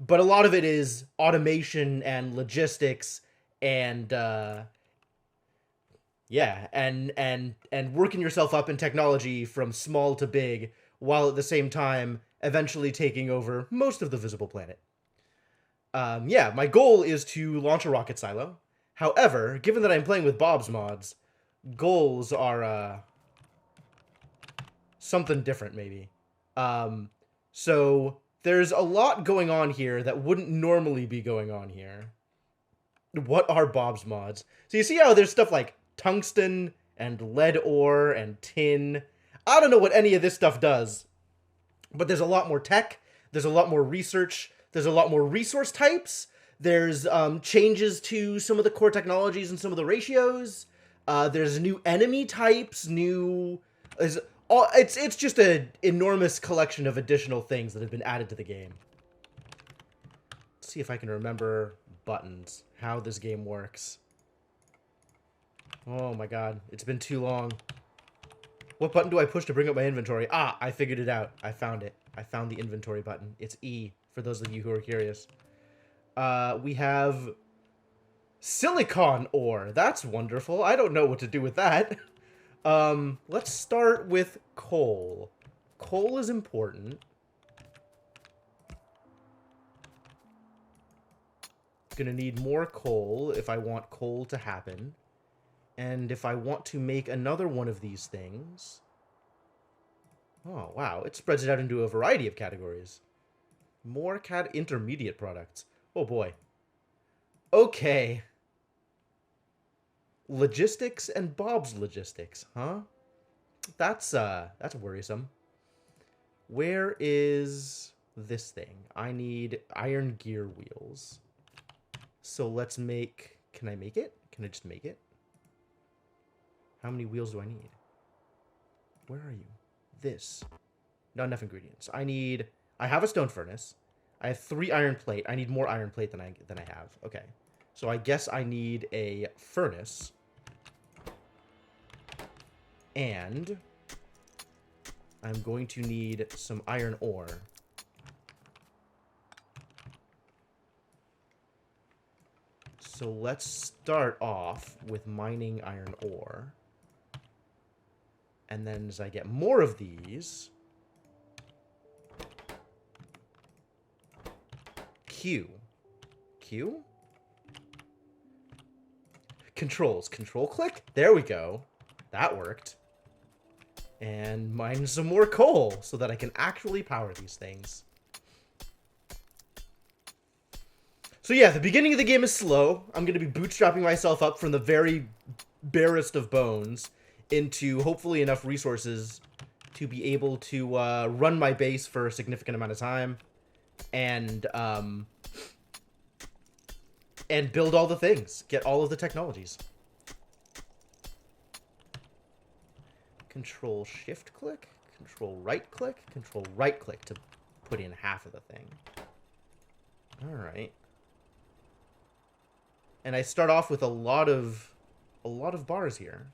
but a lot of it is automation and logistics and yeah, and working yourself up in technology from small to big, while at the same time eventually taking over most of the visible planet. Yeah, my goal is to launch a rocket silo. However, given that I'm playing with Bob's mods, goals are something different, maybe. Um, so there's a lot going on here that wouldn't normally be going on here. What are Bob's mods? So you see how there's stuff like tungsten and lead ore and tin. I don't know what any of this stuff does, but there's a lot more tech. There's a lot more research. There's a lot more resource types. There's changes to some of the core technologies and some of the ratios. There's new enemy types. New is all. It's just an enormous collection of additional things that have been added to the game. Let's see if I can remember buttons. How this game works. Oh my god, it's been too long. What button do I push to bring up my inventory? Ah, I figured it out. I found it. I found the inventory button. It's E, for those of you who are curious. We have silicon ore. That's wonderful. I don't know what to do with that. Let's start with coal. Coal is important. Gonna need more coal if I want coal to happen. And if I want to make another one of these things... Oh, wow. It spreads it out into a variety of categories. More intermediate products. Oh, boy. Okay. Logistics and Bob's logistics, huh? That's worrisome. Where is this thing? I need iron gear wheels. So let's make... Can I make it? Can I just make it? How many wheels do I need? Where are you? This. Not enough ingredients. I have a stone furnace. I have 3 iron plate. I need more iron plate than I have. Okay. So I guess I need a furnace. And I'm going to need some iron ore. So let's start off with mining iron ore. And then as I get more of these... Q. Q? Controls. Control click? There we go. That worked. And mine some more coal so that I can actually power these things. So yeah, the beginning of the game is slow. I'm going to be bootstrapping myself up from the very barest of bones into hopefully enough resources to be able to run my base for a significant amount of time and build all the things, get all of the technologies. Control shift click, control right click, control right click to put in half of the thing. All right. And I start off with a lot of bars here.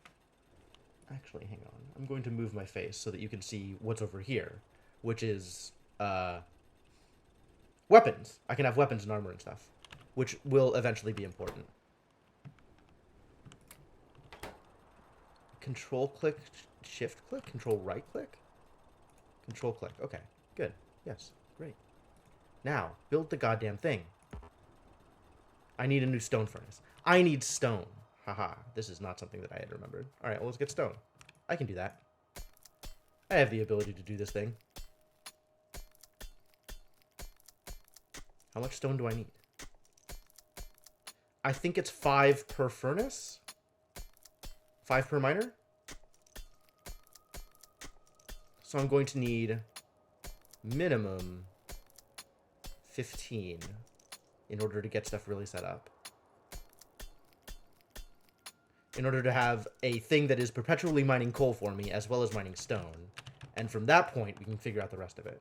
Actually, hang on. I'm going to move my face so that you can see what's over here, which is weapons. I can have weapons and armor and stuff, which will eventually be important. Control click, shift click, control right click, control click. Okay, good. Yes, great. Now, build the goddamn thing. I need a new stone furnace. I need stone. Haha, this is not something that I had remembered. All right, well, let's get stone. I can do that. I have the ability to do this thing. How much stone do I need? I think it's 5 per furnace. 5 per miner. So I'm going to need minimum 15 in order to get stuff really set up. In order to have a thing that is perpetually mining coal for me, as well as mining stone. And from that point, we can figure out the rest of it.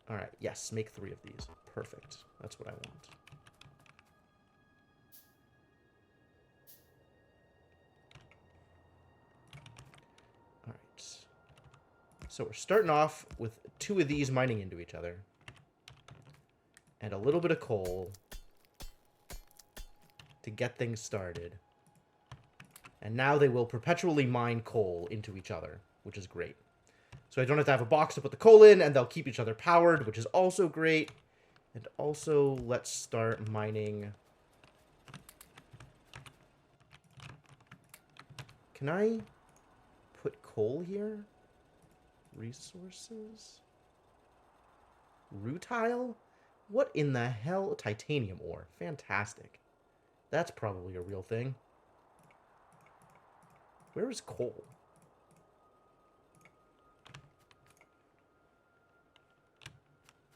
Alright, yes, make 3 of these. Perfect. That's what I want. Alright. So we're starting off with 2 of these mining into each other. and a little bit of coal to get things started. And now they will perpetually mine coal into each other, which is great. So I don't have to have a box to put the coal in, and they'll keep each other powered, which is also great. And also, let's start mining. Can I put coal here? Resources? Rutile? What in the hell? Titanium ore. Fantastic. That's probably a real thing. Where is coal?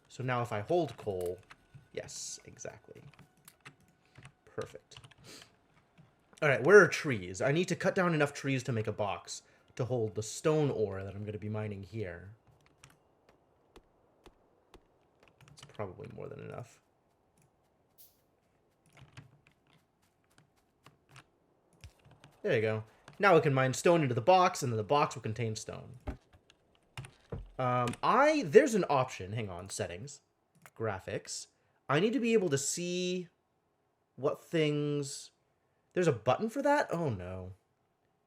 So now if I hold coal... Yes, exactly. Perfect. Alright, where are trees? I need to cut down enough trees to make a box to hold the stone ore that I'm going to be mining here. It's probably more than enough. There you go. Now we can mine stone into the box, and then the box will contain stone. There's an option. Hang on, settings. Graphics. I need to be able to see what things... There's a button for that? Oh, no.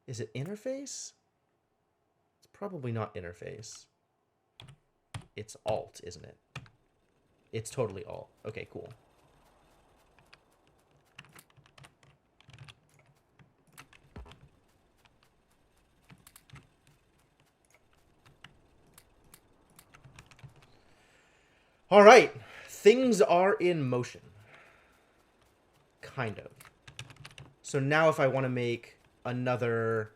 Is it interface? It's probably not interface. It's alt, isn't it? It's totally alt. Okay, cool. All right. Things are in motion. Kind of. So now if I want to make another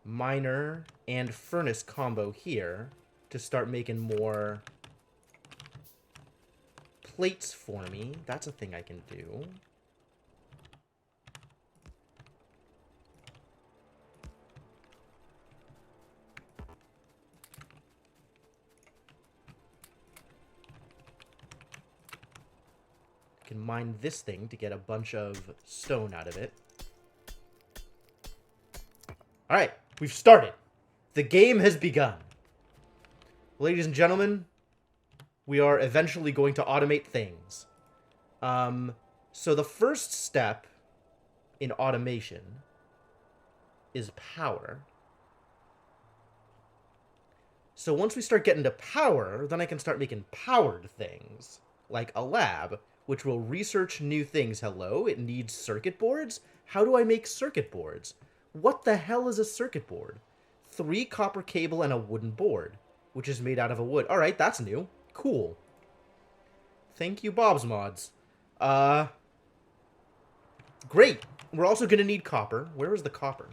miner and furnace combo here to start making more plates for me, that's a thing I can do. Can mine this thing to get a bunch of stone out of it. Alright, we've started. The game has begun. Ladies and gentlemen, we are eventually going to automate things. So the first step in automation is power. So once we start getting to power, then I can start making powered things, like a lab, which will research new things. Hello, it needs circuit boards? How do I make circuit boards? What the hell is a circuit board? 3 copper cable and a wooden board, which is made out of a wood. Alright, that's new. Cool. Thank you, Bob's Mods. Great. We're also going to need copper. Where is the copper?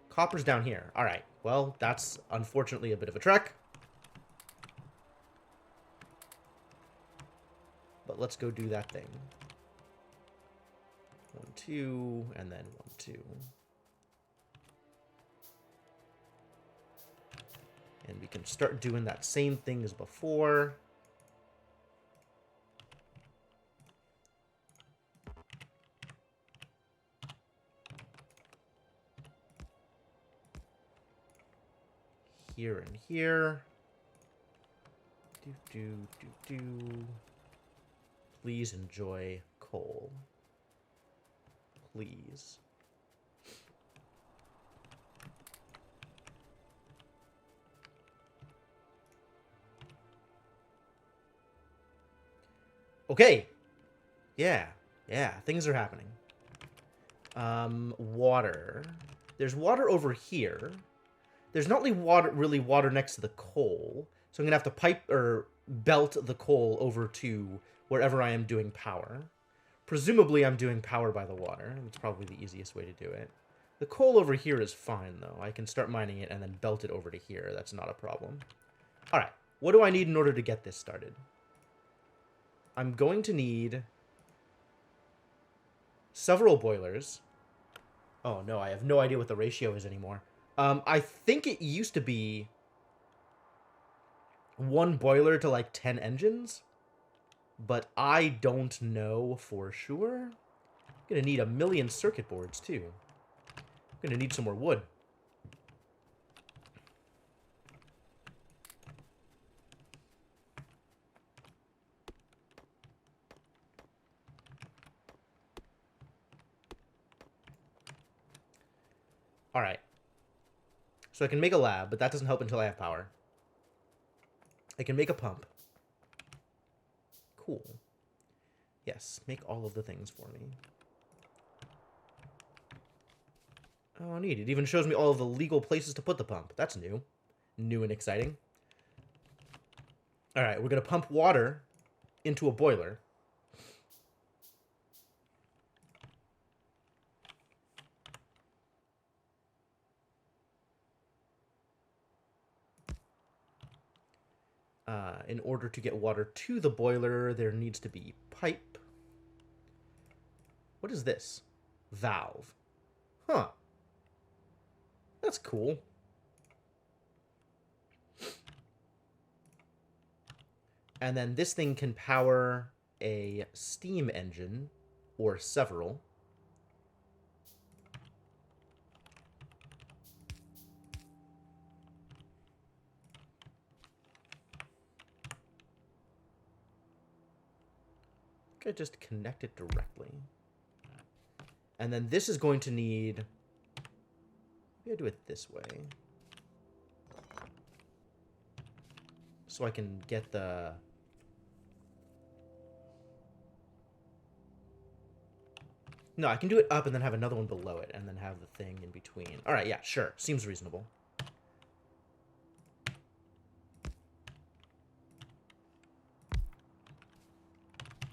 Copper's down here. Alright, well, that's unfortunately a bit of a trek. But let's go do that thing. 1, 2, and then 1, 2. And we can start doing that same thing as before. Here and here. Do. Please enjoy coal. Please. Okay. Yeah, things are happening. Water. There's water over here. There's not really water next to the coal, so I'm gonna have to pipe or belt the coal over to wherever I am doing power. Presumably I'm doing power by the water. It's probably the easiest way to do it. The coal over here is fine, though. I can start mining it and then belt it over to here. That's not a problem. Alright, what do I need in order to get this started? I'm going to need several boilers. Oh, no, I have no idea what the ratio is anymore. I think it used to be 1 boiler to, like, 10 engines. But I don't know for sure. I'm gonna need 1,000,000 circuit boards, too. I'm gonna need some more wood. All right. So I can make a lab, but that doesn't help until I have power. I can make a pump. Cool. Yes, make all of the things for me. Oh, neat. It even shows me all of the legal places to put the pump. That's new. New and exciting. All right, we're going to pump water into a boiler. In order to get water to the boiler, there needs to be pipe. What is this? Valve. Huh. That's cool. And then this thing can power a steam engine, or several. I just connect it directly. And then this is going to need... Maybe I do it this way. So I can get the... No, I can do it up and then have another one below it, and then have the thing in between. All right, yeah, sure. Seems reasonable.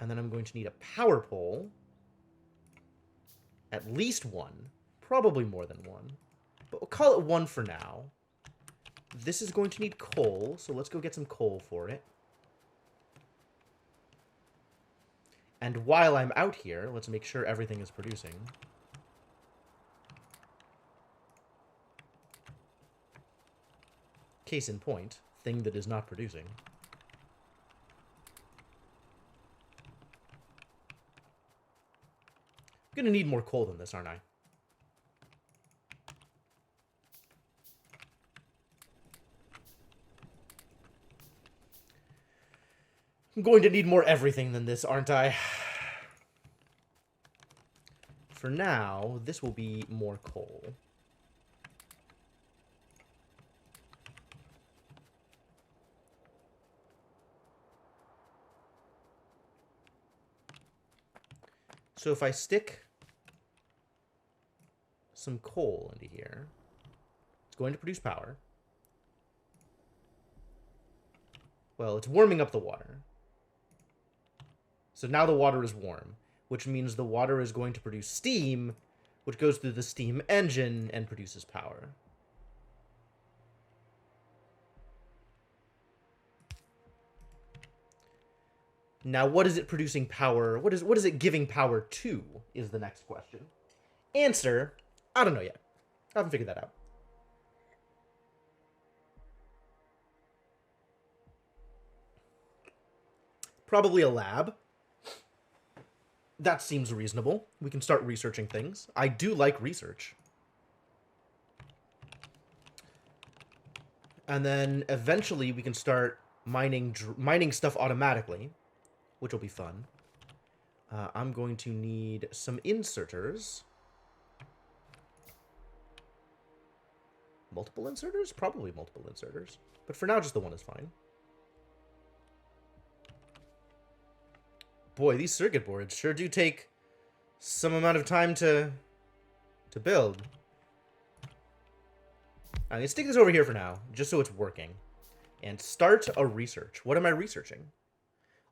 And then I'm going to need a power pole. At least one. Probably more than one. But we'll call it one for now. This is going to need coal, so let's go get some coal for it. And while I'm out here, let's make sure everything is producing. Case in point, thing that is not producing. I'm gonna need more coal than this, aren't I? I'm going to need more everything than this, aren't I? For now, this will be more coal. So if I stick some coal into here, it's going to produce power. Well, it's warming up the water. So now the water is warm, which means the water is going to produce steam, which goes through the steam engine and produces power. Now, what is it producing power? What is it giving power to, is the next question. Answer, I don't know yet. I haven't figured that out. Probably a lab. That seems reasonable. We can start researching things. I do like research. And then eventually we can start mining stuff automatically, which will be fun. I'm going to need some inserters. Multiple inserters? Probably multiple inserters. But for now, just the one is fine. Boy, these circuit boards sure do take some amount of time to build. I'm going to stick this over here for now, just so it's working. And start a research. What am I researching?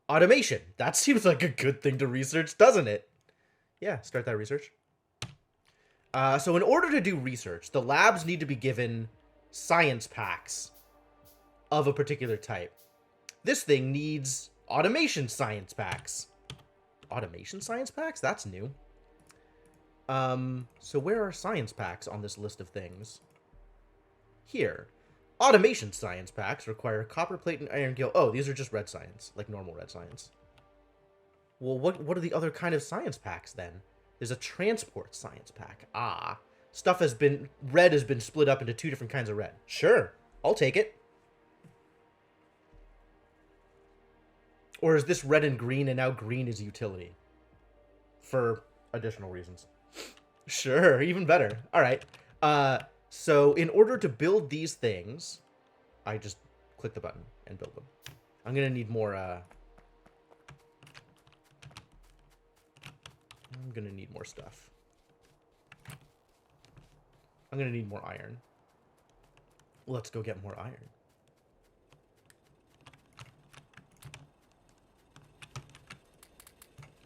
Automation. That seems like a good thing to research, doesn't it? Yeah, start that research. So in order to do research, the labs need to be given science packs of a particular type. This thing needs automation science packs. Automation science packs? That's new. So where are science packs on this list of things? Here. Automation science packs require copper plate and iron gill. Oh, these are just red science, like normal red science. Well, what are the other kind of science packs then? There's a transport science pack. Ah, red has been split up into two different kinds of red. Sure, I'll take it. Or is this red and green, and now green is utility? For additional reasons. Sure, even better. All right. So in order to build these things, I just click the button and build them. I'm gonna need more, I'm gonna need more stuff. I'm gonna need more iron. Let's go get more iron.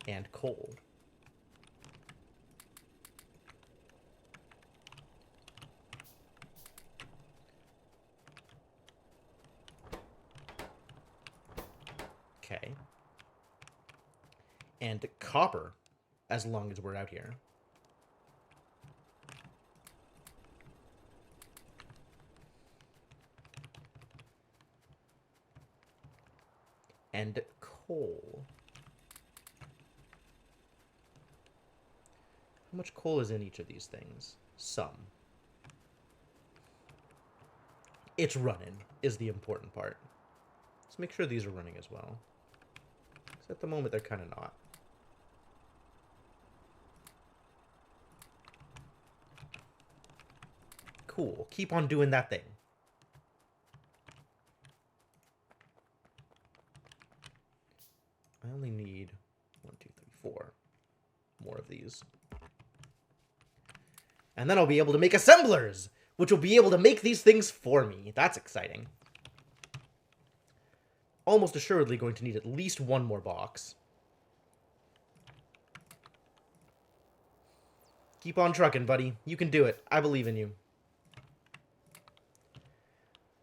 And coal. Okay. And copper, as long as we're out here. And coal. How much coal is in each of these things? Some. It's running, is the important part. Let's make sure these are running as well. Because at the moment, they're kind of not. Cool. Keep on doing that thing. I only need 1, 2, 3, 4 more of these. And then I'll be able to make assemblers, which will be able to make these things for me. That's exciting. Almost assuredly going to need at least one more box. Keep on trucking, buddy. You can do it. I believe in you.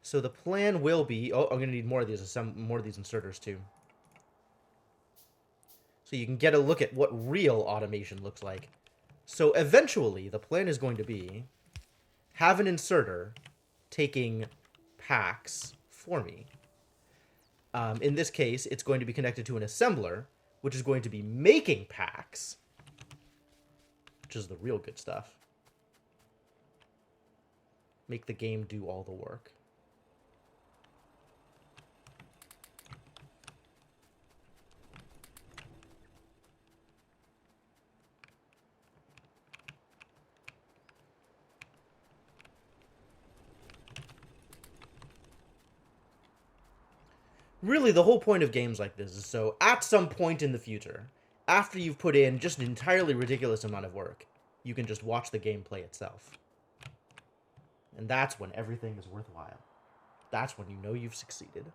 So the plan will be... Oh, I'm going to need more of these inserters, too. So you can get a look at what real automation looks like. So eventually, the plan is going to be have an inserter taking packs for me. In this case, it's going to be connected to an assembler, which is going to be making packs, which is the real good stuff. Make the game do all the work. Really, the whole point of games like this is so, at some point in the future, after you've put in just an entirely ridiculous amount of work, you can just watch the game play itself. And that's when everything is worthwhile. That's when you know you've succeeded.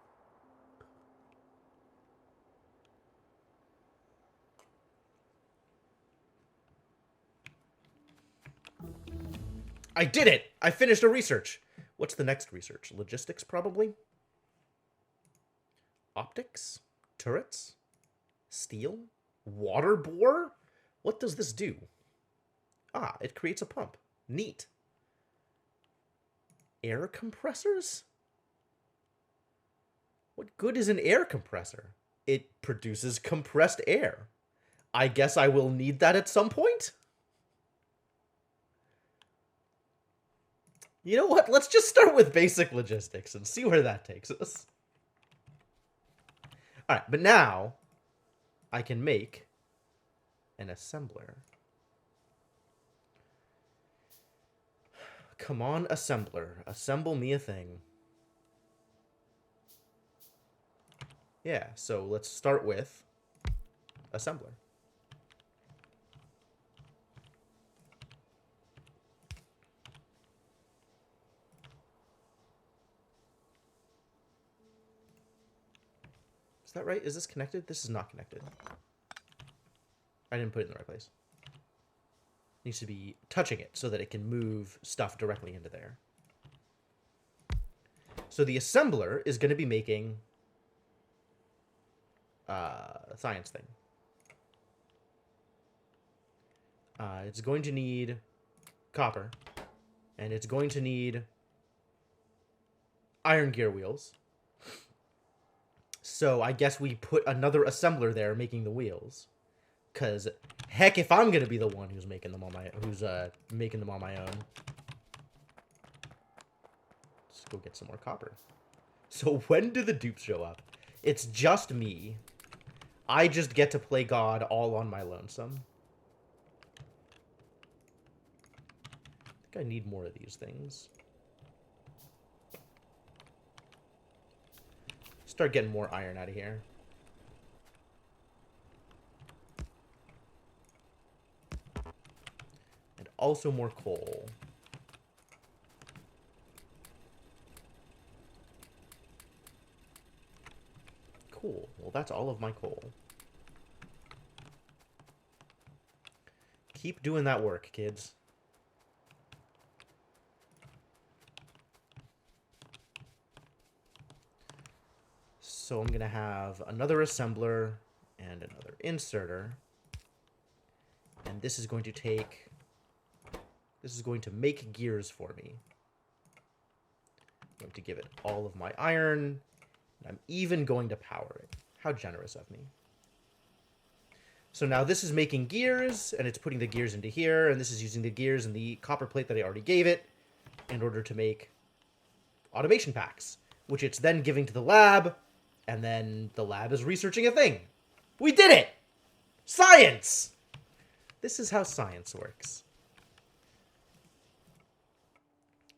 I did it! I finished a research! What's the next research? Logistics, probably? Optics? Turrets? Steel? Water bore? What does this do? Ah, it creates a pump. Neat. Air compressors? What good is an air compressor? It produces compressed air. I guess I will need that at some point? You know what? Let's just start with basic logistics and see where that takes us. Alright, but now I can make an assembler. Come on, assembler. Assemble me a thing. Yeah, so let's start with assembler. Is that right? Is this connected? This is not connected. I didn't put it in the right place. It needs to be touching it so that it can move stuff directly into there. So the assembler is going to be making a science thing. It's going to need copper, and it's going to need iron gear wheels. So I guess we put another assembler there making the wheels. Cause heck, if I'm gonna be the one who's making them on my own. Let's go get some more copper. So when do the dupes show up? It's just me. I just get to play God all on my lonesome. think I need more of these things. Start getting more iron out of here. And also more coal. Cool. Well, that's all of my coal. Keep doing that work, kids. So I'm going to have another assembler and another inserter. And this is going to take... This is going to make gears for me. I'm going to give it all of my iron. And I'm even going to power it. How generous of me. So now this is making gears, and it's putting the gears into here, and this is using the gears and the copper plate that I already gave it in order to make automation packs, which it's then giving to the lab, and then the lab is researching a thing. We did it! Science! This is how science works.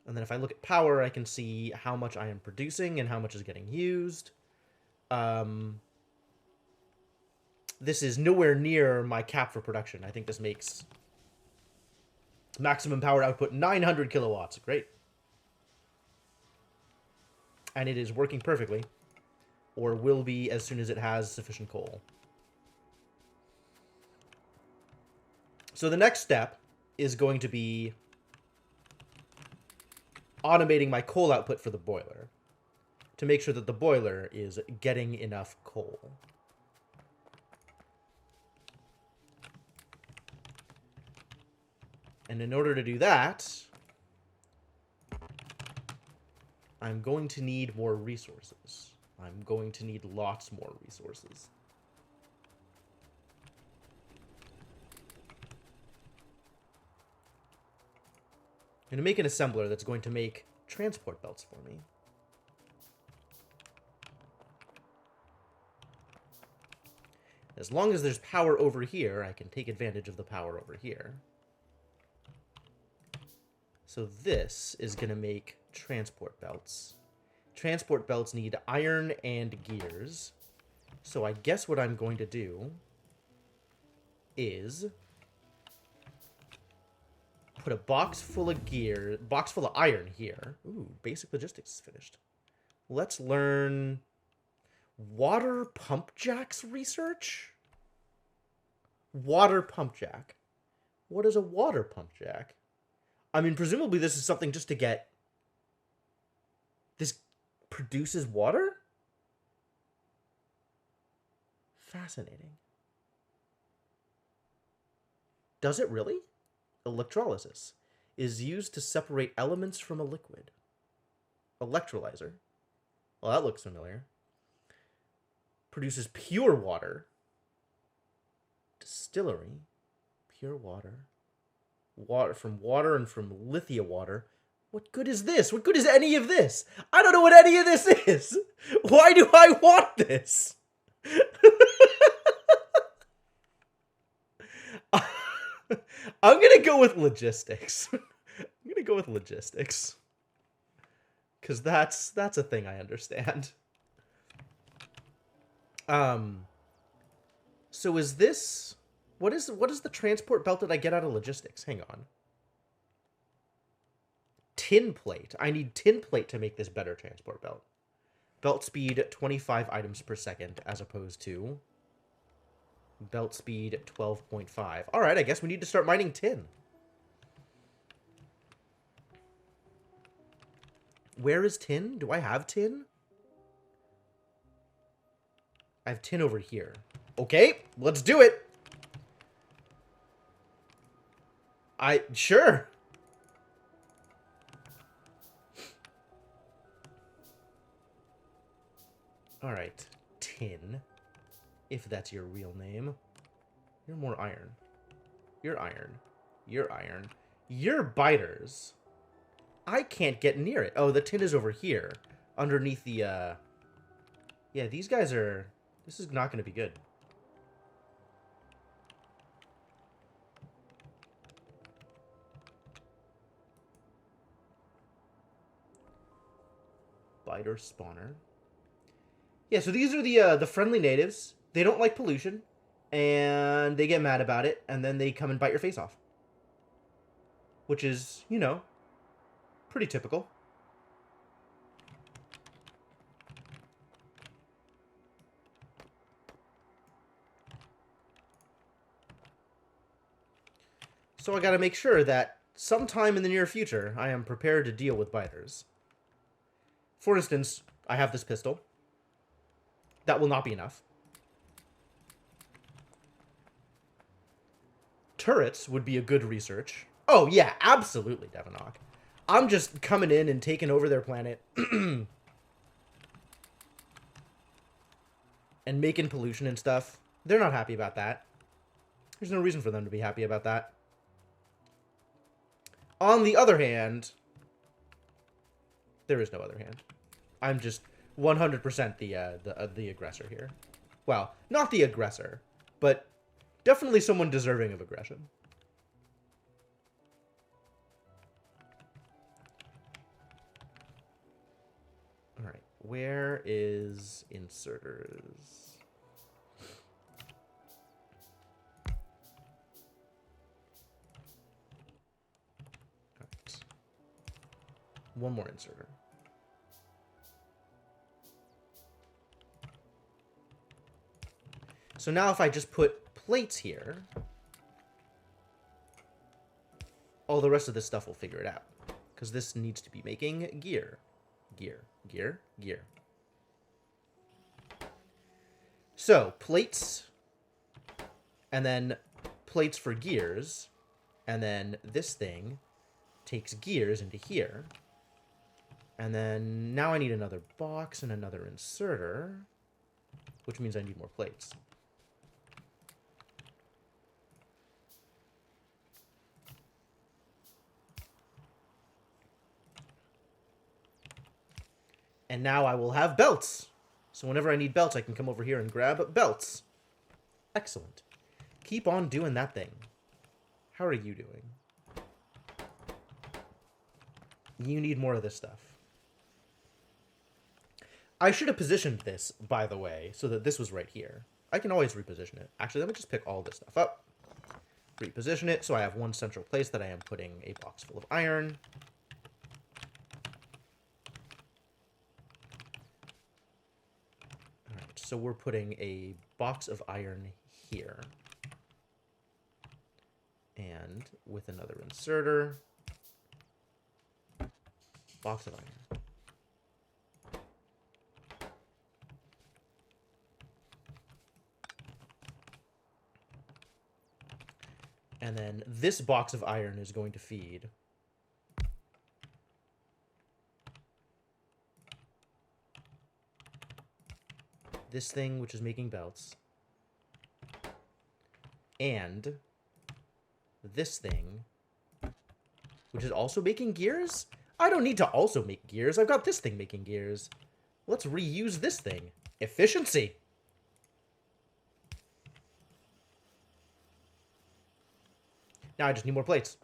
And then if I look at power, I can see how much I am producing and how much is getting used. This is nowhere near my cap for production. I think this makes maximum power output 900 kilowatts. Great. And it is working perfectly. Or will be as soon as it has sufficient coal. So the next step is going to be automating my coal output for the boiler to make sure that the boiler is getting enough coal. And in order to do that, I'm going to need more resources. I'm going to need lots more resources. I'm going to make an assembler that's going to make transport belts for me. As long as there's power over here, I can take advantage of the power over here. So this is going to make transport belts. Transport belts need iron and gears. So I guess what I'm going to do is put a box full of iron here. Ooh, basic logistics is finished. Let's learn water pump jacks research. Water pump jack. What is a water pump jack? I mean, presumably this is something just to get... This produces water? Fascinating. Does it really? Electrolysis is used to separate elements from a liquid. Electrolyzer. Well, that looks familiar. Produces pure water. Distillery. Pure water. Water and from lithia water. What good is this? What good is any of this? I don't know what any of this is. Why do I want this? I'm going to go with logistics. I'm going to go with logistics. Because that's a thing I understand. So is this... What is the transport belt that I get out of logistics? Hang on. Tin plate. I need tin plate to make this better transport belt. Belt speed 25 items per second as opposed to belt speed 12.5. All right, I guess we need to start mining tin. Where is tin? Do I have tin? I have tin over here. Okay, let's do it. Sure. All right, tin, if that's your real name. You're more iron. You're iron. You're iron. You're biters. I can't get near it. Oh, the tin is over here, underneath the, Yeah, these guys are... This is not going to be good. spider spawner. Yeah, so these are the friendly natives. They don't like pollution, and they get mad about it, and then they come and bite your face off. Which is, you know, pretty typical. So I gotta make sure that sometime in the near future, I am prepared to deal with biters. For instance, I have this pistol. That will not be enough. Turrets would be a good research. Oh, yeah, absolutely, Devanok. I'm just coming in and taking over their planet. And making pollution and stuff. They're not happy about that. There's no reason for them to be happy about that. On the other hand, there is no other hand. I'm just 100% the aggressor here. Well, not the aggressor, but definitely someone deserving of aggression. All right, where is inserters? One more inserter. So now if I just put plates here, all the rest of this stuff will figure it out. Because this needs to be making gear. Gear, gear, gear. So, plates, and then plates for gears, and then this thing takes gears into here. And then now I need another box and another inserter, which means I need more plates. And now I will have belts. So whenever I need belts, I can come over here and grab belts. Excellent. Keep on doing that thing. How are you doing? You need more of this stuff. I should have positioned this, by the way, so that this was right here. I can always reposition it. Actually, let me just pick all this stuff up. Reposition it, so I have one central place that I am putting a box full of iron. Alright, so we're putting a box of iron here. And with another inserter, box of iron. And then this box of iron is going to feed this thing, which is making belts, and this thing, which is also making gears? I don't need to also make gears. I've got this thing making gears. Let's reuse this thing. Efficiency. Now I just need more plates.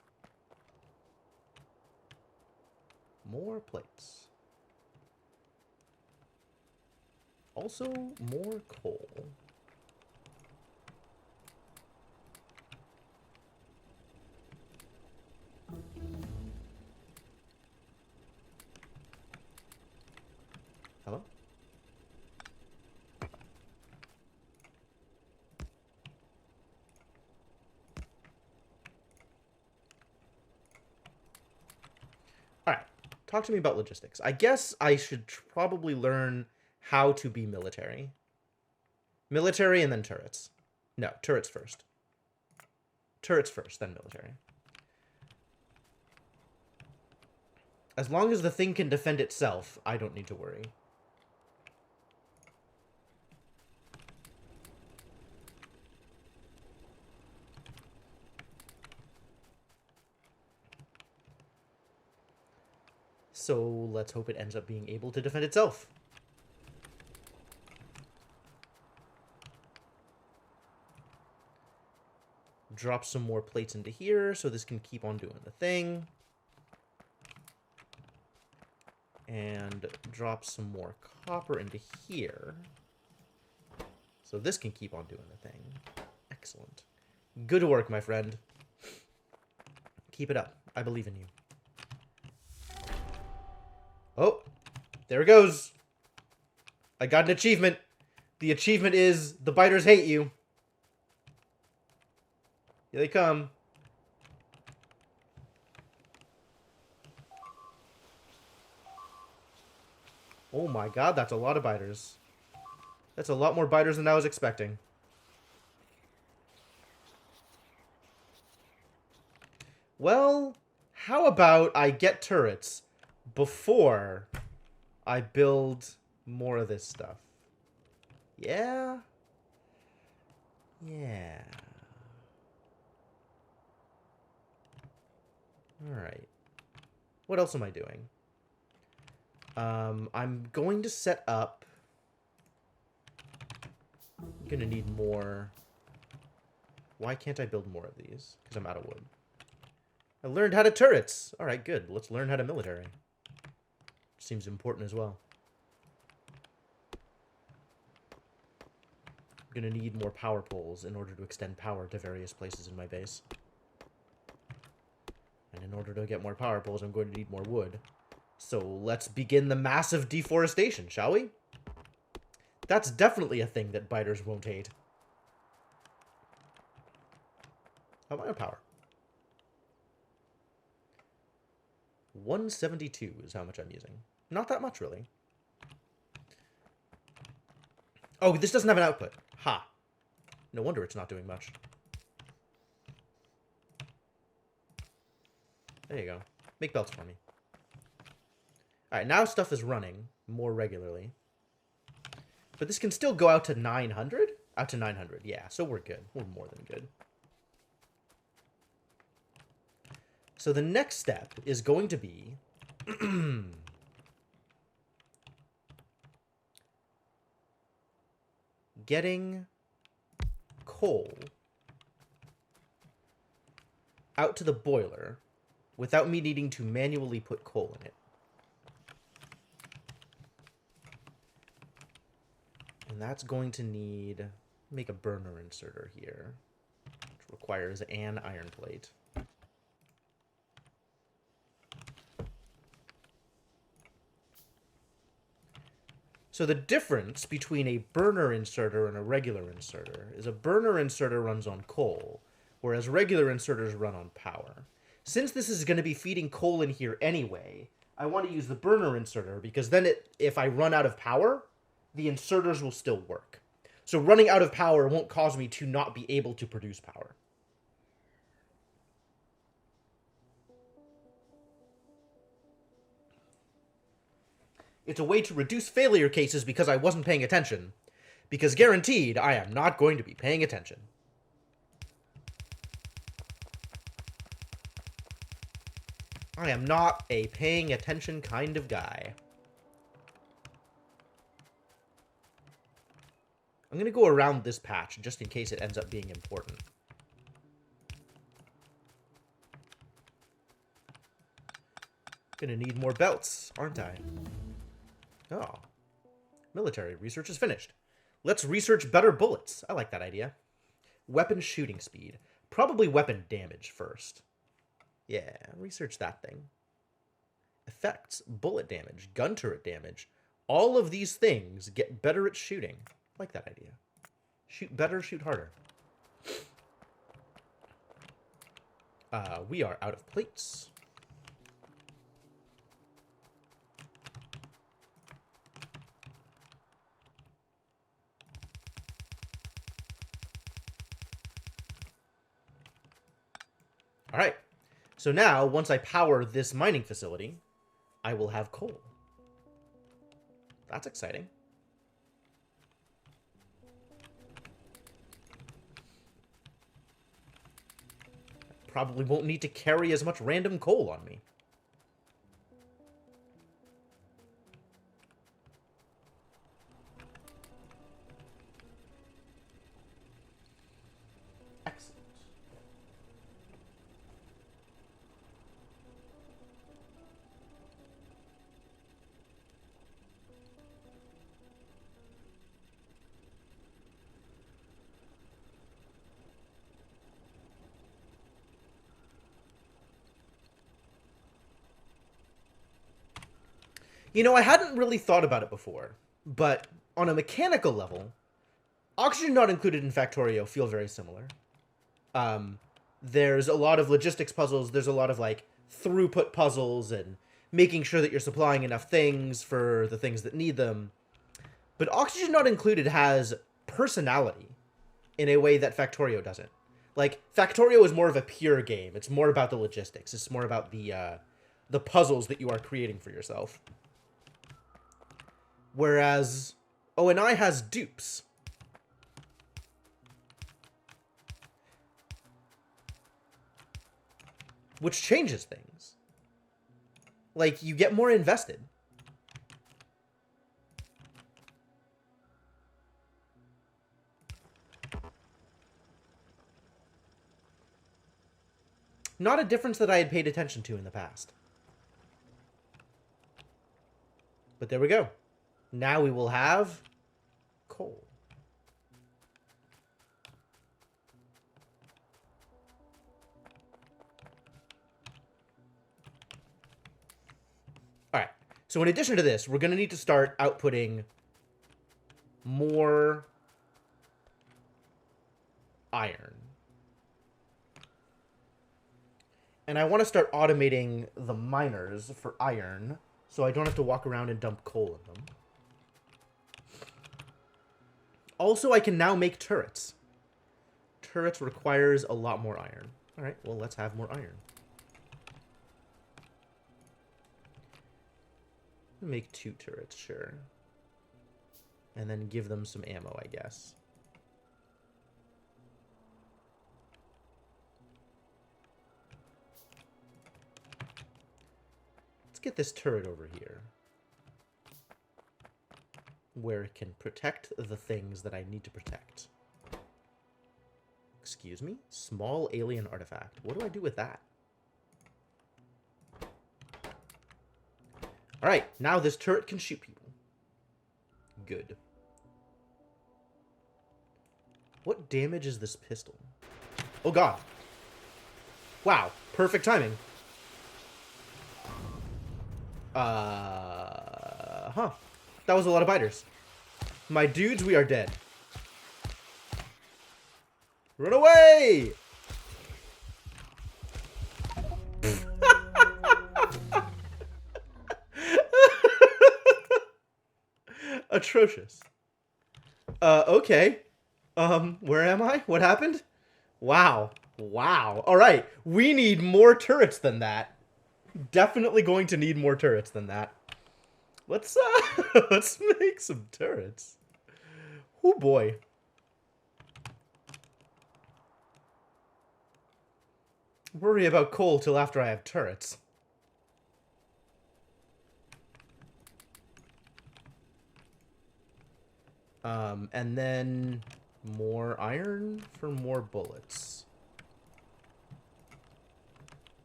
More plates. Also, more coal. Hello? Alright, talk to me about logistics. I guess I should probably learn how to be military. Military and then turrets. No, turrets first. Turrets first, then military. As long as the thing can defend itself, I don't need to worry. So let's hope it ends up being able to defend itself. Drop some more plates into here so this can keep on doing the thing. And drop some more copper into here. So this can keep on doing the thing. Excellent. Good work, my friend. Keep it up. I believe in you. Oh, there it goes. I got an achievement. The achievement is the biters hate you. Here they come. Oh my god, that's a lot of biters. That's a lot more biters than I was expecting. Well, how about I get turrets before I build more of this stuff? Yeah? Yeah. Alright. What else am I doing? I'm going to set up... I'm gonna need more... Why can't I build more of these? Because I'm out of wood. I learned how to turrets! Alright, good. Let's learn how to military. Seems important as well. I'm gonna need more power poles in order to extend power to various places in my base. And in order to get more power poles, I'm going to need more wood. So let's begin the massive deforestation, shall we? That's definitely a thing that biters won't hate. How am I on power? 172 is how much I'm using. Not that much, really. Oh, this doesn't have an output. Ha. No wonder it's not doing much. There you go. Make belts for me. Alright, now stuff is running more regularly. But this can still go out to 900? Out to 900, yeah. So we're good. We're more than good. So the next step is going to be... getting coal out to the boiler without me needing to manually put coal in it. And that's going to need... make a burner inserter here, which requires an iron plate. So the difference between a burner inserter and a regular inserter is a burner inserter runs on coal, whereas regular inserters run on power. Since this is going to be feeding coal in here anyway, I want to use the burner inserter because then if I run out of power, the inserters will still work. So running out of power won't cause me to not be able to produce power. It's a way to reduce failure cases because I wasn't paying attention. Because guaranteed, I am not going to be paying attention. I am not a paying attention kind of guy. I'm going to go around this patch just in case it ends up being important. Gonna need more belts, aren't I? Oh. Military research is finished. Let's research better bullets. I like that idea. Weapon shooting speed. Probably weapon damage first. Yeah, research that thing. Effects, bullet damage, gun turret damage. All of these things get better at shooting. I like that idea. Shoot better, shoot harder. We are out of plates. All right. So now, once I power this mining facility, I will have coal. That's exciting. Probably won't need to carry as much random coal on me. Excellent. You know, I hadn't really thought about it before, but on a mechanical level, oxygen not included in Factorio feel very similar. Um, there's a lot of logistics puzzles. There's a lot of like throughput puzzles and making sure that you're supplying enough things for the things that need them. But oxygen not included has personality in a way that Factorio doesn't. Like Factorio is more of a pure game. It's more about the logistics. It's more about the puzzles that you are creating for yourself. Whereas O&I has dupes. Which changes things. Like, you get more invested. Not a difference that I had paid attention to in the past. But there we go. Now we will have coal. All right. So in addition to this, we're going to need to start outputting more iron. And I want to start automating the miners for iron so I don't have to walk around and dump coal in them. Also, I can now make turrets. Turrets requires a lot more iron. All right, well, let's have more iron. Make 2 turrets, sure. And then give them some ammo, I guess. Let's get this turret over here, where it can protect the things that I need to protect. Excuse me? Small alien artifact. What do I do with that? Alright, now this turret can shoot people. Good. What damage is this pistol? Oh god. Wow, perfect timing. Huh. That was a lot of biters. My dudes, we are dead. Run away! Atrocious. Okay. Where am I? What happened? Wow. Wow. Alright, we need more turrets than that. Definitely going to need more turrets than that. Let's let's make some turrets. Oh boy. Worry about coal till after I have turrets. And then more iron for more bullets.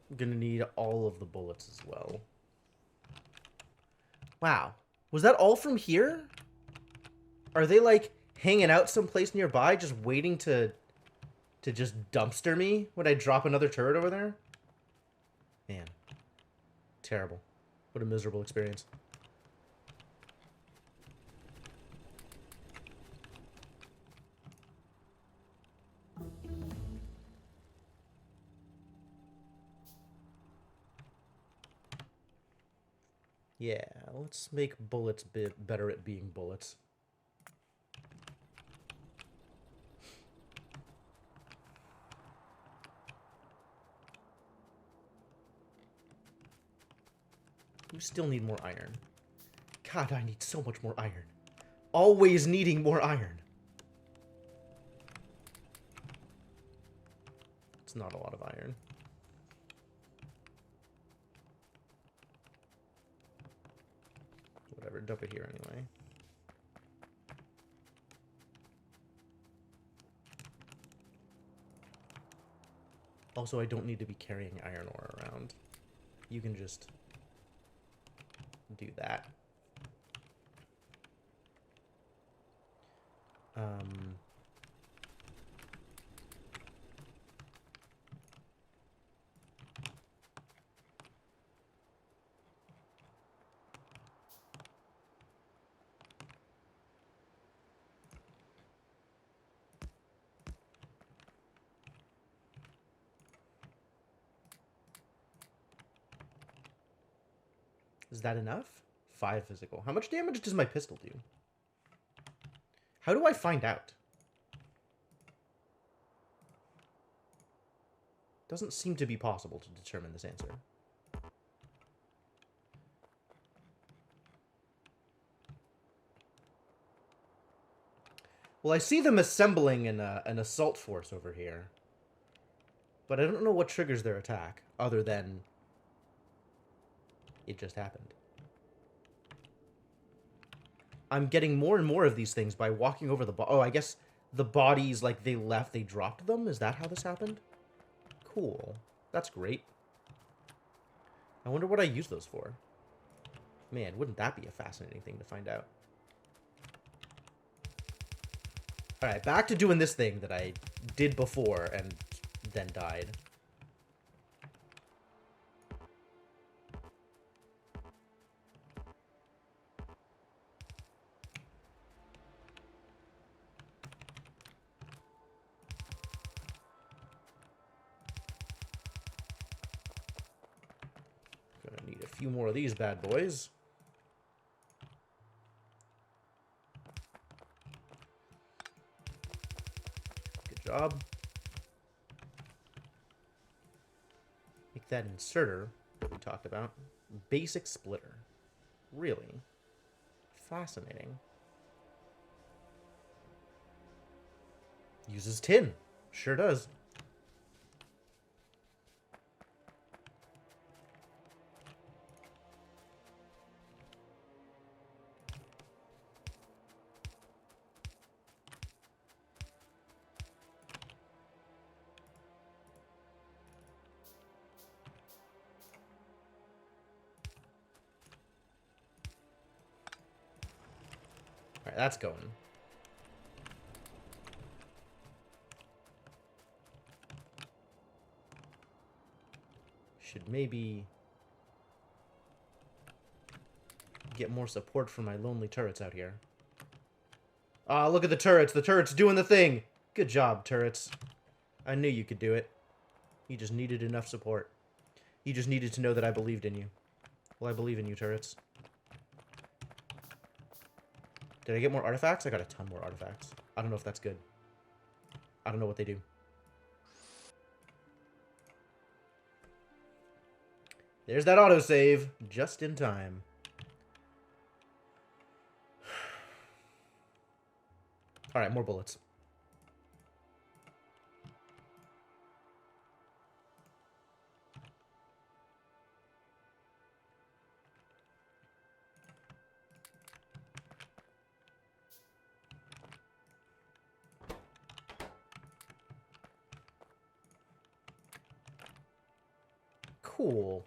I'm gonna need all of the bullets as well. Wow. Was that all from here? Are they, like, hanging out someplace nearby, just waiting to just dumpster me when I drop another turret over there? Man. Terrible. What a miserable experience. Yeah, let's make bullets better at being bullets. We still need more iron. God, I need so much more iron. Always needing more iron. It's not a lot of iron. Whatever, dump it here anyway. Also, I don't need to be carrying iron ore around. You can just do that. Is that enough? 5 physical. How much damage does my pistol do? How do I find out? Doesn't seem to be possible to determine this answer. Well, I see them assembling an assault force over here. But I don't know what triggers their attack, other than it just happened. I'm getting more and more of these things by walking over the oh, I guess the bodies, like, they dropped them? Is that how this happened? Cool. That's great. I wonder what I use those for. Man, wouldn't that be a fascinating thing to find out? Alright, back to doing this thing that I did before and then died. Gonna need a few more of these bad boys. Good job. Make that inserter that we talked about. Basic splitter. Really? Fascinating. Uses tin. Sure does. Alright, that's going. Should maybe get more support from my lonely turrets out here. Ah, look at the turrets. The turrets doing the thing. Good job, turrets. I knew you could do it. You just needed enough support. You just needed to know that I believed in you. Well, I believe in you, turrets. Did I get more artifacts? I got a ton more artifacts. I don't know if that's good. I don't know what they do. There's that autosave. Just in time. Alright, more bullets. Cool.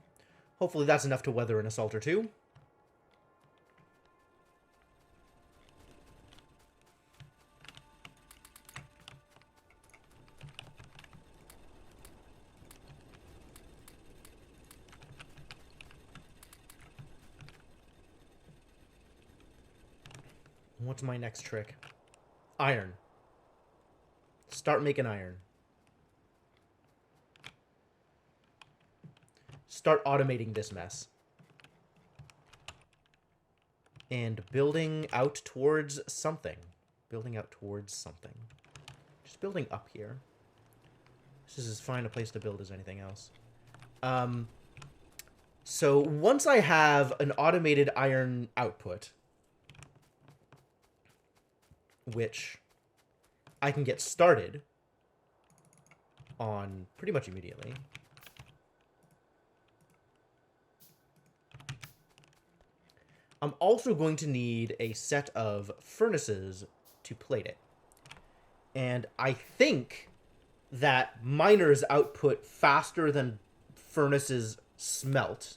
Hopefully that's enough to weather an assault or two. What's my next trick? Iron. Start making iron. Start automating this mess. And building out towards something. Building out towards something. Just building up here. This is as fine a place to build as anything else. So once I have an automated iron output, which I can get started on pretty much immediately. I'm also going to need a set of furnaces to plate it. And I think that miners output faster than furnaces smelt.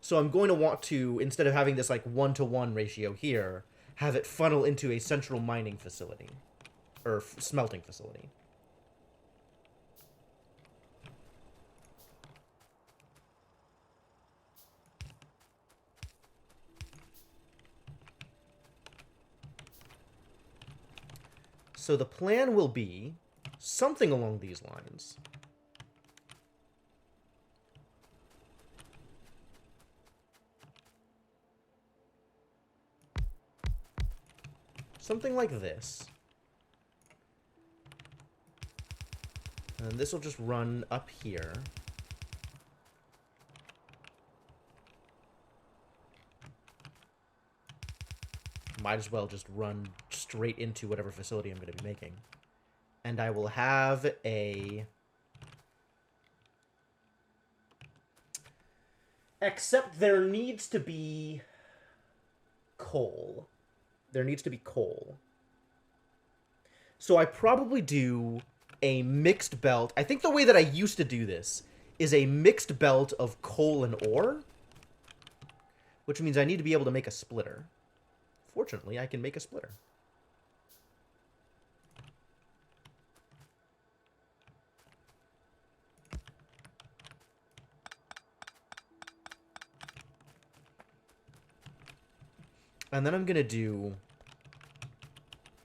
So I'm going to want to, instead of having this like 1-to-1 ratio here, have it funnel into a central mining facility. Or smelting facility. So the plan will be something along these lines. something like this. And this will just run up here. Might as well just run straight into whatever facility I'm going to be making. And I will have a... Except there needs to be coal. There needs to be coal. So I probably do a mixed belt. I think the way that I used to do this is a mixed belt of coal and ore, which means I need to be able to make a splitter. Fortunately, I can make a splitter. And then I'm going to do...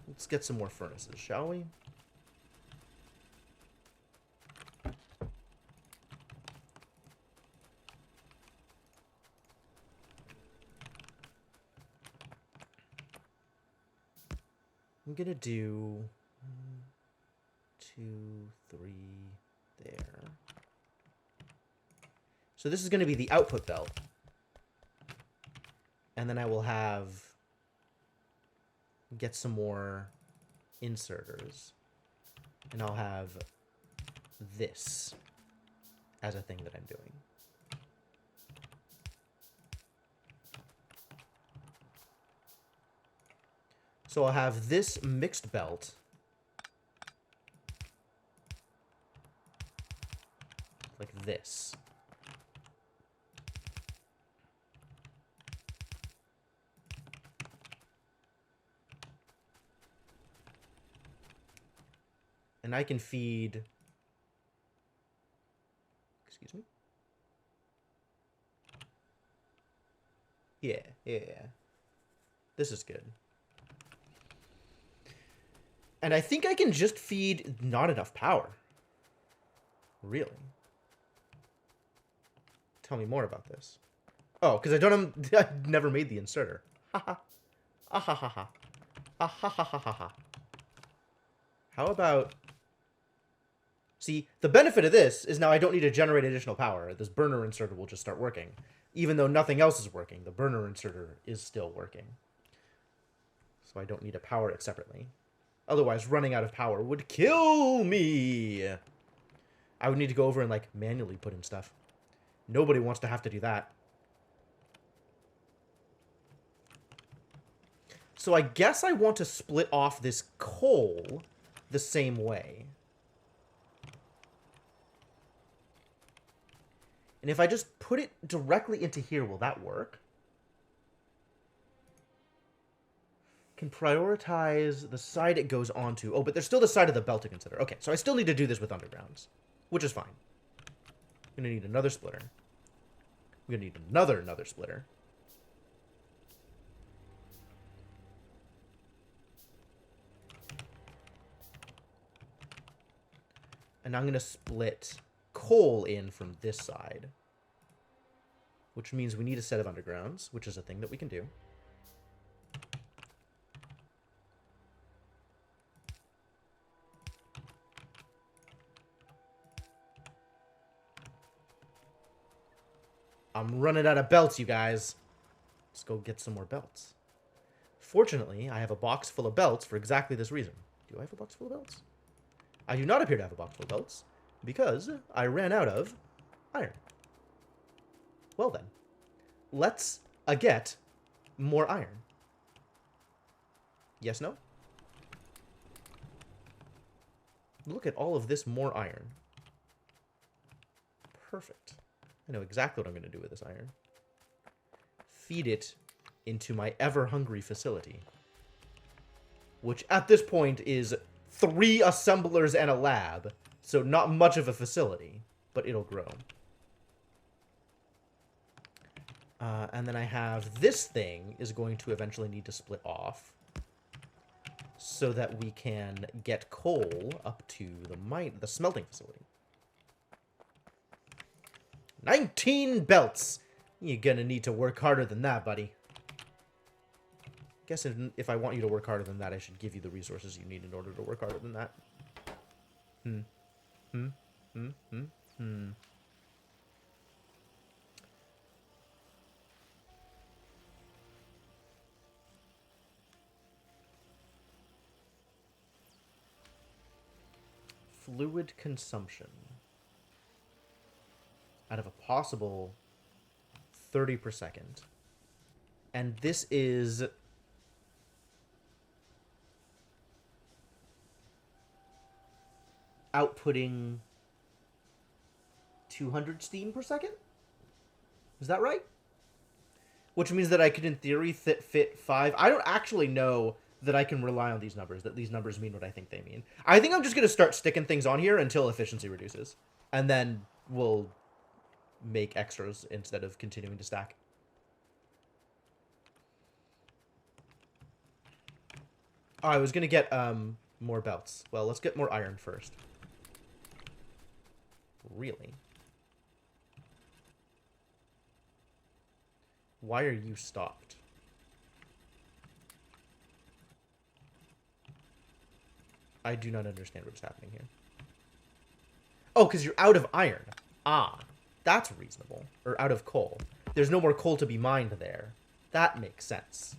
Let's get some more furnaces, shall we? I'm going to do 1, 2, 3 there. So this is going to be the output belt. And then I will get some more inserters. And I'll have this as a thing that I'm doing. So I'll have this mixed belt like this. And I can feed... Excuse me? Yeah. This is good. And I think I can just feed not enough power. Really? Tell me more about this. Oh, because I never made the inserter. Haha. Ahahaha. Ahahaha. How about... See, the benefit of this is now I don't need to generate additional power. This burner inserter will just start working. Even though nothing else is working, the burner inserter is still working. So I don't need to power it separately. Otherwise, running out of power would kill me. I would need to go over and, like, manually put in stuff. Nobody wants to have to do that. So I guess I want to split off this coal the same way. And if I just put it directly into here, will that work? Can prioritize the side it goes onto. Oh, but there's still the side of the belt to consider. Okay, so I still need to do this with undergrounds, which is fine. I'm going to need another splitter. I'm going to need another splitter. And I'm going to split coal in from this side, which means we need a set of undergrounds, which is a thing that we can do. I'm running out of belts, you guys. Let's go get some more belts. Fortunately, I have a box full of belts for exactly this reason. Do I have a box full of belts? I do not appear to have a box full of belts, because I ran out of iron. Well then, let's get more iron. Yes, no? Look at all of this more iron. Perfect. I know exactly what I'm going to do with this iron. Feed it into my ever-hungry facility. Which, at this point, is 3 assemblers and a lab. So not much of a facility, but it'll grow. And then I have this thing is going to eventually need to split off. So that we can get coal up to the smelting facility. 19 belts! You're gonna need to work harder than that, buddy. Guess if I want you to work harder than that, I should give you the resources you need in order to work harder than that. Hmm. Hmm. Hmm. Hmm. Hmm. Fluid consumption. Out of a possible 30 per second. And this is outputting 200 steam per second? Is that right? Which means that I could, in theory, fit 5. I don't actually know that I can rely on these numbers, that these numbers mean what I think they mean. I think I'm just going to start sticking things on here until efficiency reduces. And then we'll make extras instead of continuing to stack. Oh, I was going to get more belts. Well, let's get more iron first. Really? Why are you stopped? I do not understand what's happening here. Oh, because you're out of iron. Ah, that's reasonable. Or out of coal. There's no more coal to be mined there. That makes sense.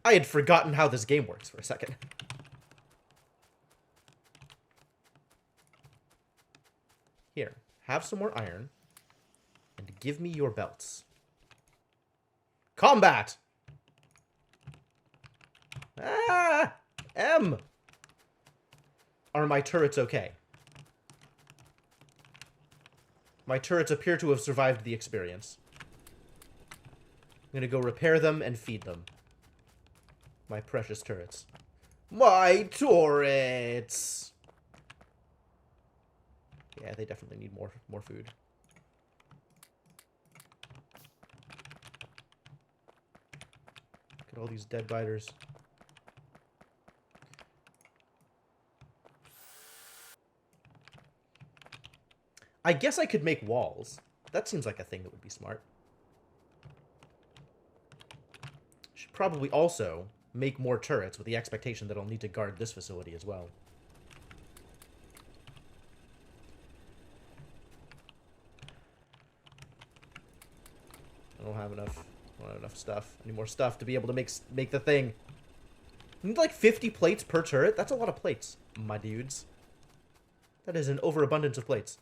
I had forgotten how this game works for a second. Here, have some more iron. And give me your belts. Combat! Ah! M! Are my turrets okay? My turrets appear to have survived the experience. I'm gonna go repair them and feed them. My precious turrets. My turrets! Yeah, they definitely need more food. Look at all these dead biters. I guess I could make walls. That seems like a thing that would be smart. Should probably also make more turrets with the expectation that I'll need to guard this facility as well. I don't have enough stuff. I need more stuff to be able to make the thing. I need like 50 plates per turret? That's a lot of plates, my dudes. That is an overabundance of plates.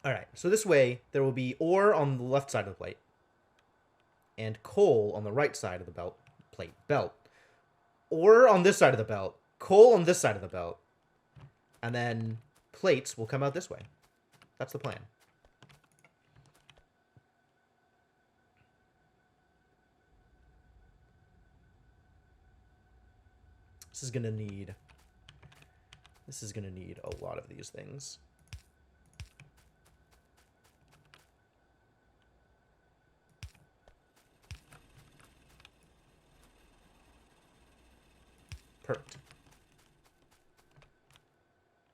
Alright, so this way, there will be ore on the left side of the plate. And coal on the right side of the belt. Ore on this side of the belt. Coal on this side of the belt. And then plates will come out this way. That's the plan. This is gonna need a lot of these things. Perfect.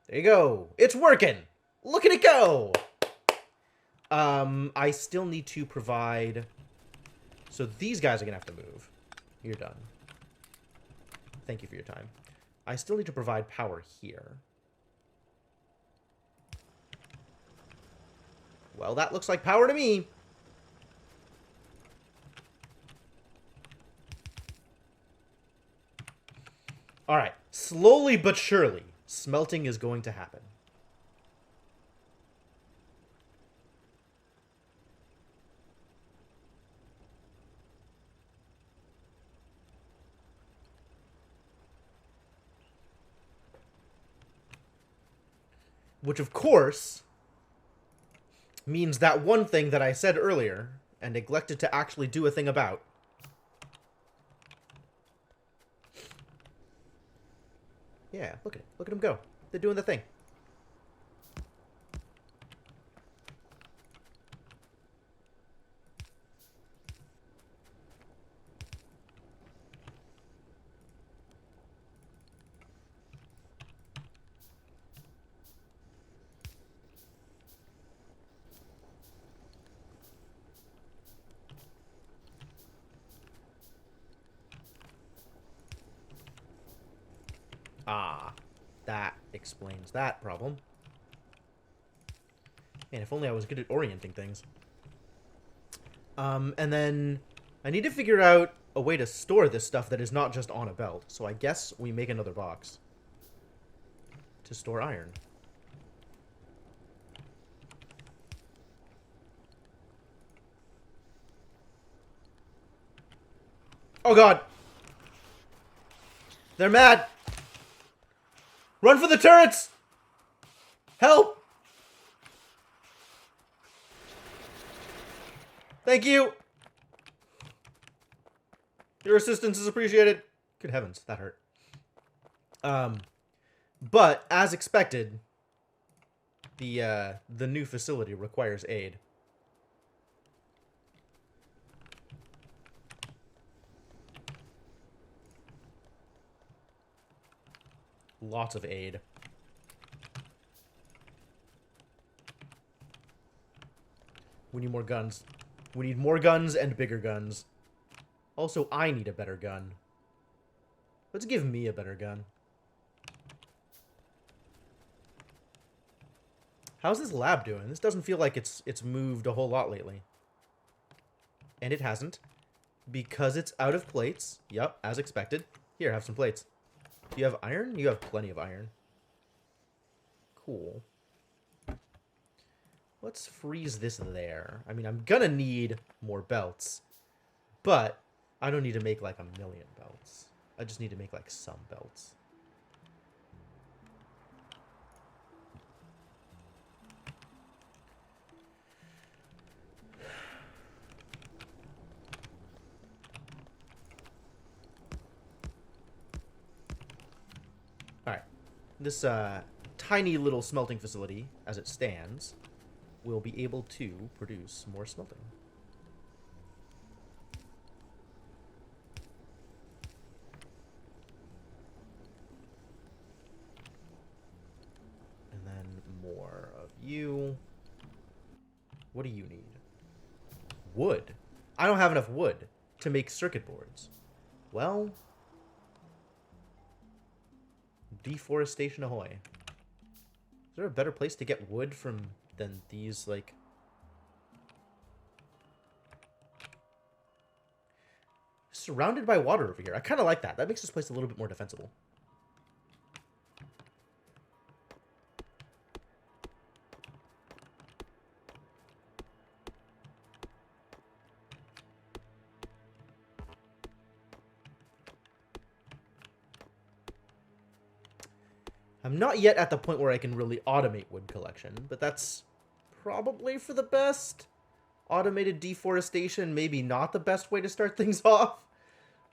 There you go. It's working. Look at it go. I still need to provide. So these guys are gonna have to move. You're done. Thank you for your time. I still need to provide power here. Well, that looks like power to me. All right, slowly but surely, smelting is going to happen. Which, of course, means that one thing that I said earlier and neglected to actually do a thing about. Yeah, look at it. Look at them go. They're doing the thing. Ah, that explains that problem. Man, if only I was good at orienting things. And then I need to figure out a way to store this stuff that is not just on a belt. So I guess we make another box to store iron. Oh god! They're mad! Run for the turrets! Help! Thank you! Your assistance is appreciated. Good heavens, that hurt. But, as expected, the new facility requires aid. Lots of aid. We need more guns. We need more guns and bigger guns. Also, I need a better gun. Let's give me a better gun. How's this lab doing? This doesn't feel like it's moved a whole lot lately. And it hasn't. Because it's out of plates. Yep, as expected. Here, have some plates. Do you have iron? You have plenty of iron. Cool. Let's freeze this there. I mean, I'm gonna need more belts. But I don't need to make like 1,000,000 belts. I just need to make like some belts. Alright. This tiny little smelting facility, as it stands, will be able to produce more smelting. And then more of you. What do you need? Wood. I don't have enough wood to make circuit boards. Well, deforestation ahoy. Is there a better place to get wood from than these, like... Surrounded by water over here. I kind of like that. That makes this place a little bit more defensible. I'm not yet at the point where I can really automate wood collection, but that's probably for the best. Automated deforestation, maybe not the best way to start things off,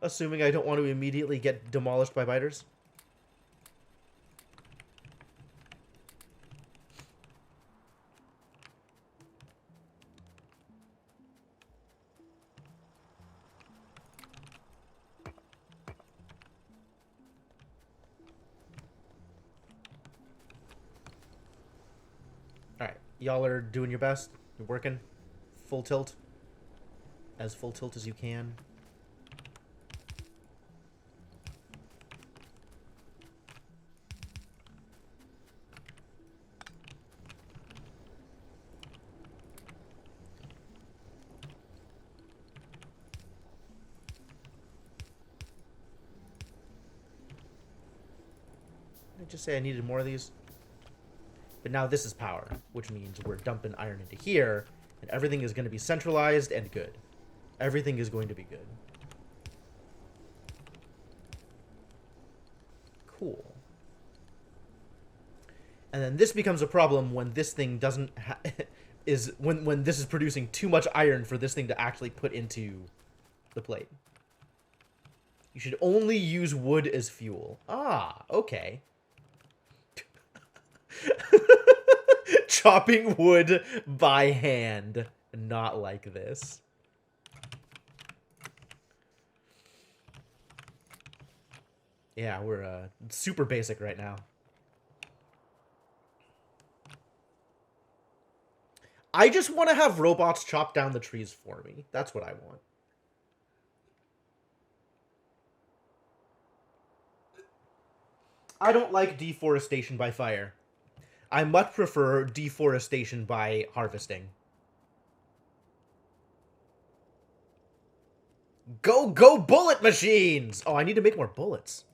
assuming I don't want to immediately get demolished by biters. Alright, y'all are doing your best. You're working. Full tilt. As full tilt as you can. Did I just say I needed more of these? But now this is power, which means we're dumping iron into here, and everything is going to be centralized and good. Everything is going to be good. Cool. And then this becomes a problem when this thing doesn't when this is producing too much iron for this thing to actually put into the plate. You should only use wood as fuel. Ah, okay. Chopping wood by hand, not like this. Yeah, we're super basic right now. I just want to have robots chop down the trees for me. That's what I want. I don't like deforestation by fire. I much prefer deforestation by harvesting. Go, go, bullet machines! Oh, I need to make more bullets.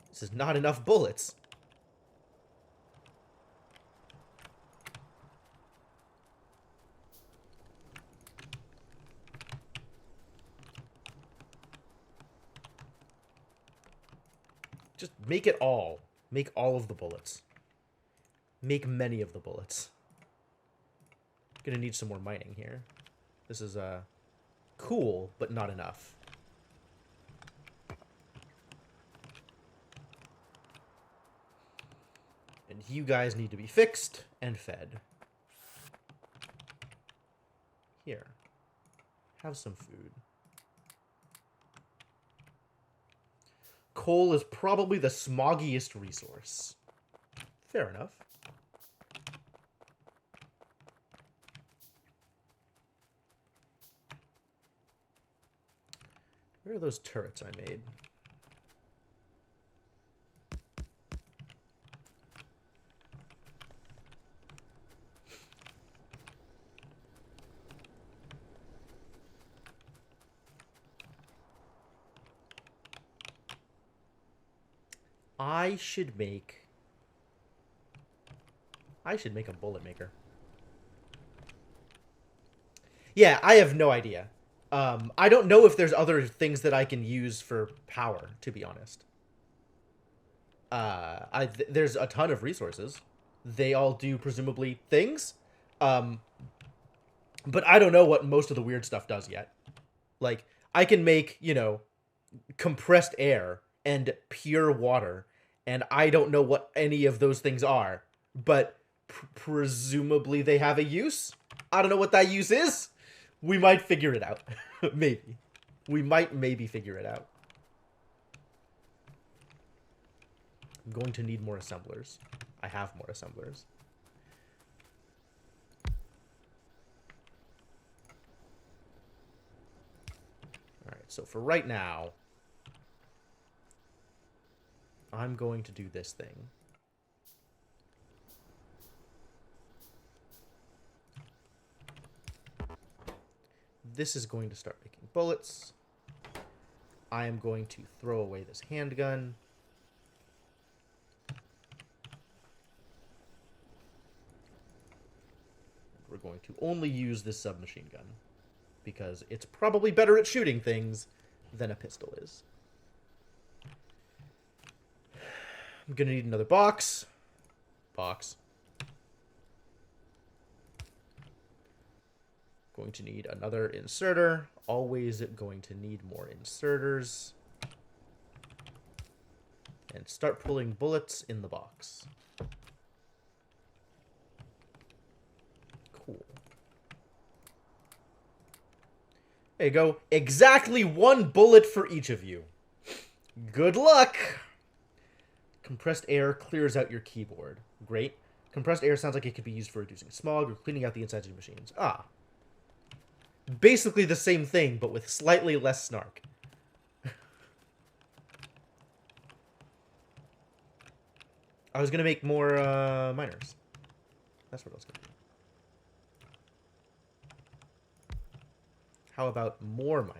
This is not enough bullets. Just make it all. Make all of the bullets. Make many of the bullets. Gonna need some more mining here. This is, cool, but not enough. And you guys need to be fixed and fed. Here. Have some food. Coal is probably the smoggiest resource. Fair enough. Where are those turrets I made? I should make a bullet maker. Yeah, I have no idea. I don't know if there's other things that I can use for power, to be honest. There's a ton of resources. They all do presumably things. But I don't know what most of the weird stuff does yet. Like, I can make, you know, compressed air and pure water, and I don't know what any of those things are, but presumably they have a use. I don't know what that use is. We might figure it out. Maybe. We might maybe figure it out. I'm going to need more assemblers. I have more assemblers. Alright, so for right now, I'm going to do this thing. This is going to start making bullets. I am going to throw away this handgun. We're going to only use this submachine gun, because it's probably better at shooting things than a pistol is. I'm going to need another box. Going to need another inserter. Always going to need more inserters. And start pulling bullets in the box. Cool. There you go. Exactly one bullet for each of you. Good luck! Compressed air clears out your keyboard. Great. Compressed air sounds like it could be used for reducing smog or cleaning out the insides of your machines. Ah. Basically the same thing, but with slightly less snark. I was gonna make more miners. That's what I was gonna do. How about more miners?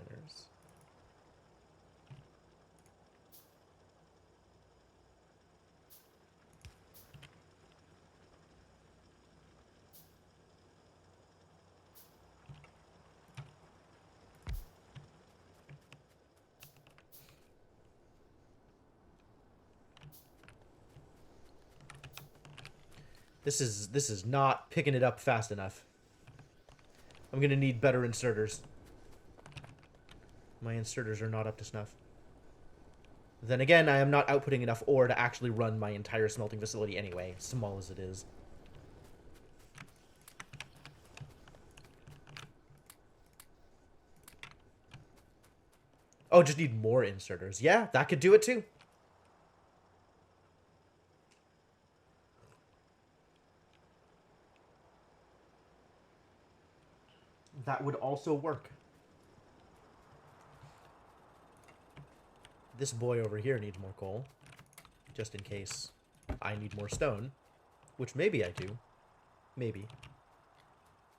This is not picking it up fast enough. I'm gonna need better inserters. My inserters are not up to snuff. Then again, I am not outputting enough ore to actually run my entire smelting facility anyway, small as it is. Oh, just need more inserters. Yeah, that could do it too. That would also work. This boy over here needs more coal. Just in case I need more stone. Which maybe I do. Maybe.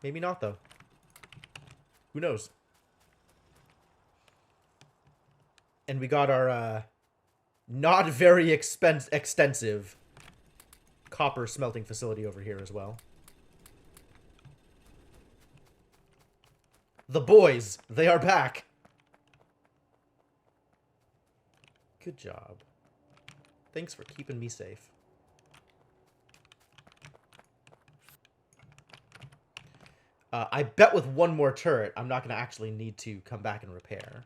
Maybe not, though. Who knows? And we got our, not very extensive copper smelting facility over here as well. The boys, they are back. Good job. Thanks for keeping me safe. I bet with one more turret, I'm not going to actually need to come back and repair.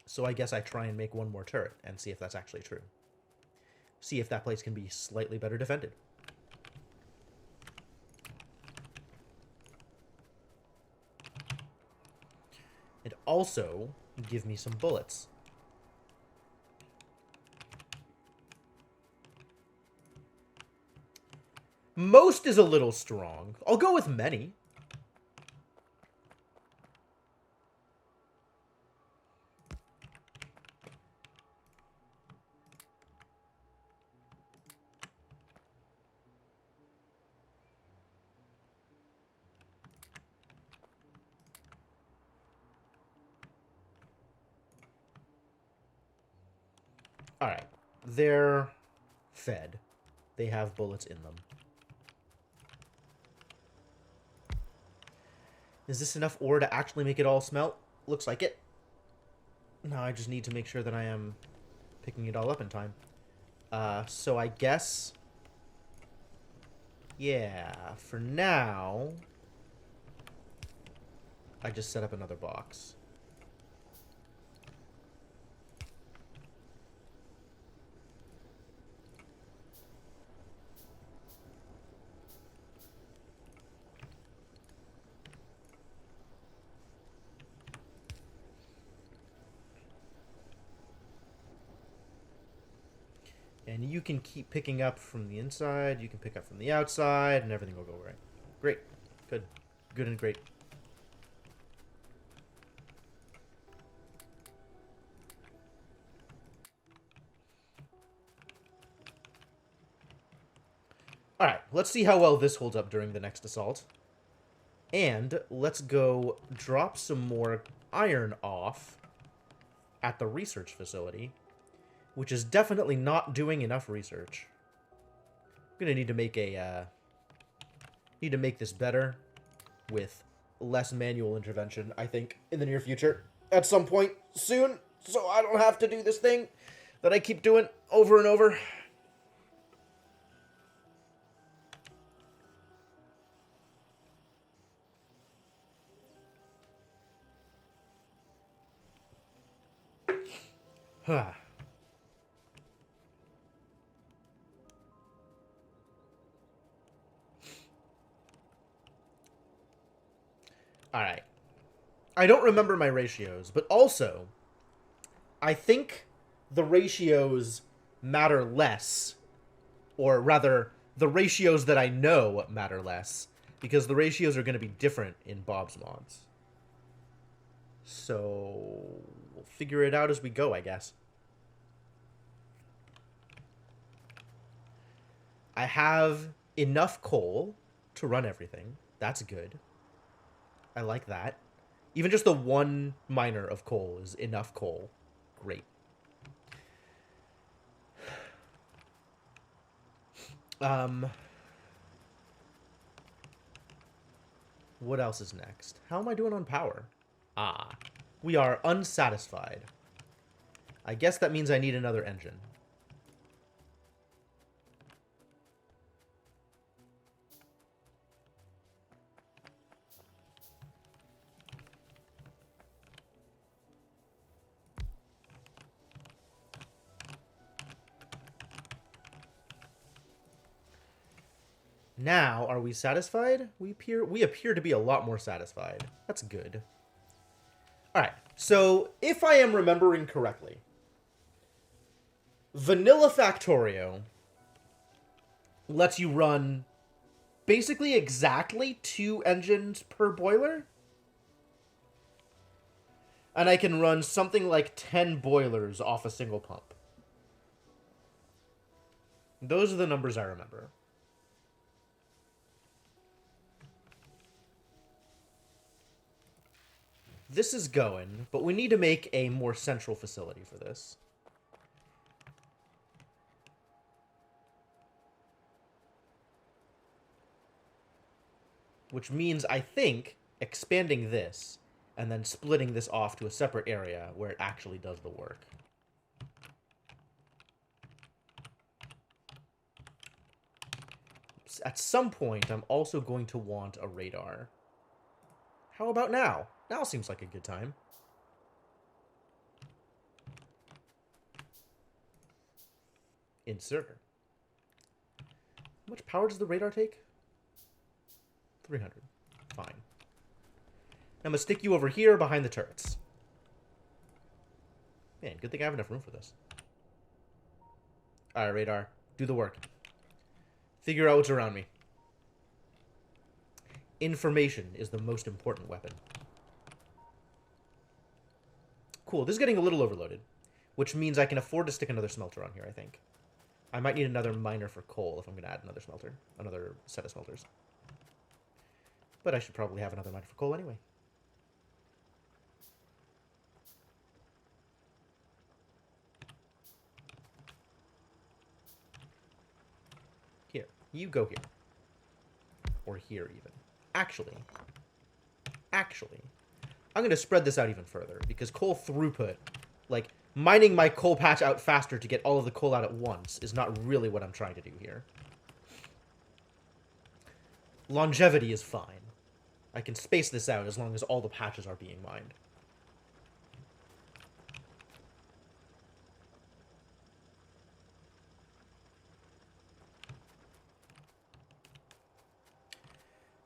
So I guess I try and make one more turret and see if that's actually true. See if that place can be slightly better defended. And also, give me some bullets. Most is a little strong. I'll go with many. Alright. They're fed. They have bullets in them. Is this enough ore to actually make it all smelt? Looks like it. Now I just need to make sure that I am picking it all up in time. So I guess... yeah, for now... I just set up another box. And you can keep picking up from the inside, you can pick up from the outside, and everything will go right. Great. Good. Good and great. Alright, let's see how well this holds up during the next assault. And let's go drop some more iron off at the research facility, which is definitely not doing enough research. I'm gonna need to make a, need to make this better with less manual intervention, I think, in the near future. At some point soon, so I don't have to do this thing that I keep doing over and over. Huh. Alright. I don't remember my ratios, but also, I think the ratios matter less, or rather, the ratios that I know matter less, because the ratios are going to be different in Bob's mods. So, we'll figure it out as we go, I guess. I have enough coal to run everything. That's good. I like that. Even just the one miner of coal is enough coal. Great. What else is next? How am I doing on power? Ah, we are unsatisfied. I guess that means I need another engine. Now, are we satisfied? We appear to be a lot more satisfied. That's good. Alright, so if I am remembering correctly, Vanilla Factorio lets you run basically exactly 2 engines per boiler? And I can run something like 10 boilers off a single pump. Those are the numbers I remember. This is going, but we need to make a more central facility for this. Which means, I think, expanding this and then splitting this off to a separate area where it actually does the work. At some point, I'm also going to want a radar. How about now? Now seems like a good time. Inserter. How much power does the radar take? 300. Fine. I'm going to stick you over here behind the turrets. Man, good thing I have enough room for this. Alright, radar. Do the work. Figure out what's around me. Information is the most important weapon. Cool, this is getting a little overloaded. Which means I can afford to stick another smelter on here, I think. I might need another miner for coal if I'm going to add another smelter. Another set of smelters. But I should probably have another miner for coal anyway. Here. You go here. Or here, even. Actually, I'm going to spread this out even further, because coal throughput, like, mining my coal patch out faster to get all of the coal out at once is not really what I'm trying to do here. Longevity is fine. I can space this out as long as all the patches are being mined.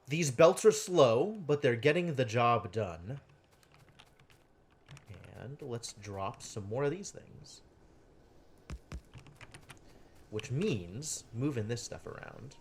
These belts are slow, but they're getting the job done. And let's drop some more of these things. Which means moving this stuff around.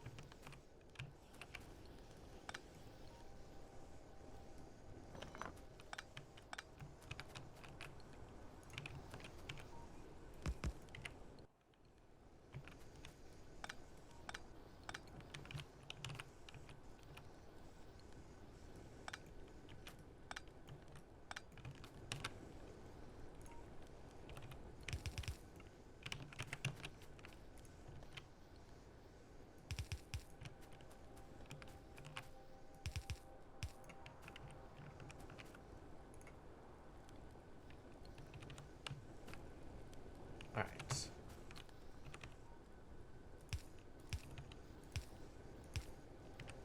Alright.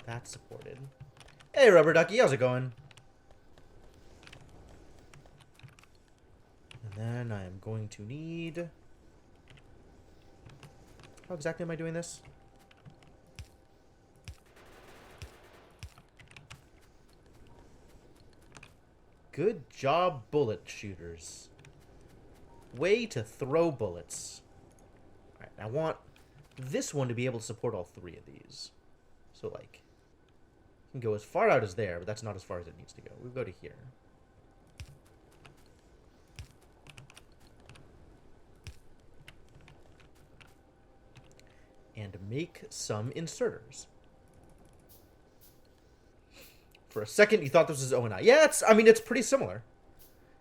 That's supported. Hey, Rubber Ducky, how's it going? And then I am going to need... How exactly am I doing this? Good job, bullet shooters. Way to throw bullets. Alright, I want this one to be able to support all three of these. So, like, can go as far out as there, but that's not as far as it needs to go. We'll go to here. And make some inserters. For a second, you thought this was O&I. Yeah, I mean, it's pretty similar.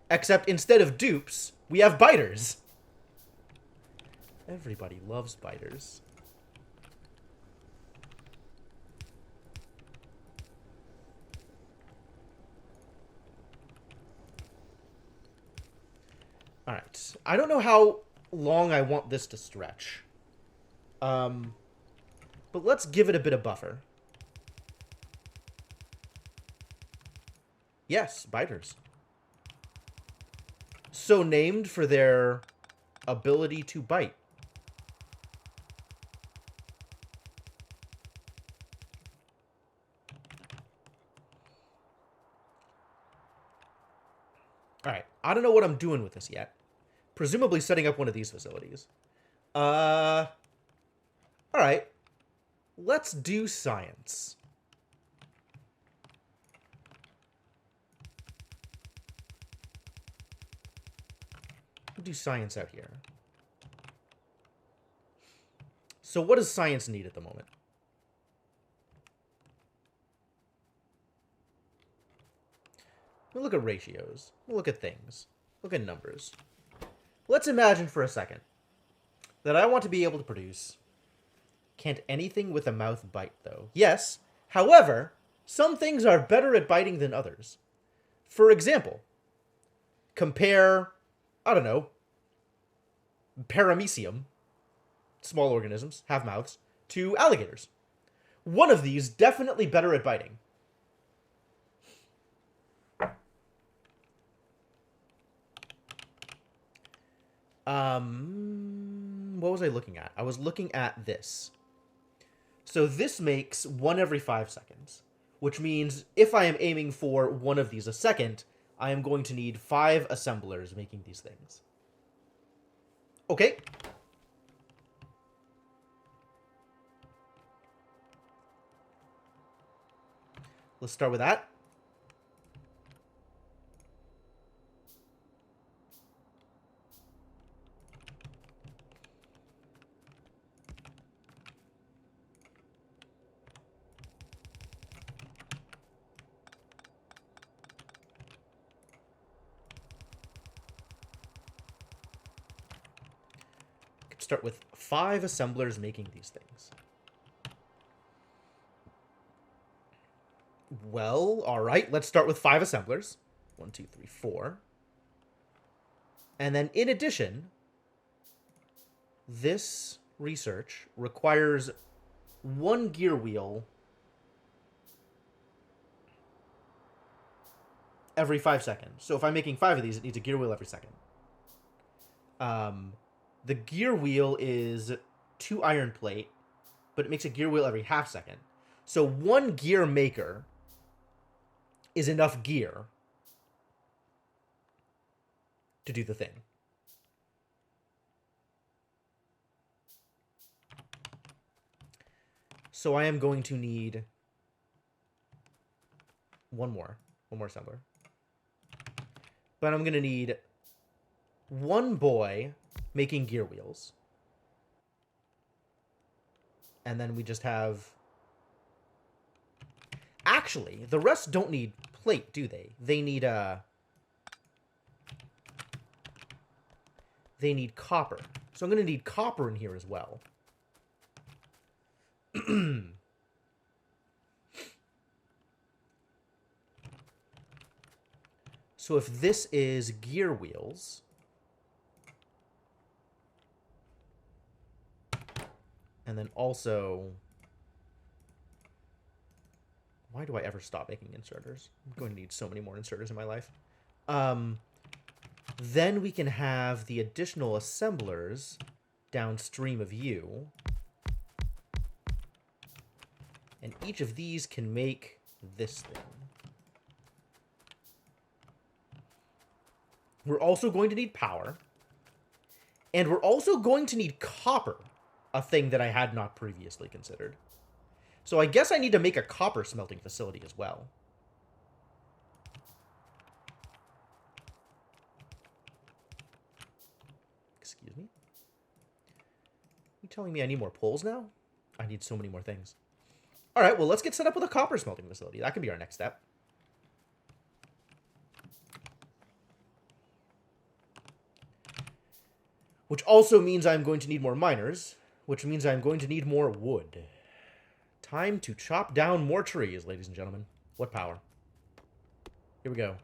Except instead of dupes, we have biters. Everybody loves biters. Alright. I don't know how long I want this to stretch. But let's give it a bit of buffer. Yes, biters. So named for their ability to bite. Alright, I don't know what I'm doing with this yet. Presumably setting up one of these facilities. Alright. Let's do science. We'll do science out here. So what does science need at the moment? We'll look at ratios. We'll look at things. Look at numbers. Let's imagine for a second that I want to be able to produce... Can't anything with a mouth bite, though? Yes. However, some things are better at biting than others. For example, compare, I don't know, paramecium, small organisms, have mouths, to alligators. One of these definitely better at biting. What was I looking at? I was looking at this. So this makes 1 every 5 seconds, which means if I am aiming for 1 of these a second, I am going to need 5 assemblers making these things. Okay. Let's start with that. Start with 5 assemblers making these things. Well, all right, let's start with 5 assemblers. 1, 2, 3, 4. And then in addition, this research requires 1 gear wheel every 5 seconds. So if I'm making 5 of these, it needs a gear wheel every second. The gear wheel is 2 iron plate, but it makes a gear wheel every half second. So 1 gear maker is enough gear to do the thing. So I am going to need one more assembler. But I'm going to need 1 boy making gear wheels. And then we just have... Actually, the rest don't need plate, do they? They need copper. So I'm going to need copper in here as well. So if this is gear wheels... And then also... Why do I ever stop making inserters? I'm going to need so many more inserters in my life. Then we can have the additional assemblers downstream of you. And each of these can make this thing. We're also going to need power. And we're also going to need copper. A thing that I had not previously considered. So I guess I need to make a copper smelting facility as well. Excuse me? You telling me I need more poles now? I need so many more things. Alright, well, let's get set up with a copper smelting facility. That can be our next step. Which also means I'm going to need more miners. Which means I'm going to need more wood. Time to chop down more trees, ladies and gentlemen. What power? Here we go.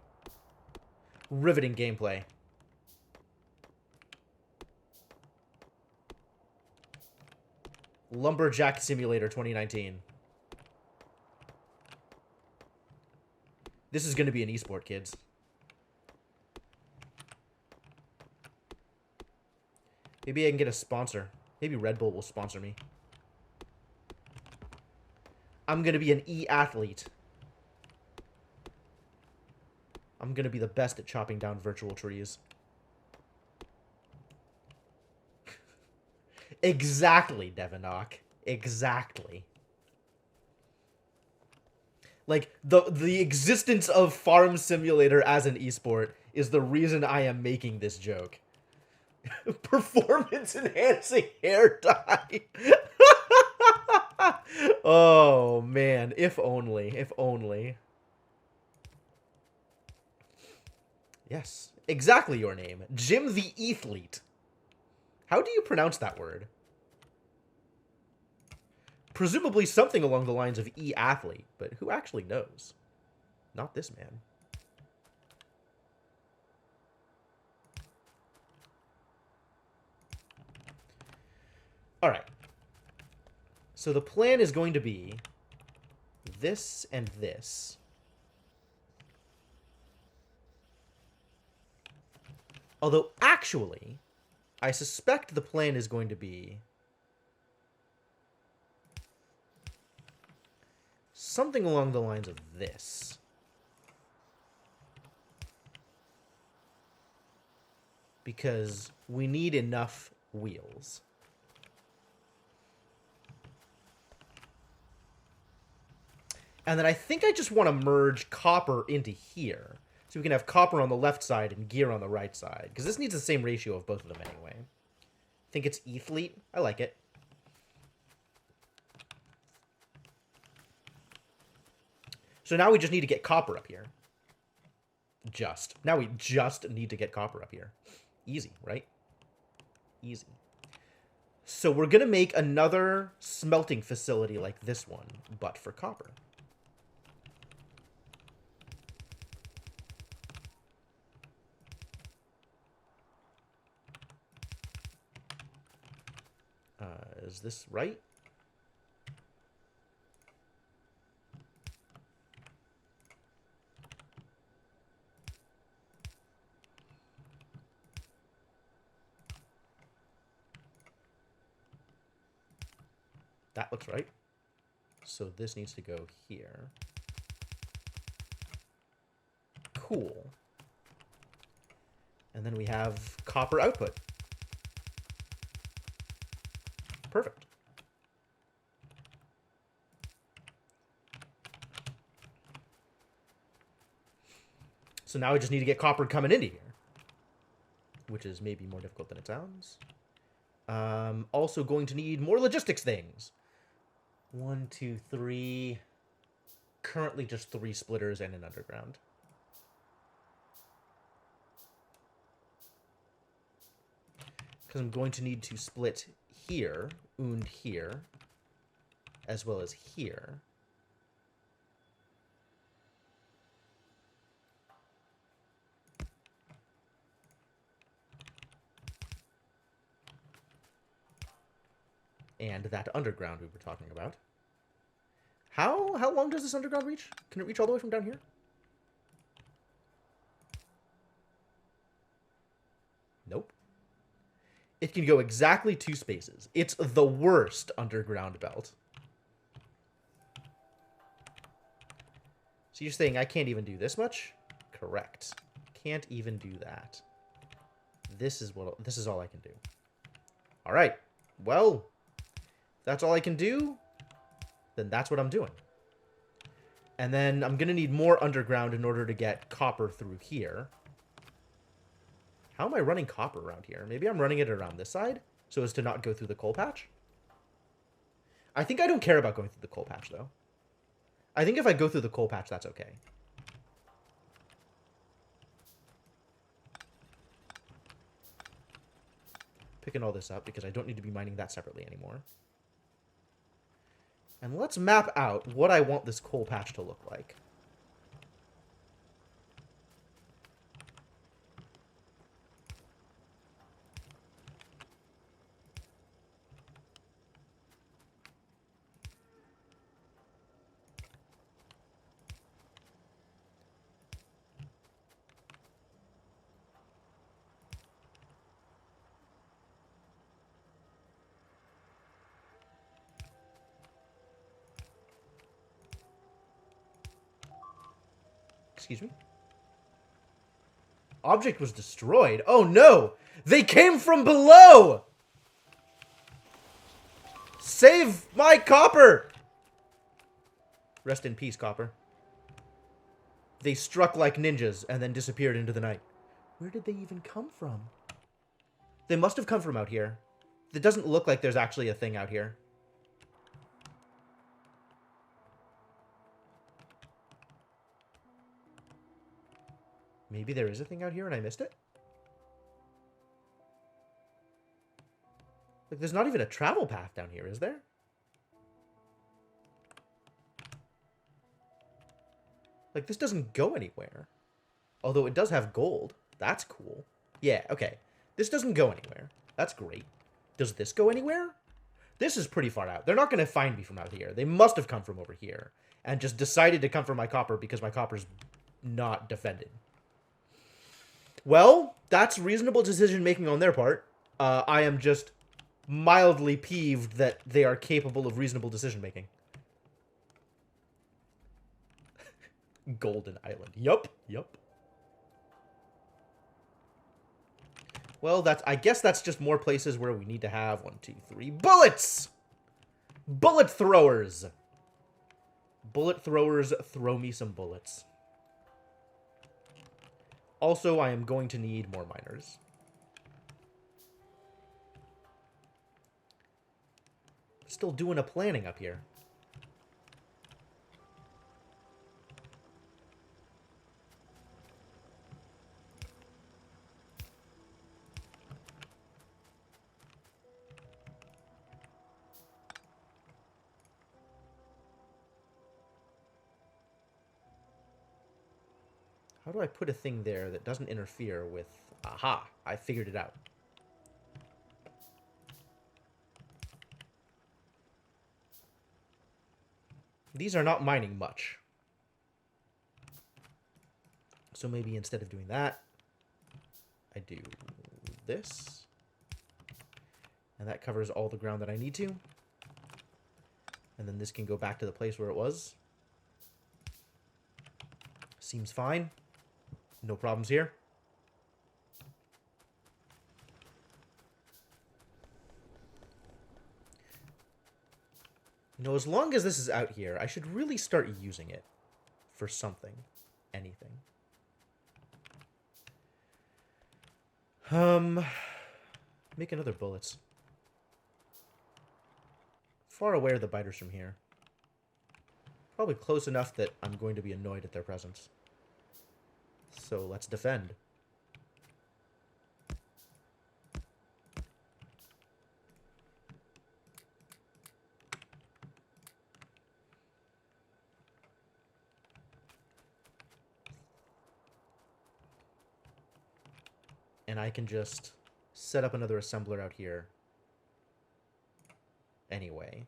Riveting gameplay. Lumberjack Simulator 2019. This is going to be an esport, kids. Maybe I can get a sponsor. Maybe Red Bull will sponsor me. I'm going to be an e-athlete. I'm going to be the best at chopping down virtual trees. Exactly, Devinock. Exactly. Like, the existence of Farm Simulator as an esport is the reason I am making this joke. Performance enhancing hair dye. Oh man, if only, if only. Yes, exactly your name, Jim the Ethlete. How do you pronounce that word? Presumably something along the lines of e-athlete, but who actually knows? Not this man. All right. So the plan is going to be this and this. Although, actually, I suspect the plan is going to be something along the lines of this. Because we need enough wheels. And then I think I just want to merge copper into here. So we can have copper on the left side and gear on the right side. Because this needs the same ratio of both of them anyway. I think it's ethlete. I like it. So now we just need to get copper up here. Now we just need to get copper up here. Easy, right? Easy. So we're going to make another smelting facility like this one, but for copper. Is this right? That looks right. So this needs to go here. Cool. And then we have copper output. Perfect. So now we just need to get copper coming into here, which is maybe more difficult than it sounds. Also going to need more logistics things. 1, 2, 3. Currently just 3 splitters and an underground. Because I'm going to need to split here, and here, as well as here. And that underground we were talking about. How long does this underground reach? Can it reach all the way from down here? Nope. It can go exactly 2 spaces. It's the worst underground belt. So you're saying I can't even do this much? Correct. Can't even do that. This is all I can do. All right. Well, if that's all I can do, then that's what I'm doing. And then I'm going to need more underground in order to get copper through here. How am I running copper around here? Maybe I'm running it around this side so as to not go through the coal patch? I think I don't care about going through the coal patch, though. I think if I go through the coal patch, that's okay. Picking all this up because I don't need to be mining that separately anymore. And let's map out what I want this coal patch to look like. Excuse me? Object was destroyed. Oh no! They came from below! Save my copper! Rest in peace, copper. They struck like ninjas and then disappeared into the night. Where did they even come from? They must have come from out here. It doesn't look like there's actually a thing out here. Maybe there is a thing out here and I missed it? Like, there's not even a travel path down here, is there? Like, this doesn't go anywhere. Although it does have gold. That's cool. Yeah, okay. This doesn't go anywhere. That's great. Does this go anywhere? This is pretty far out. They're not going to find me from out here. They must have come from over here. And just decided to come for my copper because my copper's not defended. Well, that's reasonable decision-making on their part. I am just mildly peeved that they are capable of reasonable decision-making. Golden Island. Yup. Well, I guess that's just more places where we need to have 1, 2, 3 bullets! Bullet throwers! Bullet throwers, throw me some bullets. Also, I am going to need more miners. Still doing a planning up here. How do I put a thing there that doesn't interfere with... Aha! I figured it out. These are not mining much. So maybe instead of doing that, I do this. And that covers all the ground that I need to. And then this can go back to the place where it was. Seems fine. No problems here. You know, as long as this is out here, I should really start using it for something. Anything. Make another bullets. Far away are the biters from here? Probably close enough that I'm going to be annoyed at their presence. So let's defend. And I can just set up another assembler out here. Anyway.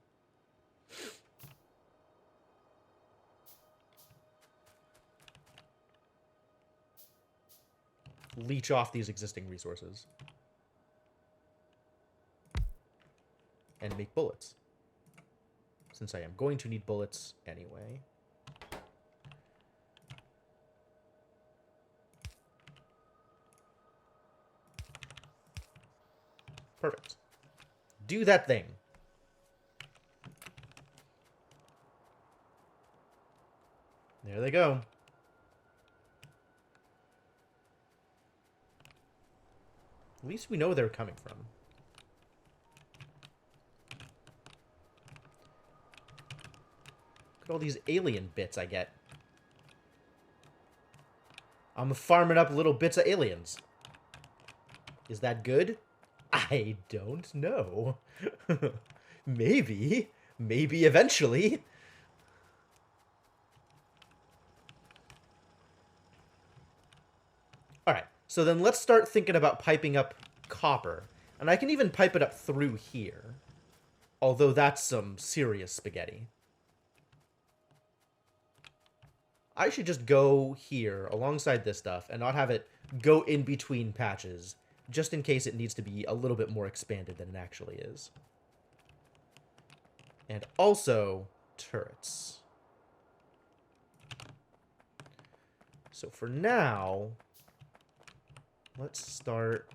Leech off these existing resources. And make bullets. Since I am going to need bullets anyway. Perfect. Do that thing. There they go. At least we know where they're coming from. Look at all these alien bits I get. I'm farming up little bits of aliens. Is that good? I don't know. Maybe. Maybe eventually. Alright, so then let's start thinking about piping up copper. And I can even pipe it up through here. Although that's some serious spaghetti. I should just go here alongside this stuff and not have it go in between patches. Just in case it needs to be a little bit more expanded than it actually is. And also, turrets. So for now, let's start...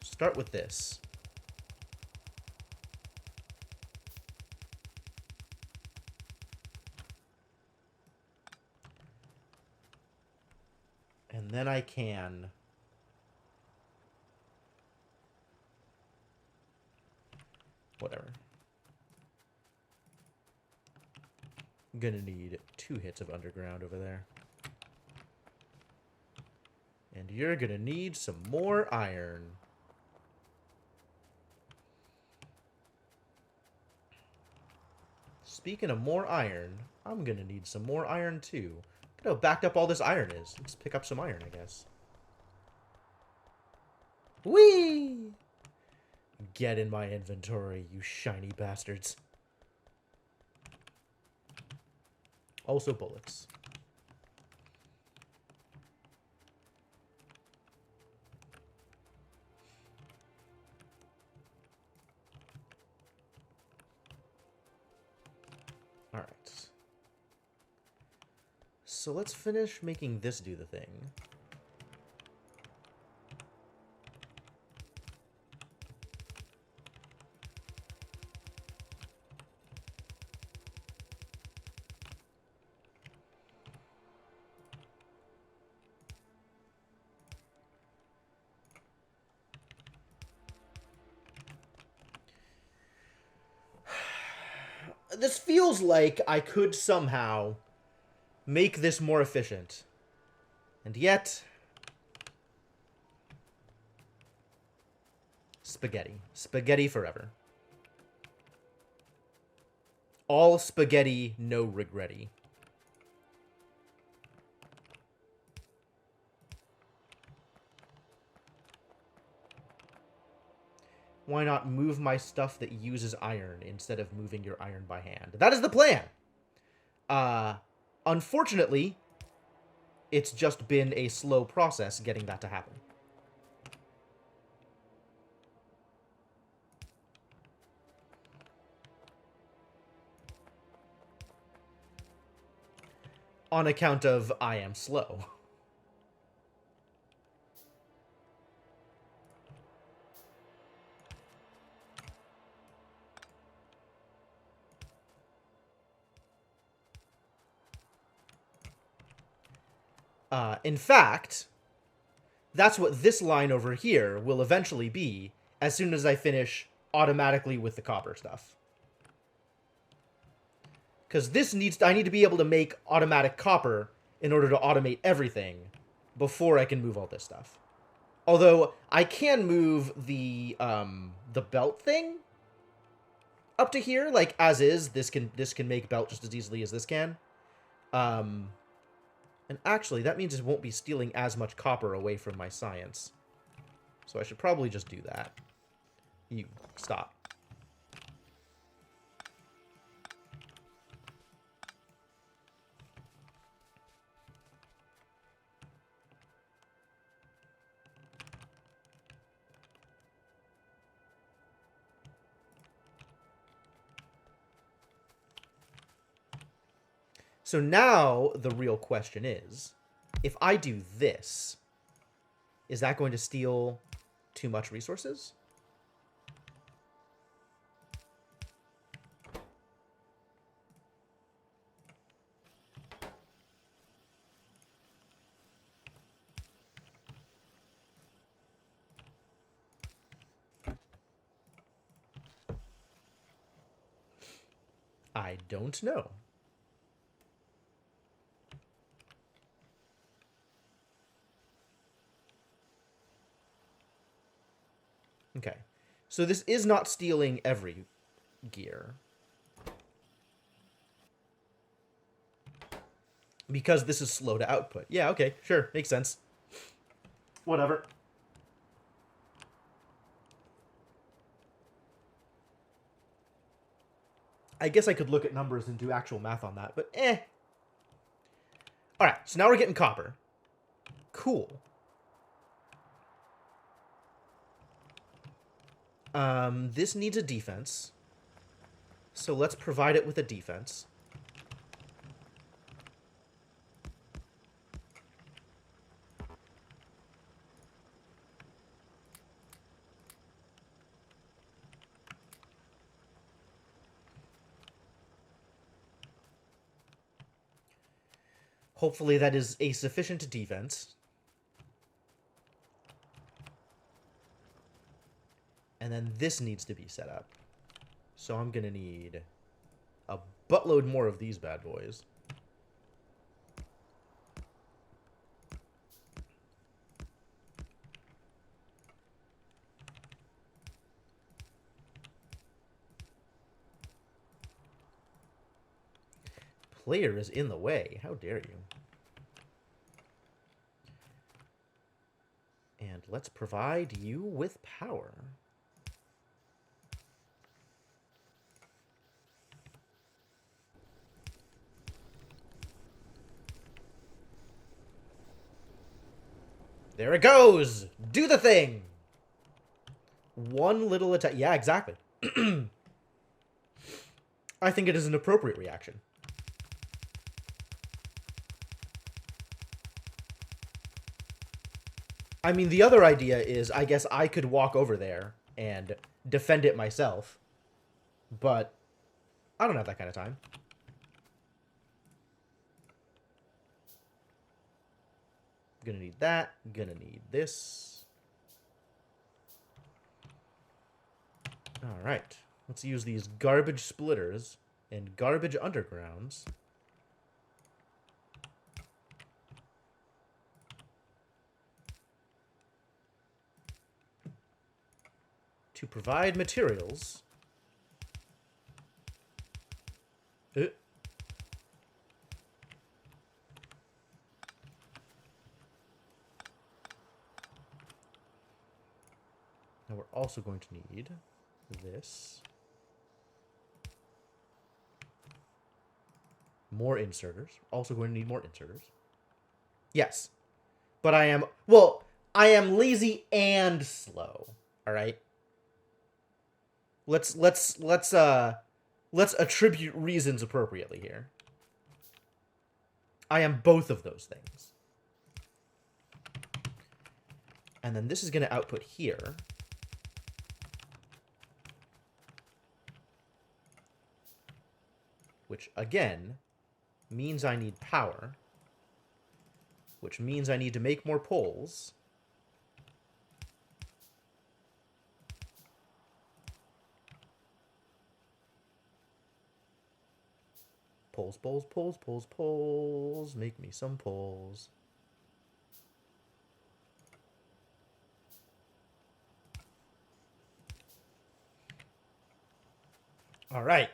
Start with this. then I can... Whatever. I'm gonna need 2 hits of underground over there. And you're gonna need some more iron. Speaking of more iron, I'm gonna need some more iron too. Look how backed up all this iron is. Let's pick up some iron, I guess. Whee! Get in my inventory, you shiny bastards. Also bullets. Alright. So let's finish making this do the thing. This feels like I could somehow make this more efficient. And yet... Spaghetti. Spaghetti forever. All spaghetti, no regretty. Why not move my stuff that uses iron instead of moving your iron by hand? That is the plan! Unfortunately, it's just been a slow process getting that to happen. On account of I am slow. In fact, that's what this line over here will eventually be as soon as I finish automatically with the copper stuff. Because I need to be able to make automatic copper in order to automate everything before I can move all this stuff. Although, I can move the belt thing up to here, like, as is. This can make belt just as easily as this can. And actually, that means it won't be stealing as much copper away from my science. So I should probably just do that. You, stop. So now the real question is, if I do this, is that going to steal too much resources? I don't know. Okay, so this is not stealing every gear. Because this is slow to output. Yeah, okay, sure, makes sense. Whatever. I guess I could look at numbers and do actual math on that, but eh. Alright, so now we're getting copper. Cool. This needs a defense. So let's provide it with a defense. Hopefully that is a sufficient defense. And then this needs to be set up. So I'm going to need a buttload more of these bad boys. Player is in the way. How dare you? And let's provide you with power. There it goes! Do the thing! One little attack. Yeah, exactly. I think it is an appropriate reaction. I mean, the other idea is, I guess I could walk over there and defend it myself. But I don't have that kind of time. Gonna need that. Gonna need this. Alright. Let's use these garbage splitters and garbage undergrounds. To provide materials. Now we're also going to need this. More inserters. Also going to need more inserters. Yes. But I am, well, I am lazy and slow. All right? Let's attribute reasons appropriately here. I am both of those things. And then this is going to output here. Which, again, means I need power. Which means I need to make more poles. Poles, poles, poles, poles, poles. Make me some poles. All right.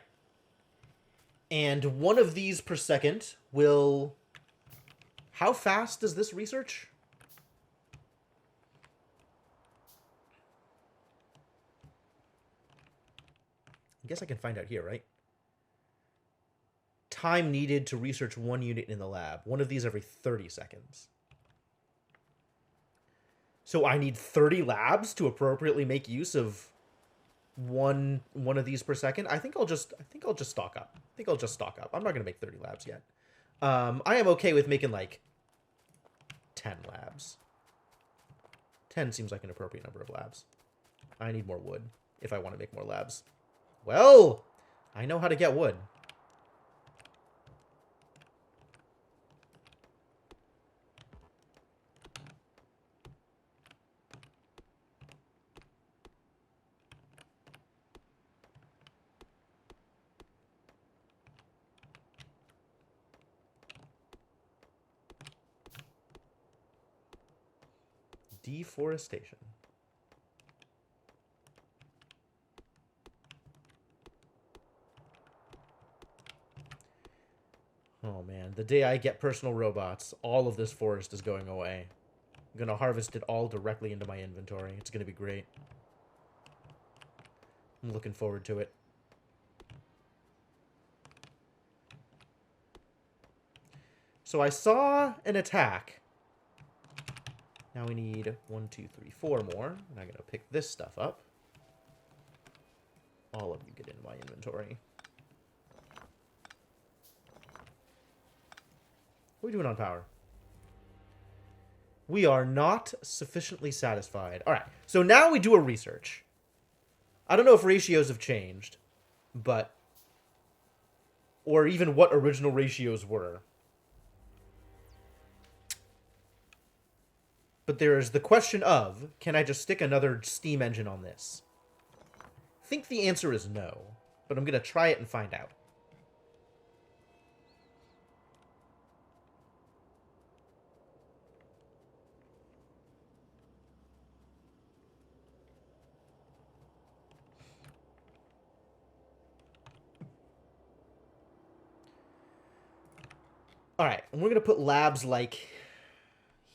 And one of these per second will... How fast does this research? I guess I can find out here, right? Time needed to research one unit in the lab. One of these every 30 seconds. So I need 30 labs to appropriately make use of one of these per second. I think I'll just stock up. I'm not gonna make 30 labs yet. I am okay with making like 10 labs. 10 seems like an appropriate number of labs. I need more wood if I want to make more labs. Well, I know how to get wood. Deforestation. Oh man, the day I get personal robots, all of this forest is going away. I'm gonna harvest it all directly into my inventory. It's gonna be great. I'm looking forward to it. So I saw an attack. Now we need 1, 2, 3, 4 more. And I'm gonna pick this stuff up. All of you get into my inventory. What are we doing on power? We are not sufficiently satisfied. All right, so now we do a research. I don't know if ratios have changed, but... Or even what original ratios were. But there is the question of, can I just stick another steam engine on this? think the answer is no, but I'm going to try it and find out. All right, and we're going to put labs like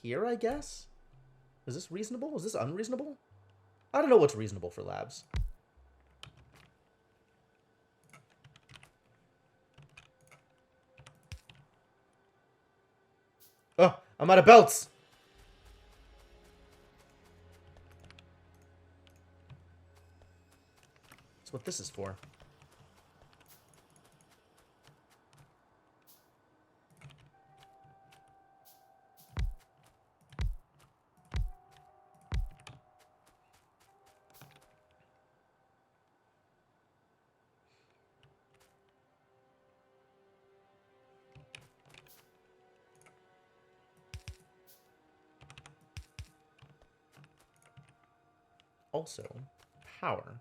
here, I guess? Is this reasonable? Is this unreasonable? I don't know what's reasonable for labs. Oh, I'm out of belts! That's what this is for. Also, power.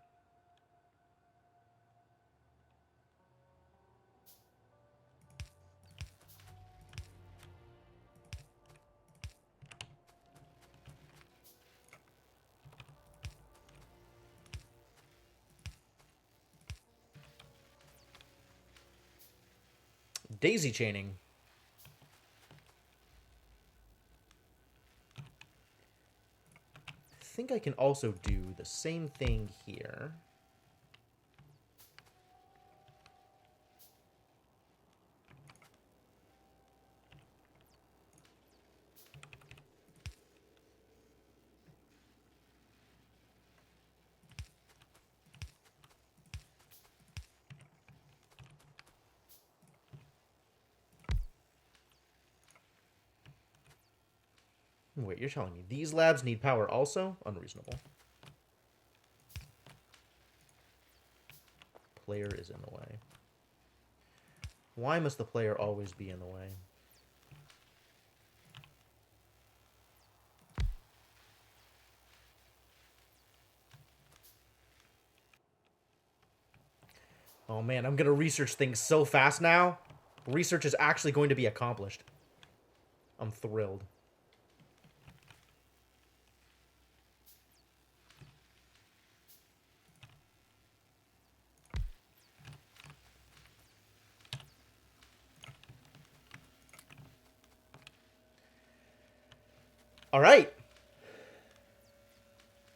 Daisy chaining. I think I can also do the same thing here. Wait, you're telling me these labs need power also? Unreasonable. Player is in the way. Why must the player always be in the way? Oh man, I'm gonna research things so fast now. Research is actually going to be accomplished. I'm thrilled. All right.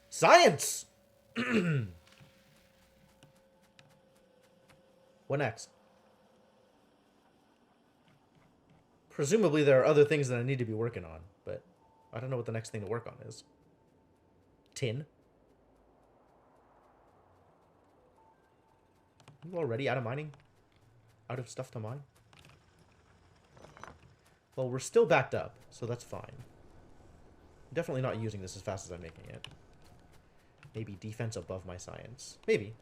Science! What next? Presumably there are other things that I need to be working on, but I don't know what the next thing to work on is. Tin. You already out of mining? Out of stuff to mine? Well, we're still backed up, so that's fine. Definitely not using this as fast as I'm making it. Maybe defense above my science. Maybe.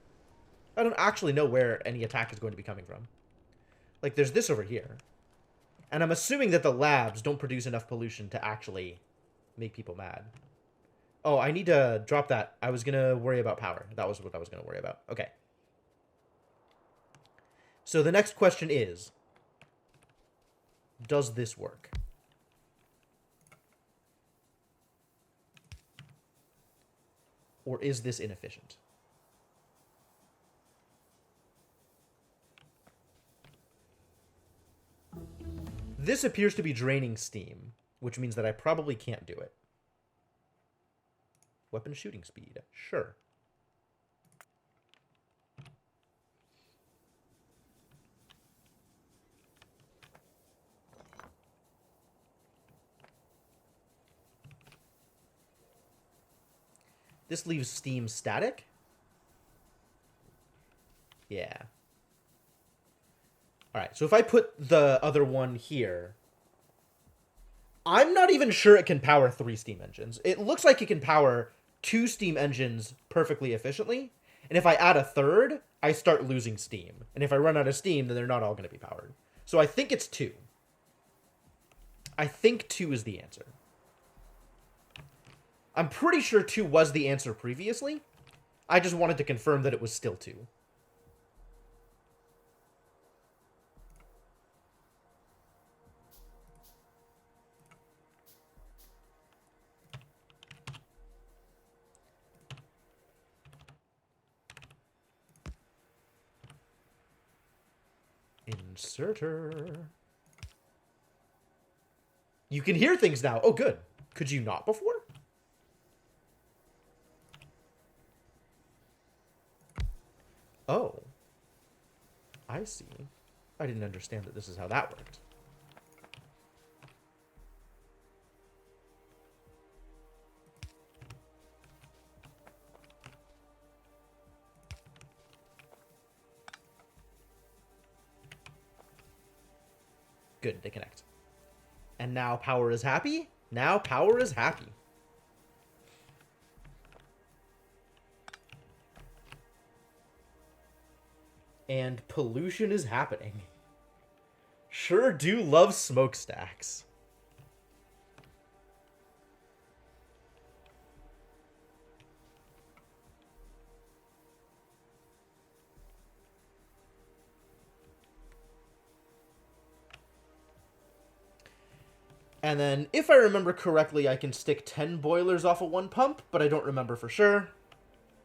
I don't actually know where any attack is going to be coming from. Like, there's this over here. And I'm assuming that the labs don't produce enough pollution to actually make people mad. Oh, I need to drop that. I was going to worry about power. That was what I was going to worry about. Okay. So the next question is, does this work? Or is this inefficient? This appears to be draining steam, which means that I probably can't do it. Weapon shooting speed. Sure. This leaves steam static? Yeah. Alright, so if I put the other one here, I'm not even sure it can power 3 steam engines. It looks like it can power 2 steam engines perfectly efficiently, and if I add a third, I start losing steam. And if I run out of steam, then they're not all going to be powered. So I think it's 2. I think 2 is the answer. I'm pretty sure 2 was the answer previously, I just wanted to confirm that it was still 2. Inserter. You can hear things now. Oh, good. Could you not before? Oh. I see. I didn't understand that this is how that worked. Good, they connect. And now power is happy? Now power is happy. And pollution is happening. Sure do love smokestacks. And then, if I remember correctly, I can stick 10 boilers off of one pump, but I don't remember for sure.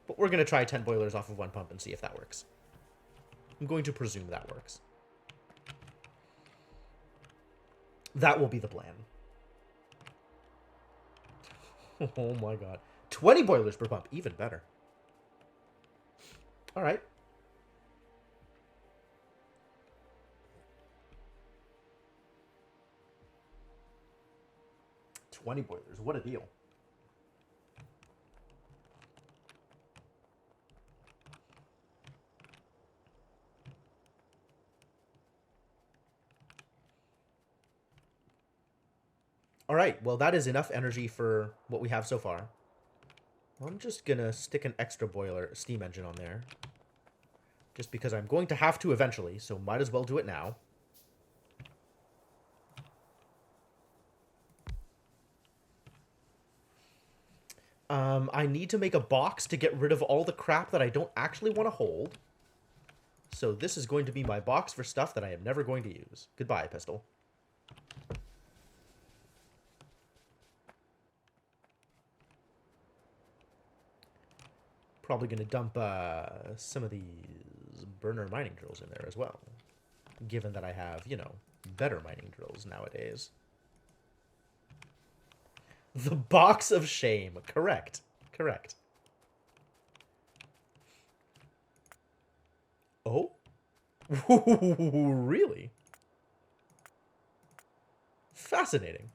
But we're going to try 10 boilers off of one pump and see if that works. I'm going to presume that works. That will be the plan. Oh my god. 20 boilers per pump, even better. Alright. $20 boilers, what a deal. Alright, well that is enough energy for what we have so far. I'm just gonna stick an extra boiler, steam engine on there. Just because I'm going to have to eventually, so might as well do it now. I need to make a box to get rid of all the crap that I don't actually want to hold. So this is going to be my box for stuff that I am never going to use. Goodbye, pistol. Probably going to dump some of these burner mining drills in there as well. Given that I have, you know, better mining drills nowadays. The box of shame. Correct. Correct. Oh? Really? Fascinating.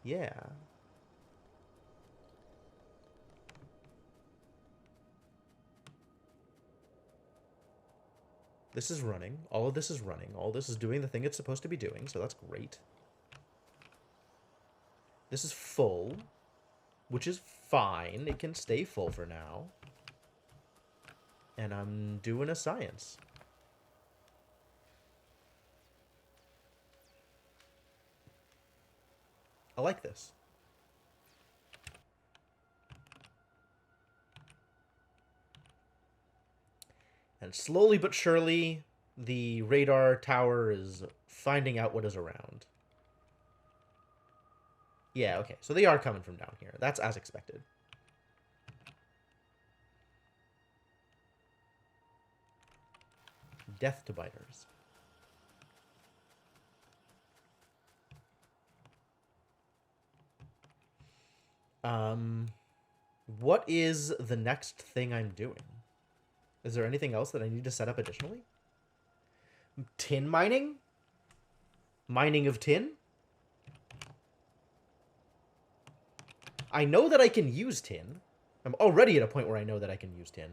Yeah. This is running. All of this is running. All this is doing the thing it's supposed to be doing, so that's great. This is full, which is fine. It can stay full for now. And I'm doing a science. I like this. And slowly but surely, the radar tower is finding out what is around. Yeah, okay. So they are coming from down here. That's as expected. Death to biters. What is the next thing I'm doing? Is there anything else that I need to set up additionally? Tin mining? Mining of tin? I know that I can use tin. I'm already at a point where I know that I can use tin.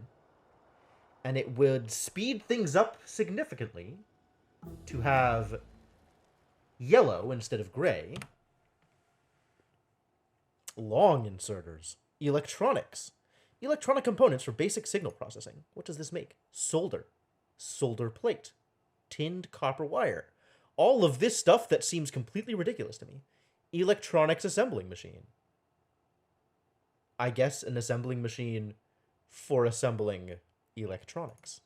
And it would speed things up significantly to have yellow instead of gray. Long inserters. Electronics. Electronic components for basic signal processing. What does this make? Solder. Solder plate. Tinned copper wire. All of this stuff that seems completely ridiculous to me. Electronics assembling machine. I guess an assembling machine for assembling electronics.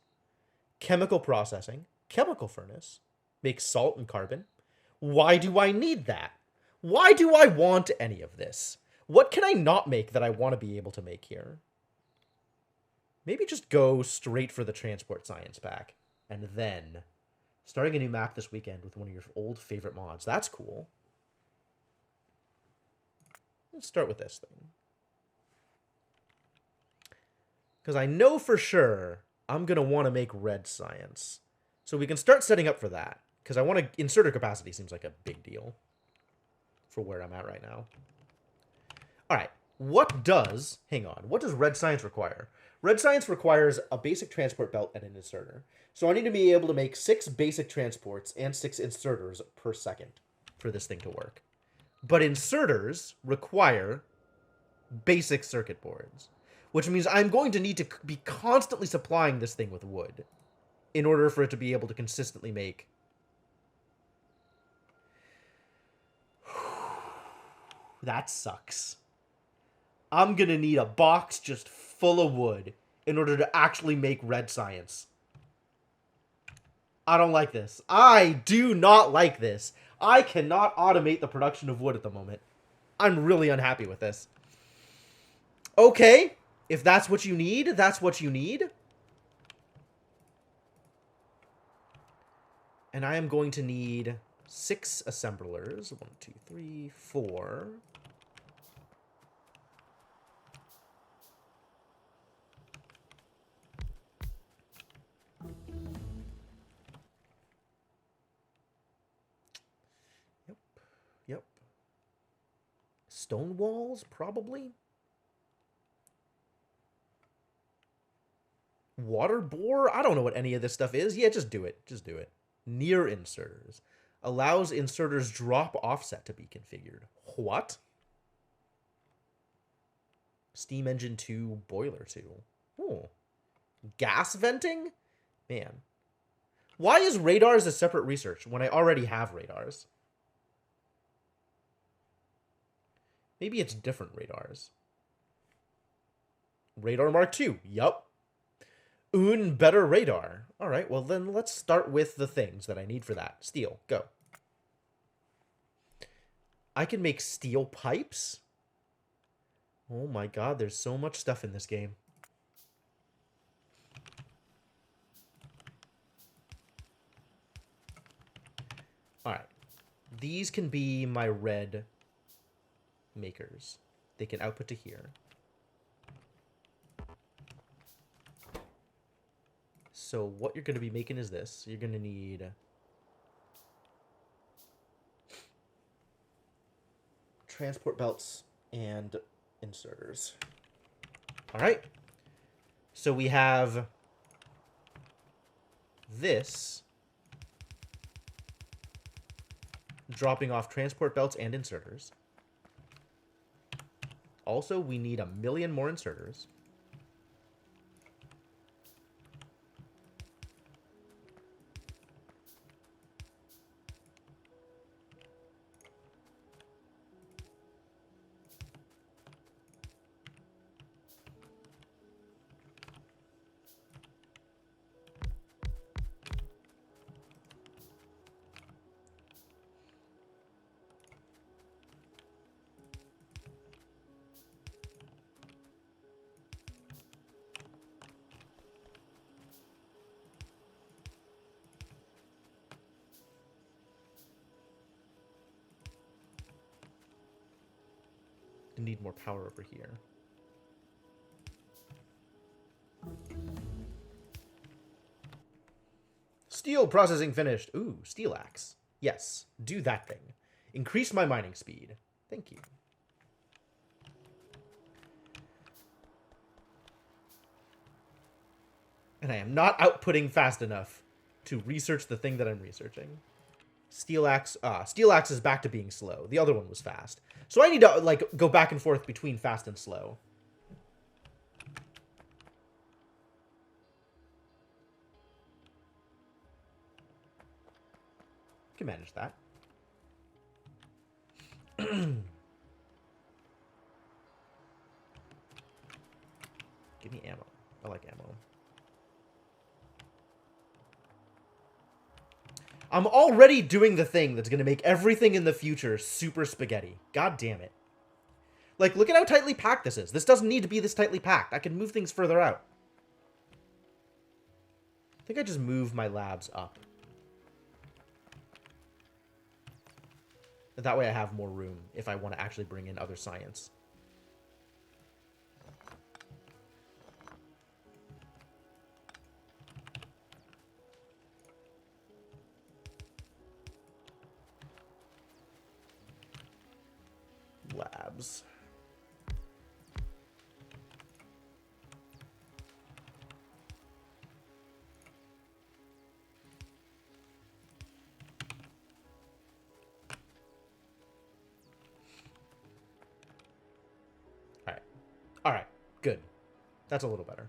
Chemical processing, chemical furnace, makes salt and carbon. Why do I need that? Why do I want any of this? What can I not make that I want to be able to make here? Maybe just go straight for the transport science pack. And then, starting a new map this weekend with one of your old favorite mods. That's cool. Let's start with this thing. Because I know for sure I'm going to want to make red science. So we can start setting up for that. Because I want to... Inserter capacity seems like a big deal for where I'm at right now. Alright, what does... Hang on. What does red science require? Red science requires a basic transport belt and an inserter. So I need to be able to make 6 basic transports and 6 inserters per second for this thing to work. But inserters require basic circuit boards, which means I'm going to need to be constantly supplying this thing with wood in order for it to be able to consistently make... That sucks. I'm going to need a box just full of wood in order to actually make red science. I don't like this. I do not like this. I cannot automate the production of wood at the moment. I'm really unhappy with this. Okay, if that's what you need, that's what you need. And I am going to need 6 assemblers. 1, 2, 3, 4. Yep. Stone walls, probably. Water bore? I don't know what any of this stuff is. Yeah, just do it. Just do it. Near inserters. Allows inserters drop offset to be configured. What? Steam engine 2, boiler 2. Oh. Gas venting? Man. Why is radars a separate research when I already have radars? Maybe it's different radars. Radar Mark II. Yup. Better radar. Alright, well then let's start with the things that I need for that. Steel. Go. I can make steel pipes? Oh my god, there's so much stuff in this game. Alright. These can be my red makers. They can output to here. So what you're going to be making is this. You're going to need transport belts and inserters. All right. So we have this dropping off transport belts and inserters. Also, we need 1 million more inserters. Need more power over here. Steel processing finished. Ooh, steel axe. Yes, do that thing. Increase my mining speed. Thank you. And I am not outputting fast enough to research the thing that I'm researching. Steel axe is back to being slow. The other one was fast. So I need to, like, go back and forth between fast and slow. Can manage that. Give me ammo. I like ammo. I'm already doing the thing that's going to make everything in the future super spaghetti. God damn it. Like, look at how tightly packed this is. This doesn't need to be this tightly packed. I can move things further out. I think I just move my labs up. That way I have more room if I want to actually bring in other science. Labs. All right, good. That's a little better.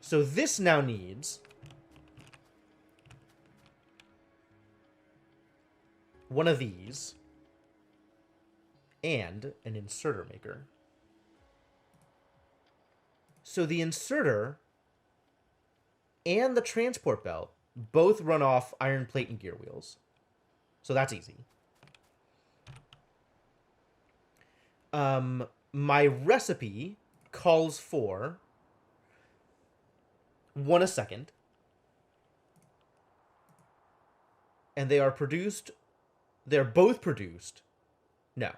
So this now needs one of these and an inserter maker. So the inserter and the transport belt both run off iron plate and gear wheels. So that's easy. My recipe calls for 1 a second. And they are produced... They're both produced... No.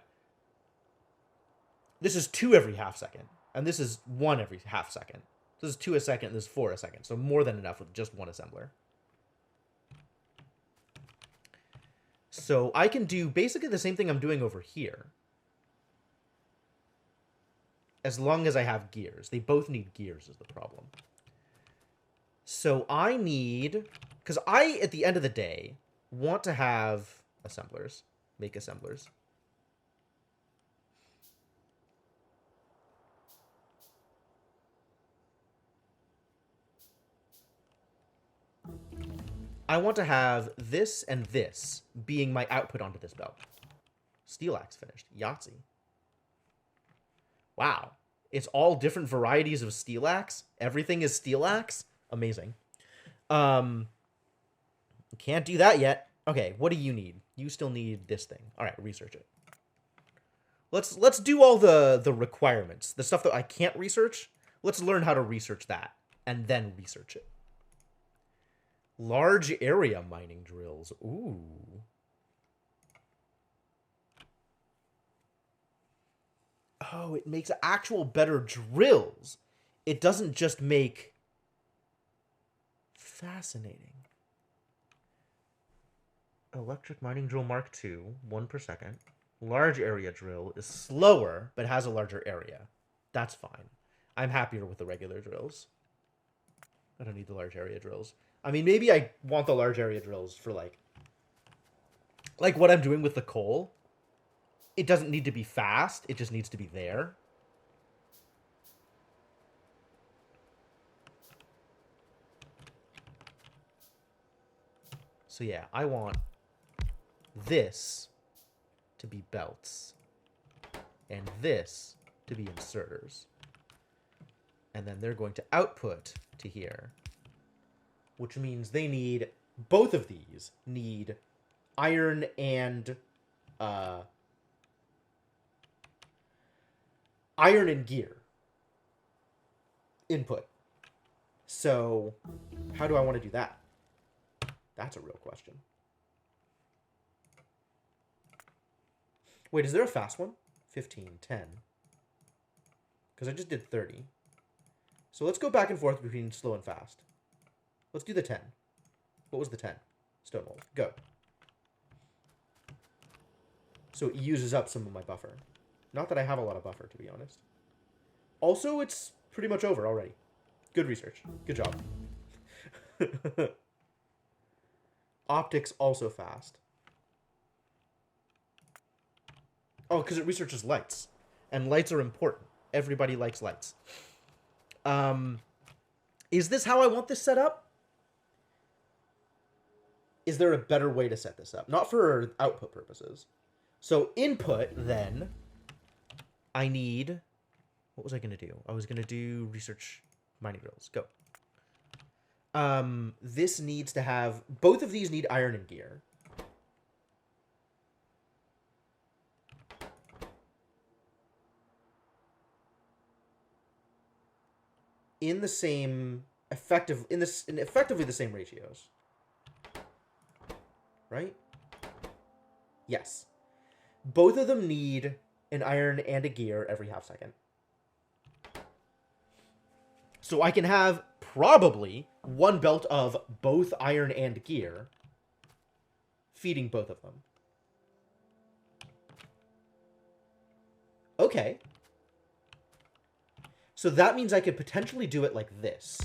This is 2 every half second. And this is 1 every half second. This is 2 a second, and this is 4 a second. So more than enough with just 1 assembler. So I can do basically the same thing I'm doing over here. As long as I have gears. They both need gears is the problem. So I need... Because I, at the end of the day, want to have assemblers. Make assemblers. I want to have this and this being my output onto this belt. Steel axe finished. Yahtzee. Wow. It's all different varieties of steel axe. Everything is steel axe. Amazing. Can't do that yet. Okay, what do you need? You still need this thing. All right, research it. Let's do all the requirements. The stuff that I can't research, let's learn how to research that and then research it. Large area mining drills. Ooh. Oh, it makes actual better drills. It doesn't just make... Fascinating. Electric mining drill Mark II, 1 per second. Large area drill is slower, but has a larger area. That's fine. I'm happier with the regular drills. I don't need the large area drills. I mean, maybe I want the large area drills for, like what I'm doing with the coal. It doesn't need to be fast. It just needs to be there. So yeah, I want this to be belts. And this to be inserters. And then they're going to output to here. Which means they need... Both of these need iron and... iron and gear input. So, how do I want to do that? That's a real question. Wait, is there a fast one? 15, 10. Because I just did 30. So let's go back and forth between slow and fast. Let's do the 10. What was the 10? Stone mold. Go. So it uses up some of my buffer. Not that I have a lot of buffer, to be honest. Also, it's pretty much over already. Good research. Good job. Optics also fast. Oh, because it researches lights. And lights are important. Everybody likes lights. Is this how I want this set up? Is there a better way to set this up? Not for output purposes, So input, then, I need... What was I going to do? I was going to do research mining drills. Go. This needs to have... Both of these need iron and gear. In the same... in effectively the same ratios. Right? Yes. Both of them need an iron and a gear every half second. So I can have probably one belt of both iron and gear feeding both of them. Okay. So that means I could potentially do it like this.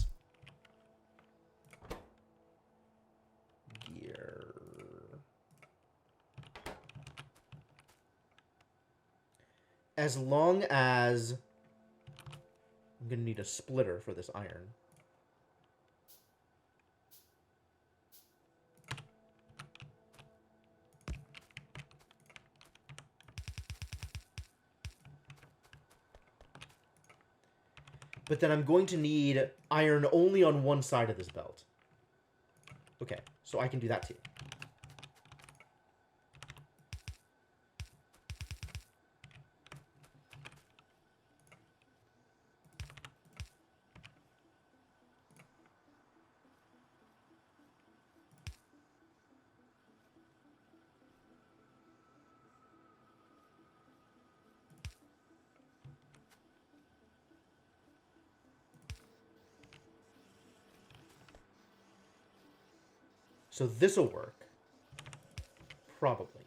Gear. As long as... I'm going to need a splitter for this iron. But then I'm going to need iron only on one side of this belt. Okay, so I can do that too. So this'll work. Probably.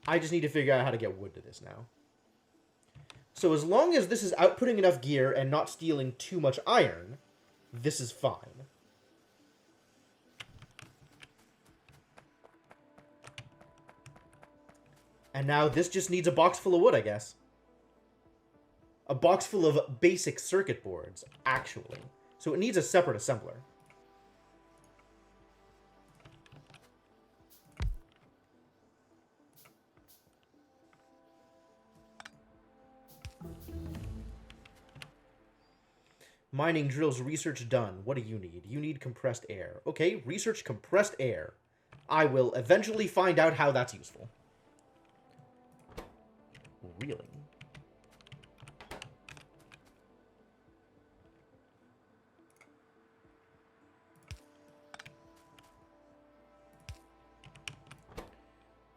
I just need to figure out how to get wood to this now. So as long as this is outputting enough gear and not stealing too much iron, this is fine. And now this just needs a box full of wood, I guess. A box full of basic circuit boards, actually. So it needs a separate assembler. Mining drills research done. What do you need? You need compressed air. Okay, research compressed air. I will eventually find out how that's useful. Really?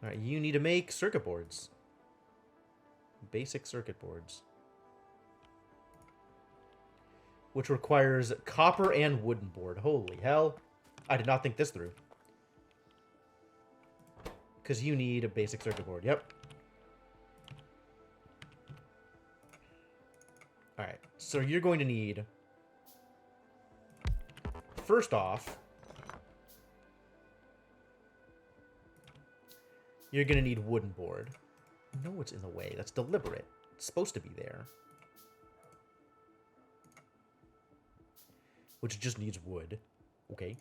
Alright, you need to make circuit boards. Basic circuit boards. Which requires copper and wooden board. Holy hell. I did not think this through. Because you need a basic circuit board. Yep. Alright, so you're going to need... First off... You're going to need wooden board. No, it's in the way. That's deliberate. It's supposed to be there. Which just needs wood. Okay.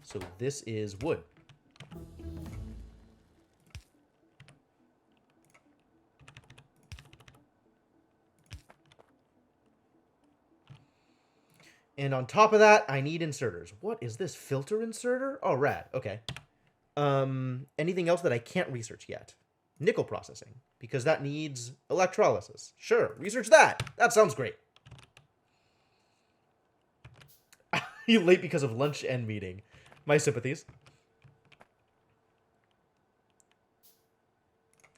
So this is wood. And on top of that, I need inserters. What is this? Filter inserter? Oh, rad. Okay. Anything else that I can't research yet? Nickel processing, because that needs electrolysis. Sure, research that. That sounds great. You late because of lunch and meeting. My sympathies.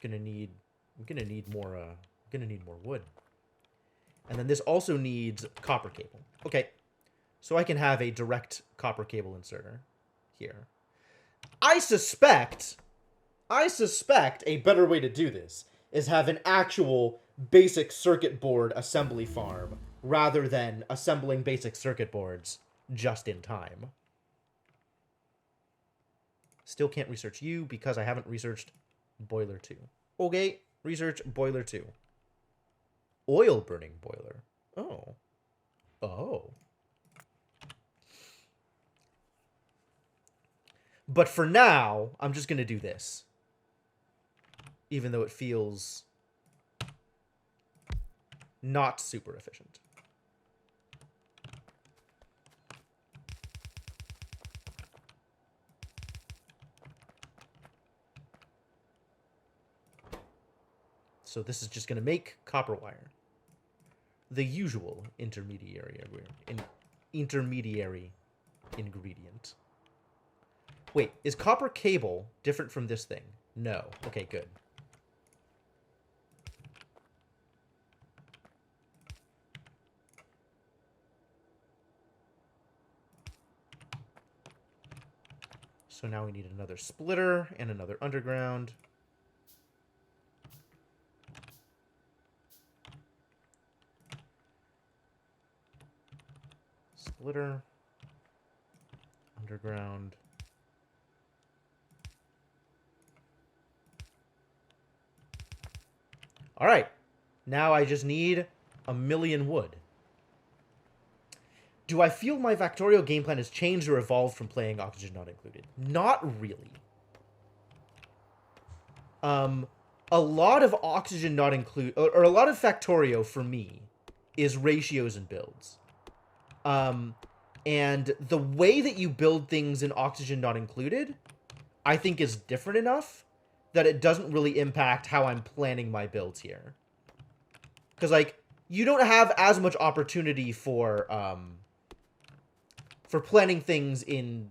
I'm gonna need more wood. And then this also needs copper cable. Okay. So I can have a direct copper cable inserter here. I suspect a better way to do this is have an actual basic circuit board assembly farm rather than assembling basic circuit boards just in time. Still can't research you because I haven't researched boiler 2. Okay, research boiler 2. Oil burning boiler. Oh. Oh. But for now, I'm just going to do this. Even though it feels not super efficient. So this is just going to make copper wire. The usual intermediary ingredient. Wait, is copper cable different from this thing? No. Okay, good. So now we need another splitter and another underground. Splitter. Underground. All right. Now I just need 1,000,000 wood. Do I feel my Factorio game plan has changed or evolved from playing Oxygen Not Included? Not really. A lot of Oxygen Not Included, or a lot of Factorio for me, is ratios and builds. And the way that you build things in Oxygen Not Included, I think is different enough that it doesn't really impact how I'm planning my builds here. Because, like, you don't have as much opportunity for planning things in,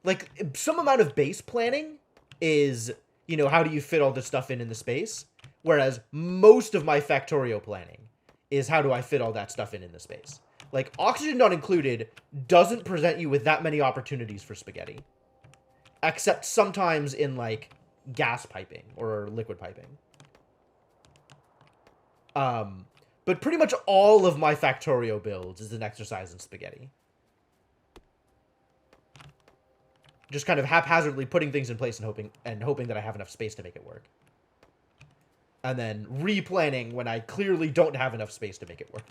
like, some amount of base planning is, you know, how do you fit all this stuff in the space? Whereas most of my Factorio planning is how do I fit all that stuff in the space? Like, Oxygen Not Included doesn't present you with that many opportunities for spaghetti. Except sometimes in, like, gas piping or liquid piping. But pretty much all of my Factorio builds is an exercise in spaghetti. Just kind of haphazardly putting things in place and hoping that I have enough space to make it work. And then replanning when I clearly don't have enough space to make it work.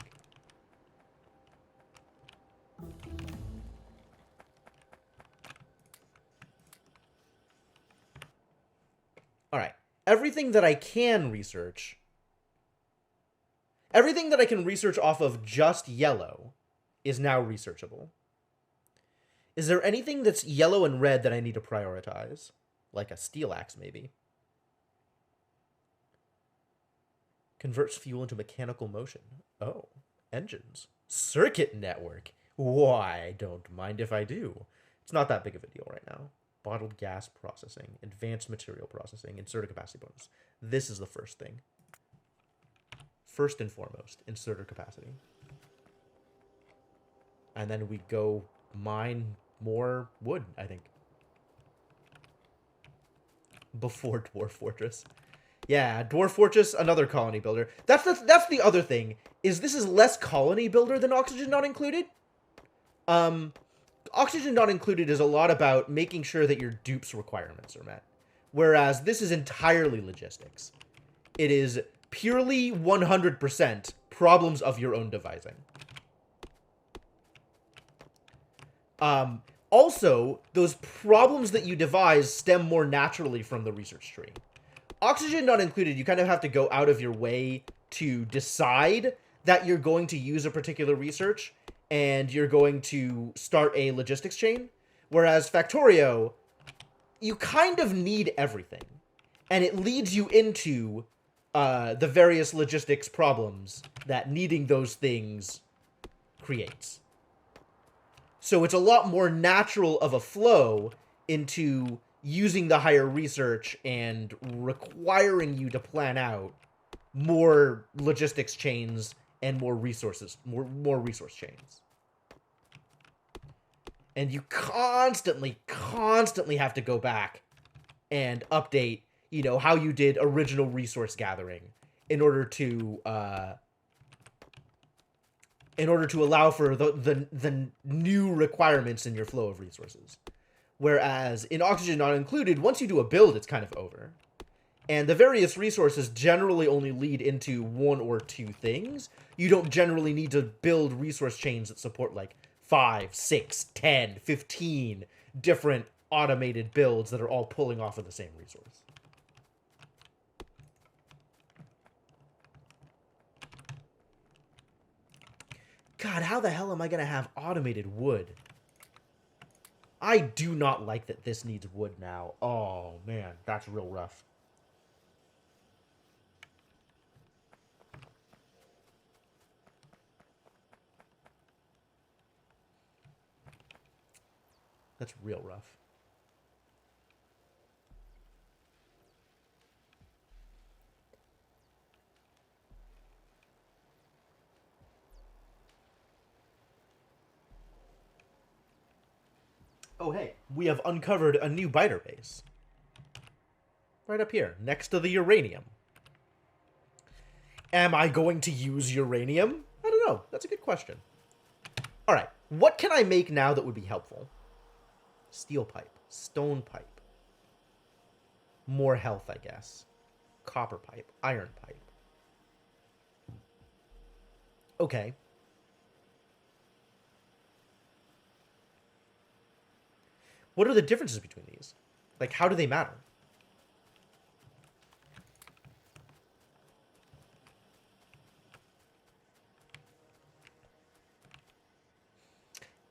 Alright. Everything that I can research off of just yellow is now researchable. Is there anything that's yellow and red that I need to prioritize? Like a steel axe, maybe. Converts fuel into mechanical motion. Oh, engines. Circuit network. Why, I don't mind if I do. It's not that big of a deal right now. Bottled gas processing. Advanced material processing. Inserter capacity bonus. This is the first thing. First and foremost, inserter capacity. And then we go mine more wood, I think. Before Dwarf Fortress. Yeah, Dwarf Fortress, another colony builder. That's the other thing, is this is less colony builder than Oxygen Not Included. Oxygen Not Included is a lot about making sure that your dupes requirements are met. Whereas this is entirely logistics. It is purely 100% problems of your own devising. Also, those problems that you devise stem more naturally from the research tree. Oxygen Not Included, you kind of have to go out of your way to decide that you're going to use a particular research and you're going to start a logistics chain. Whereas Factorio, you kind of need everything. And it leads you into the various logistics problems that needing those things creates. So it's a lot more natural of a flow into using the higher research and requiring you to plan out more logistics chains and more resources, more resource chains. And you constantly have to go back and update, you know, how you did original resource gathering in order to allow for the new requirements in your flow of resources. Whereas in Oxygen Not Included, once you do a build, it's kind of over. And the various resources generally only lead into one or two things. You don't generally need to build resource chains that support, like, 5, 6, 10, 15 different automated builds that are all pulling off of the same resource. God, how the hell am I going to have automated wood? I do not like that this needs wood now. Oh, man, that's real rough. That's real rough. Oh, hey, we have uncovered a new biter base. Right up here, next to the uranium. Am I going to use uranium? I don't know. That's a good question. All right, what can I make now that would be helpful? Steel pipe, stone pipe. More health, I guess. Copper pipe, iron pipe. Okay. What are the differences between these? Like, how do they matter?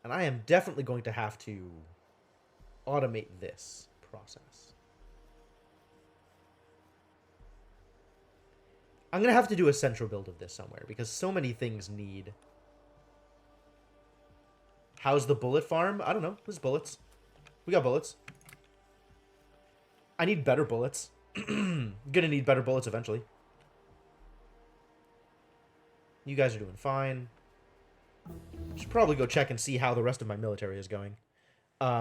And I am definitely going to have to automate this process. I'm going to have to do a central build of this somewhere because so many things need... How's the bullet farm? I don't know. There's bullets. We got bullets. I need better bullets. Gonna need better bullets eventually. You guys are doing fine. Should probably go check and see how the rest of my military is going.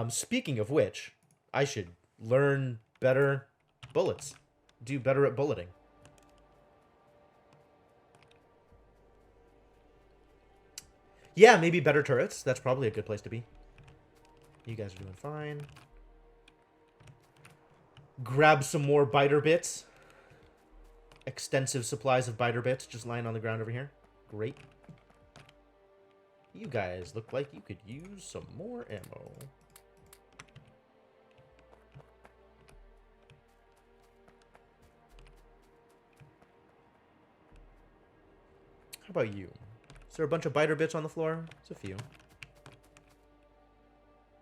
Speaking of which, I should learn better bullets. Do better at bulleting. Yeah, maybe better turrets. That's probably a good place to be. You guys are doing fine. Grab some more biter bits. Extensive supplies of biter bits just lying on the ground over here. Great. You guys look like you could use some more ammo. How about you? Is there a bunch of biter bits on the floor? It's a few.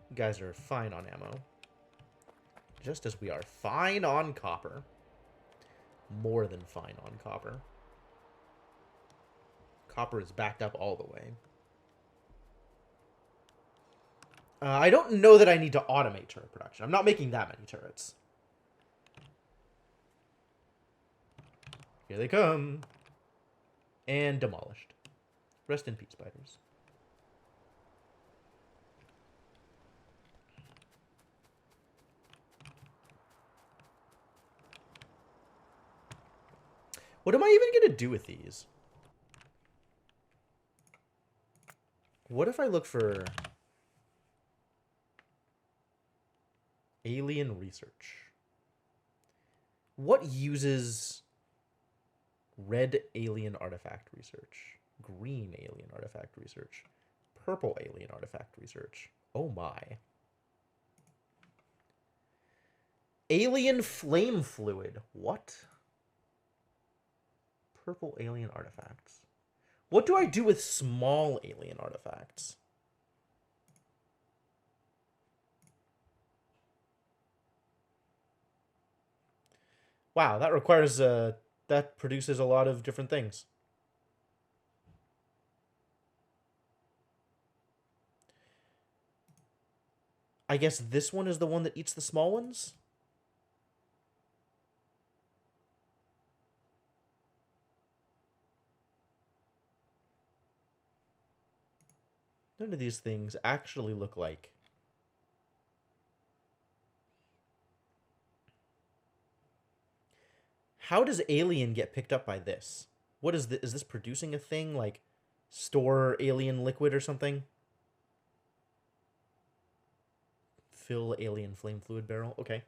You guys are fine on ammo. Just as we are fine on copper. More than fine on copper. Copper is backed up all the way. I don't know that I need to automate turret production. I'm not making that many turrets. Here they come. And demolished. Rest in peace, spiders. What am I even going to do with these? What if I look for alien research? What uses red alien artifact research, green alien artifact research, purple alien artifact research? Oh my. Alien flame fluid. What? Purple alien artifacts. What do I do with small alien artifacts? Wow, that requires that produces a lot of different things. I guess this one is the one that eats the small ones? None of these things actually look like. How does alien get picked up by this? What is this? Is this producing a thing like store alien liquid or something? Fill alien flame fluid barrel. Okay.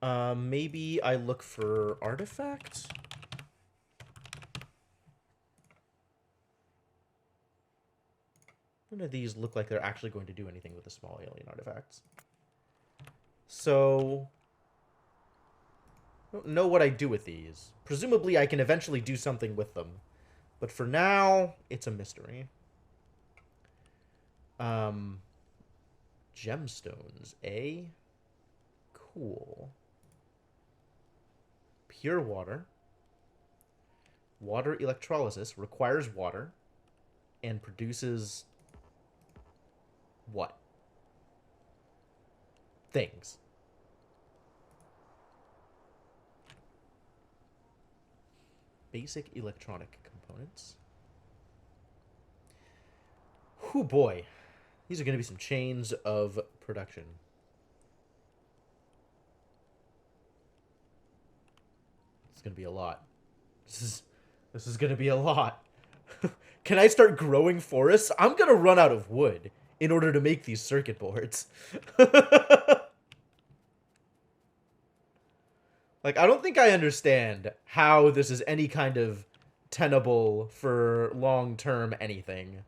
Maybe I look for artifact. None of these look like they're actually going to do anything with the small alien artifacts. So, I don't know what I do with these. Presumably I can eventually do something with them. But for now, it's a mystery. Gemstones, eh? Cool. Pure water. Water electrolysis requires water and produces what? Things. Basic electronic components. Whew, boy. These are going to be some chains of production. It's going to be a lot. This is going to be a lot. Can I start growing forests? I'm going to run out of wood in order to make these circuit boards. Like, I don't think I understand how this is any kind of tenable for long-term anything.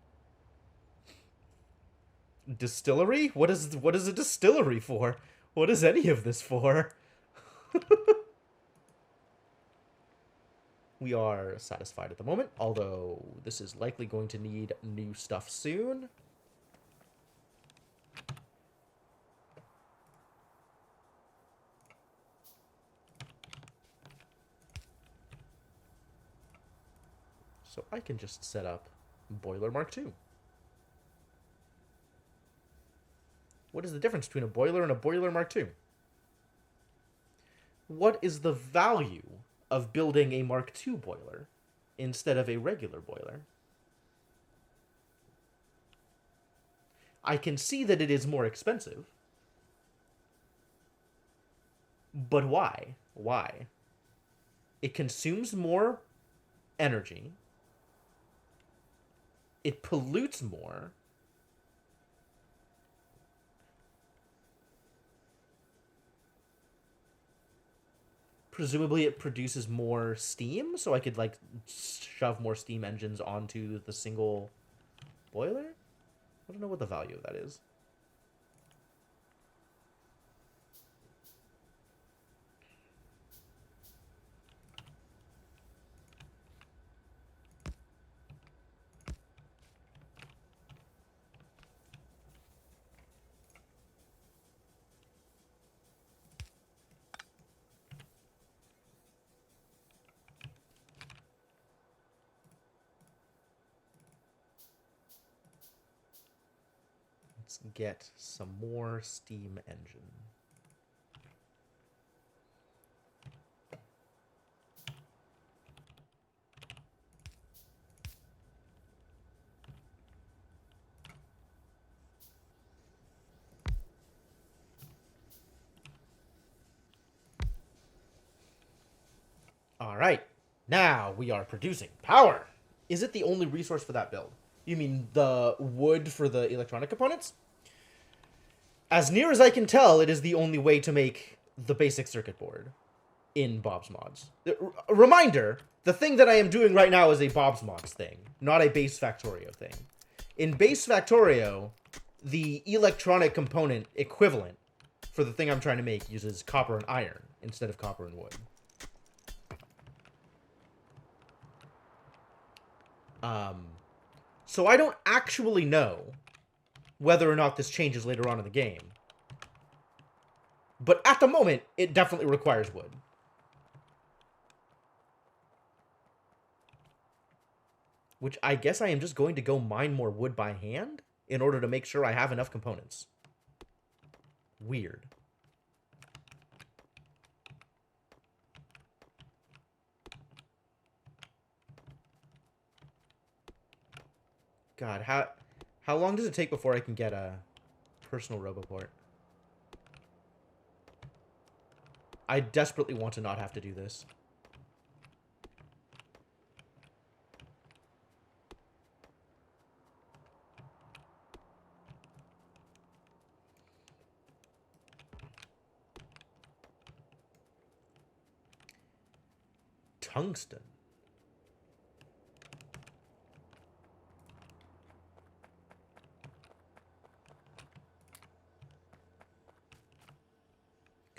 Distillery? What is a distillery for? What is any of this for? We are satisfied at the moment, although this is likely going to need new stuff soon. So I can just set up Boiler Mark II. What is the difference between a boiler and a Boiler Mark II? What is the value of building a Mark II boiler instead of a regular boiler? I can see that it is more expensive. But why? Why? It consumes more energy. It pollutes more. Presumably it produces more steam, so I could, like, shove more steam engines onto the single boiler? I don't know what the value of that is. Let's get some more steam engine. All right, now we are producing power. Is it the only resource for that build? You mean the wood for the electronic components? As near as I can tell, it is the only way to make the basic circuit board in Bob's Mods. Reminder, the thing that I am doing right now is a Bob's Mods thing, not a base Factorio thing. In base Factorio, the electronic component equivalent for the thing I'm trying to make uses copper and iron instead of copper and wood. So I don't actually know whether or not this changes later on in the game. But at the moment, it definitely requires wood. Which I guess I am just going to go mine more wood by hand in order to make sure I have enough components. Weird. God, how long does it take before I can get a personal Roboport? I desperately want to not have to do this. Tungsten.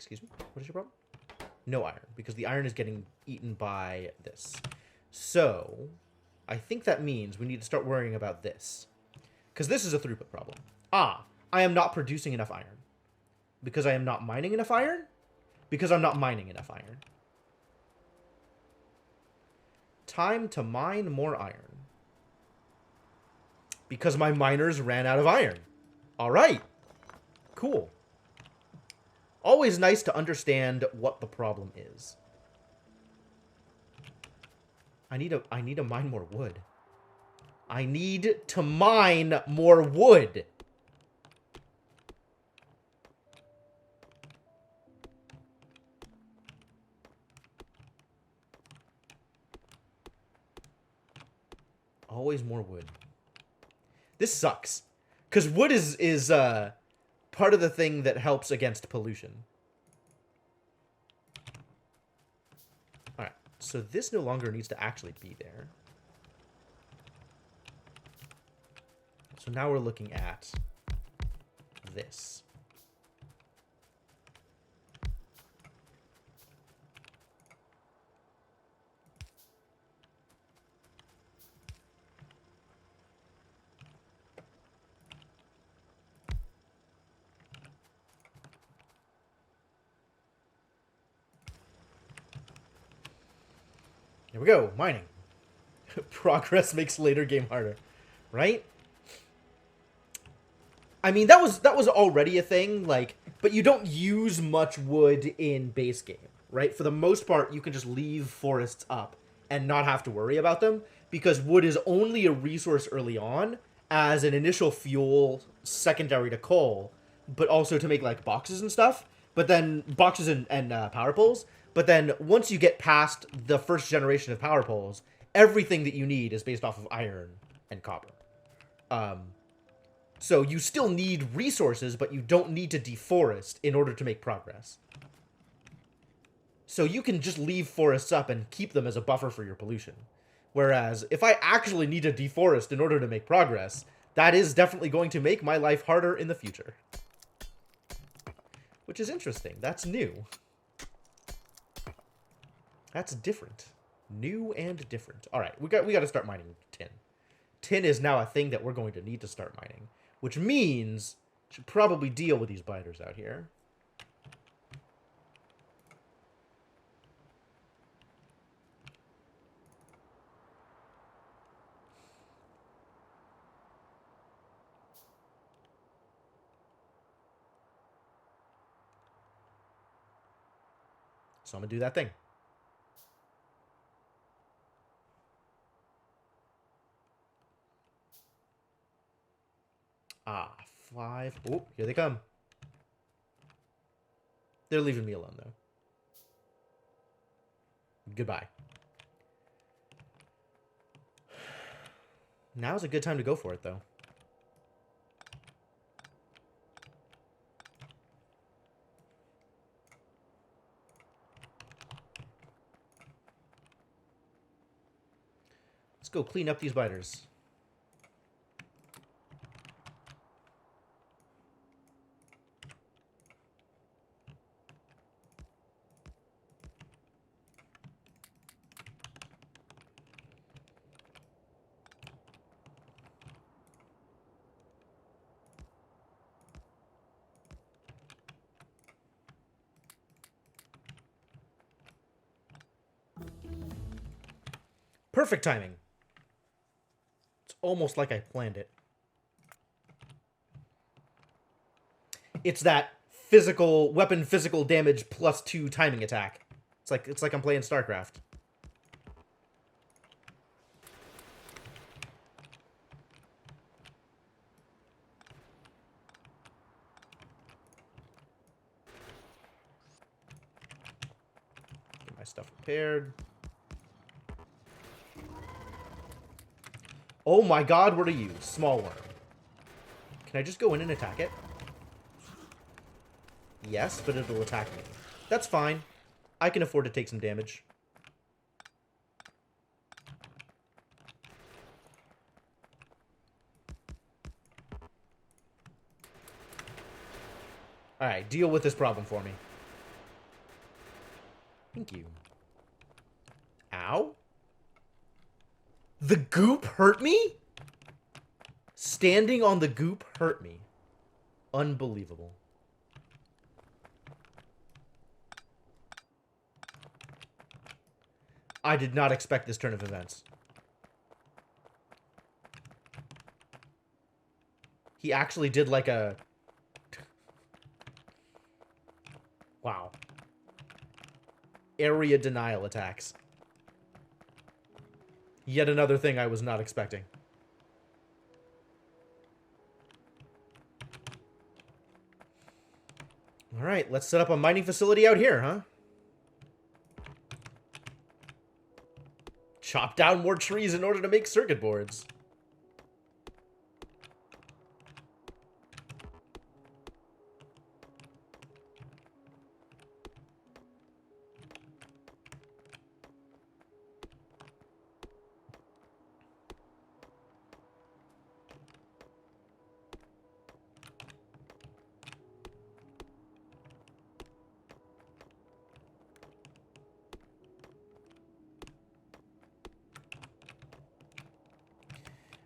Excuse me? What is your problem? No iron, because the iron is getting eaten by this. So, I think that means we need to start worrying about this. Because this is a throughput problem. I am not producing enough iron. Because I am not mining enough iron? Because I'm not mining enough iron. Time to mine more iron. Because my miners ran out of iron. Alright. Cool. Always nice to understand what the problem is. I need to mine more wood. I need to mine more wood. Always more wood. This sucks. Because wood is part of the thing that helps against pollution. Alright, so this no longer needs to actually be there. So now we're looking at this. Here we go, mining. Progress makes later game harder, right? I mean, that was already a thing, like, but you don't use much wood in base game, right? For the most part, you can just leave forests up and not have to worry about them, because wood is only a resource early on as an initial fuel secondary to coal, but also to make, like, boxes and stuff, but then boxes and power poles. But then once you get past the first generation of power poles, everything that you need is based off of iron and copper. So you still need resources, but you don't need to deforest in order to make progress. So you can just leave forests up and keep them as a buffer for your pollution. Whereas if I actually need to deforest in order to make progress, that is definitely going to make my life harder in the future. Which is interesting. That's new. That's different. New and different. All right, we got to start mining tin. Tin is now a thing that we're going to need to start mining, which means we should probably deal with these biters out here. So I'm gonna do that thing. Ah, 5. Oh, here they come. They're leaving me alone, though. Goodbye. Now's a good time to go for it, though. Let's go clean up these biters. Perfect timing. It's almost like I planned it. It's that weapon physical damage +2 timing attack. It's like I'm playing StarCraft. Get my stuff repaired. Oh my god, what are you? Small worm. Can I just go in and attack it? Yes, but it'll attack me. That's fine. I can afford to take some damage. Alright, deal with this problem for me. Thank you. Ow. The goop hurt me? Standing on the goop hurt me. Unbelievable. I did not expect this turn of events. He actually did like a... Wow. Area denial attacks. Yet another thing I was not expecting. Alright, let's set up a mining facility out here, huh? Chop down more trees in order to make circuit boards.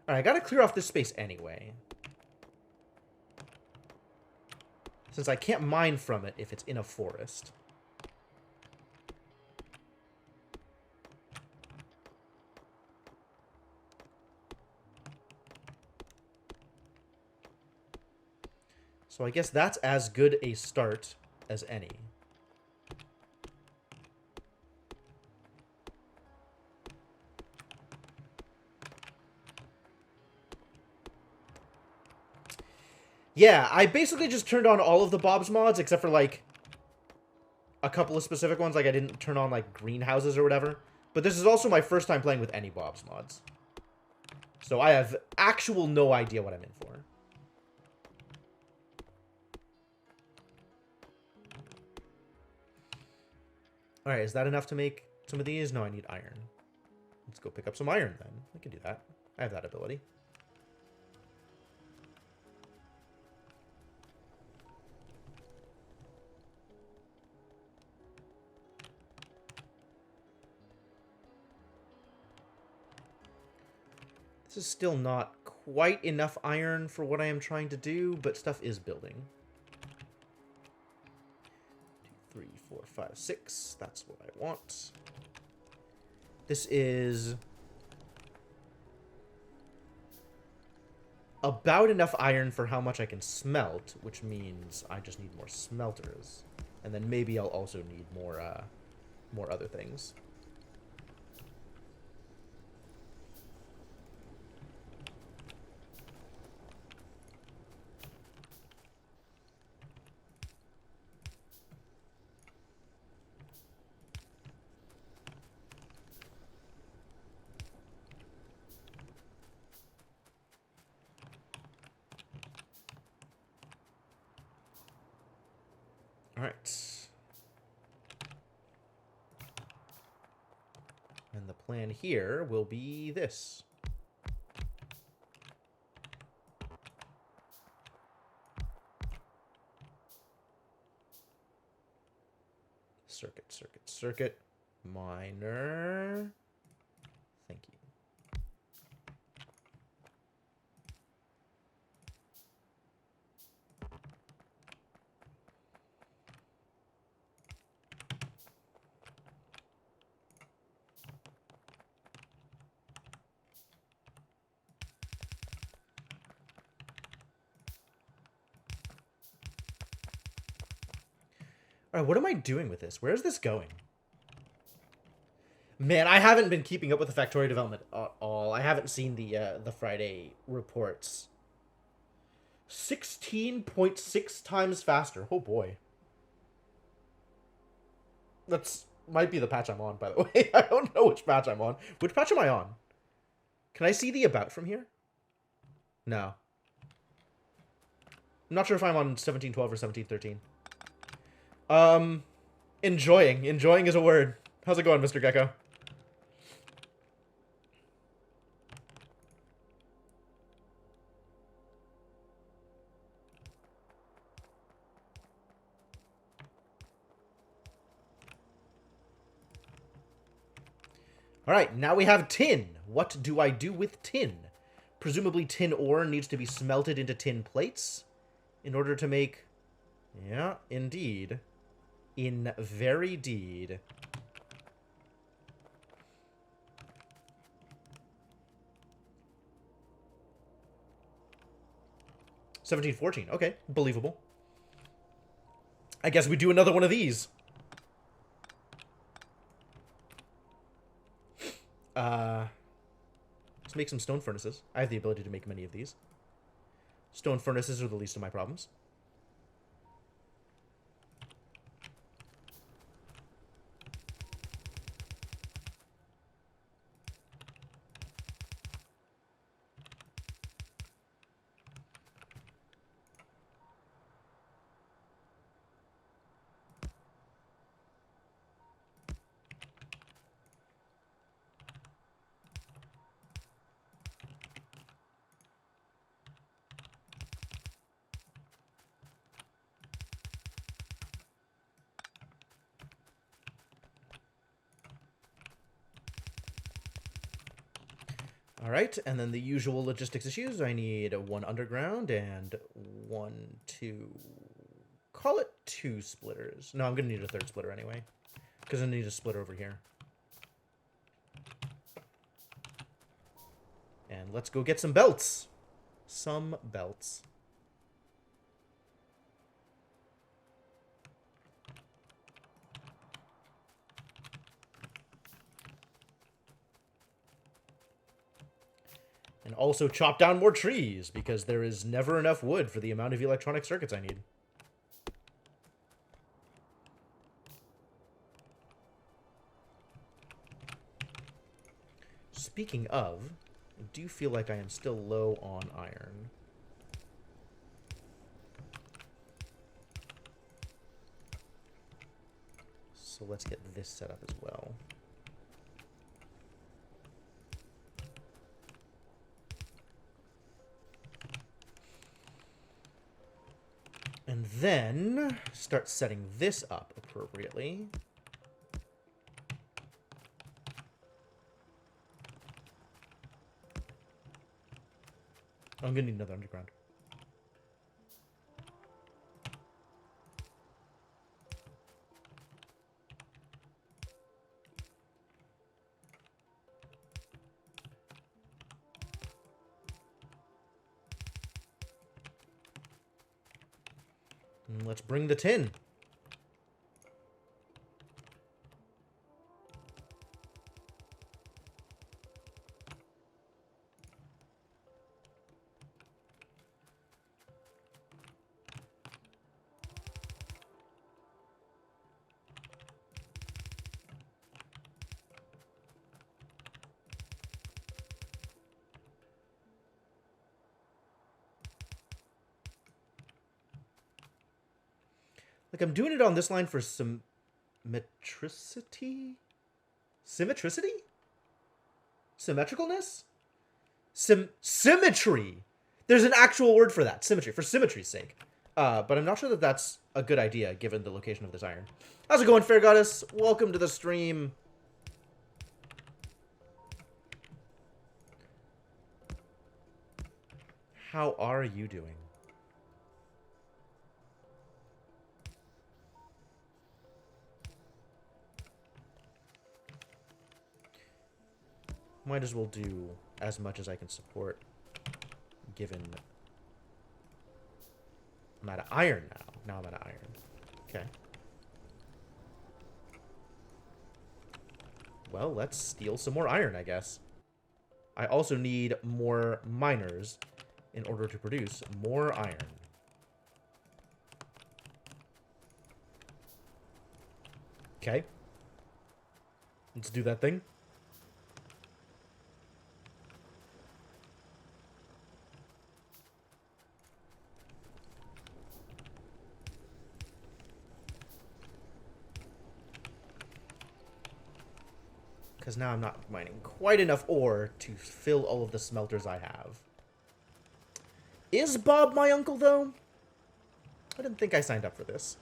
Alright, I gotta clear off this space anyway. Since I can't mine from it if it's in a forest. So I guess that's as good a start as any. Yeah, I basically just turned on all of the Bob's mods, except for, like, a couple of specific ones. Like, I didn't turn on, like, greenhouses or whatever. But this is also my first time playing with any Bob's mods. So I have actual no idea what I'm in for. Alright, is that enough to make some of these? No, I need iron. Let's go pick up some iron, then. I can do that. I have that ability. This is still not quite enough iron for what I am trying to do, but stuff is building. 2, 3, 4, 5, 6. That's what I want. This is about enough iron for how much I can smelt, which means I just need more smelters. And then maybe I'll also need more other things. Alright. And the plan here will be this. Circuit, circuit, circuit. Miner. Thank you. Alright, what am I doing with this? Where is this going? Man, I haven't been keeping up with the Factorio development at all. I haven't seen the Friday reports. 16.6 times faster. Oh boy. That's might be the patch I'm on, by the way. I don't know which patch I'm on. Which patch am I on? Can I see the about from here? No. I'm not sure if I'm on 1712 or 1713. Enjoying. Enjoying is a word. How's it going, Mr. Gecko? Alright, now we have tin. What do I do with tin? Presumably tin ore needs to be smelted into tin plates in order to make... Yeah, indeed. In very deed. $17.14. Okay, believable. I guess we do another one of these. Let's make some stone furnaces. I have the ability to make many of these. Stone furnaces are the least of my problems. Alright, and then the usual logistics issues. I need one underground and one, two... Call it two splitters. No, I'm going to need a third splitter anyway. Because I need a splitter over here. And let's go get some belts. Some belts. And also chop down more trees, because there is never enough wood for the amount of electronic circuits I need. Speaking of, I do feel like I am still low on iron. So let's get this set up as well. And then start setting this up appropriately. I'm gonna need another underground. And let's bring the tin. Like, I'm doing it on this line for some symmetricity? Symmetricity? Symmetricalness? Symmetry! There's an actual word for that. Symmetry. For symmetry's sake. But I'm not sure that that's a good idea, given the location of this iron. How's it going, Fair Goddess? Welcome to the stream. How are you doing? Might as well do as much as I can support, given I'm out of iron now. Now I'm out of iron. Okay. Well, let's steal some more iron, I guess. I also need more miners in order to produce more iron. Okay. Let's do that thing. Because now I'm not mining quite enough ore to fill all of the smelters I have. Is Bob my uncle, though? I didn't think I signed up for this.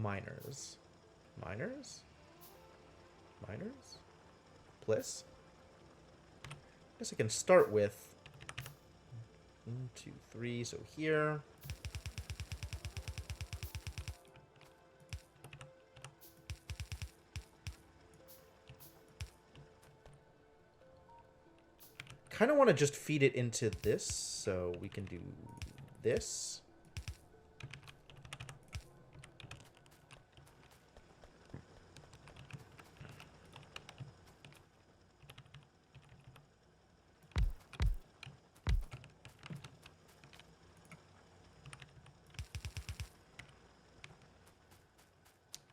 miners. Miners? Miners? Bliss? I guess I can start with 1, 2, 3, so here. Kind of want to just feed it into this, so we can do this.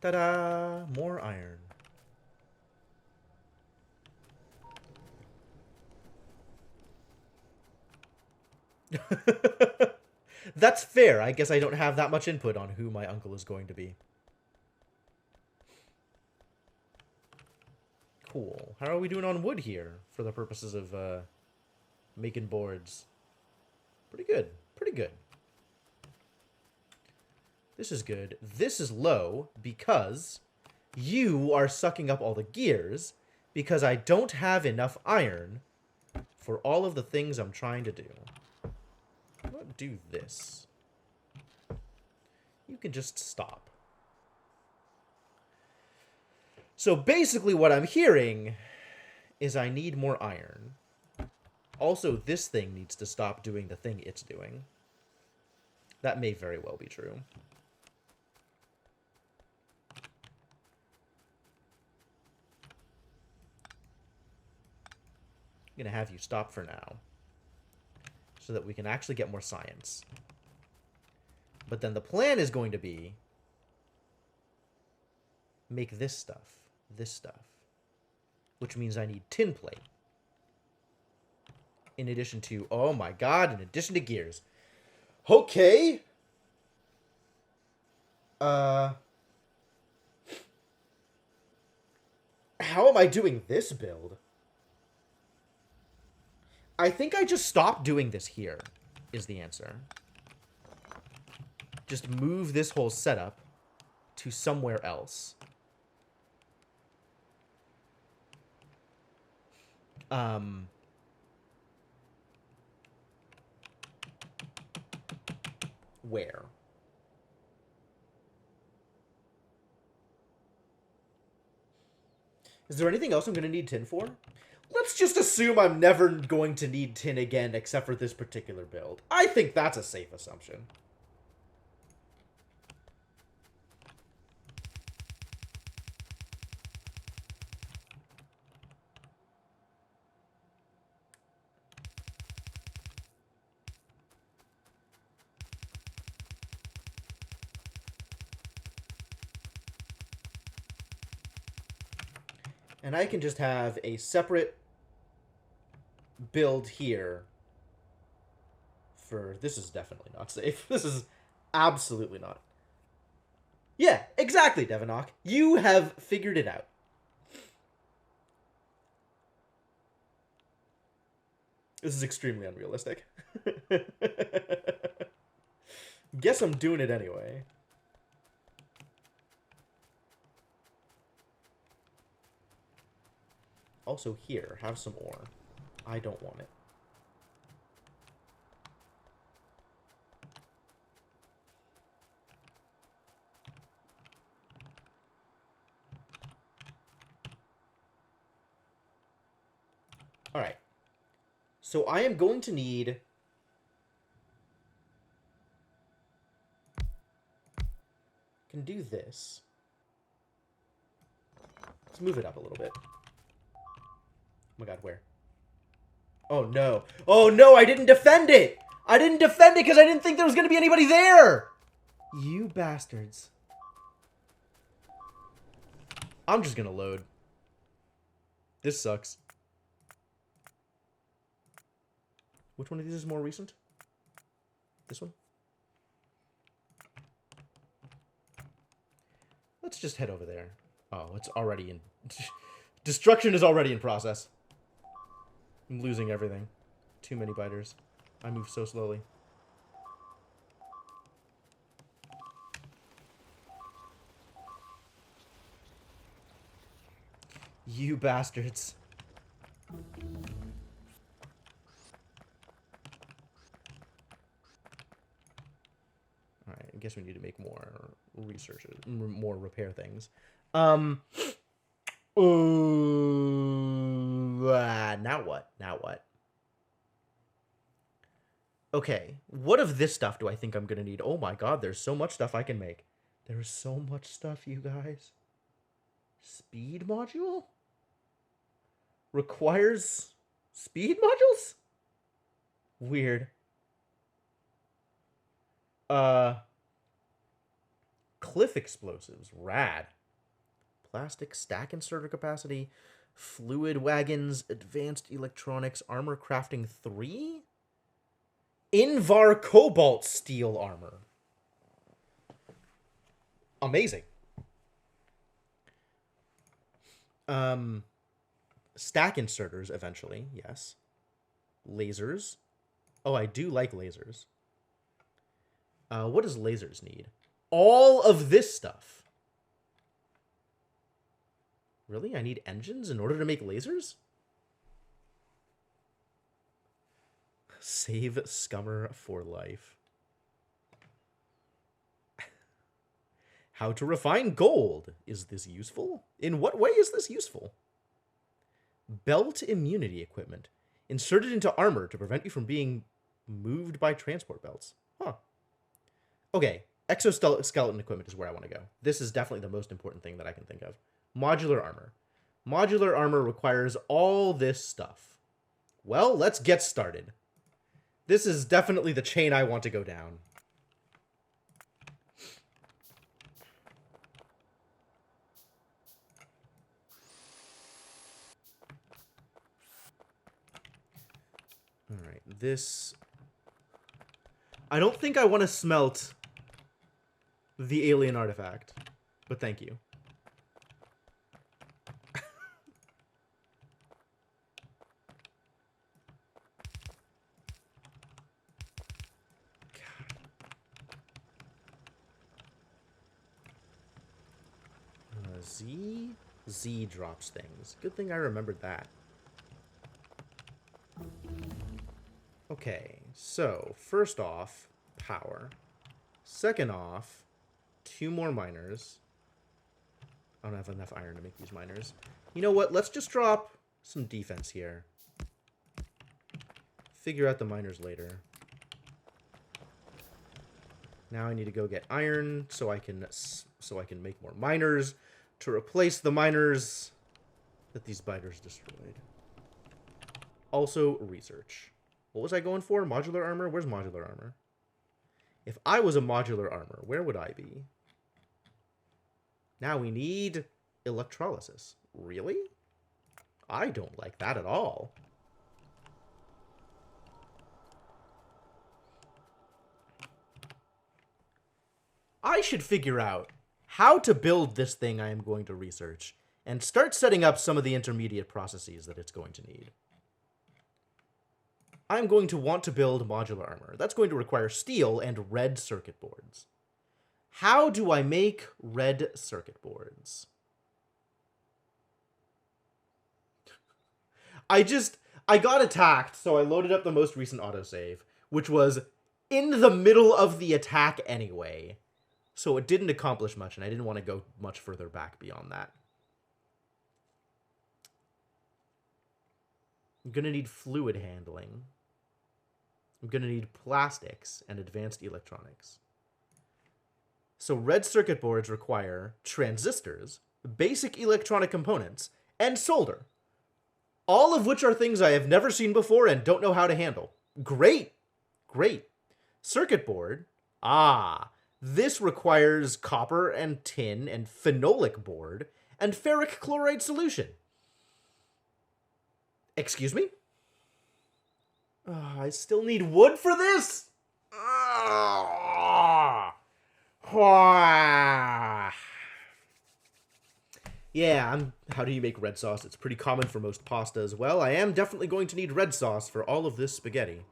Ta-da! More iron. That's fair. I guess I don't have that much input on who my uncle is going to be. Cool. How are we doing on wood here for the purposes of making boards? Pretty good. Pretty good. This is good. This is low because you are sucking up all the gears because I don't have enough iron for all of the things I'm trying to do. Not do this. You can just stop. So basically what I'm hearing is I need more iron. Also, this thing needs to stop doing the thing it's doing. That may very well be true. I'm going to have you stop for now, so that we can actually get more science. But then the plan is going to be make this stuff, which means I need tin plate. In addition to, oh my god, in addition to gears. Okay. How am I doing this build? I think I just stopped doing this here, is the answer. Just move this whole setup to somewhere else. Where? Is there anything else I'm going to need tin for? Let's just assume I'm never going to need tin again except for this particular build. I think that's a safe assumption. And I can just have a separate build here for... This is definitely not safe. This is absolutely not. Yeah, exactly, Devonok. You have figured it out. This is extremely unrealistic. Guess I'm doing it anyway. Also here, have some ore. I don't want it. Alright. So I am going to need... Can do this. Let's move it up a little bit. Oh my god, where? Oh no. Oh no, I didn't defend it! I didn't defend it because I didn't think there was going to be anybody there! You bastards. I'm just going to load. This sucks. Which one of these is more recent? This one? Let's just head over there. Oh, it's already in... Destruction is already in process. I'm losing everything. Too many biters. I move so slowly. You bastards. Alright, I guess we need to make more researches, more repair things. Now what? Now what? Okay, what of this stuff do I think I'm gonna need? Oh my god, there's so much stuff I can make. There's so much stuff, you guys. Speed module? Requires speed modules? Weird. Cliff explosives. Rad. Plastic stack inserter capacity. Fluid wagons. Advanced electronics. Armor crafting 3? Invar cobalt steel armor. Amazing. Stack inserters eventually, yes. Lasers. Oh, I do like lasers. What does lasers need? All of this stuff. Really? I need engines in order to make lasers? Save scummer for life. How to refine gold. Is this useful? In what way is this useful? Belt immunity equipment. Inserted into armor to prevent you from being moved by transport belts. Huh. Okay, exoskeleton equipment is where I want to go. This is definitely the most important thing that I can think of. Modular armor. Modular armor requires all this stuff. Well, let's get started. This is definitely the chain I want to go down. Alright, this... I don't think I want to smelt the alien artifact, but thank you. Z drops things. Good thing I remembered that. Okay, so first off, power. Second off, 2 more miners. I don't have enough iron to make these miners. You know what? Let's just drop some defense here. Figure out the miners later. Now I need to go get iron so I can make more miners to replace the miners that these biters destroyed. Also, research. What was I going for? Modular armor? Where's modular armor? If I was a modular armor, where would I be? Now we need electrolysis. Really? I don't like that at all. I should figure out how to build this thing I am going to research and start setting up some of the intermediate processes that it's going to need. I'm going to want to build modular armor. That's going to require steel and red circuit boards. How do I make red circuit boards? I got attacked, so I loaded up the most recent autosave, which was in the middle of the attack anyway. So it didn't accomplish much, and I didn't want to go much further back beyond that. I'm going to need fluid handling. I'm going to need plastics and advanced electronics. So red circuit boards require transistors, basic electronic components, and solder. All of which are things I have never seen before and don't know how to handle. Great! Great. Circuit board. This requires copper and tin and phenolic board and ferric chloride solution. Excuse me? I still need wood for this? Yeah, how do you make red sauce? It's pretty common for most pasta as well. I am definitely going to need red sauce for all of this spaghetti.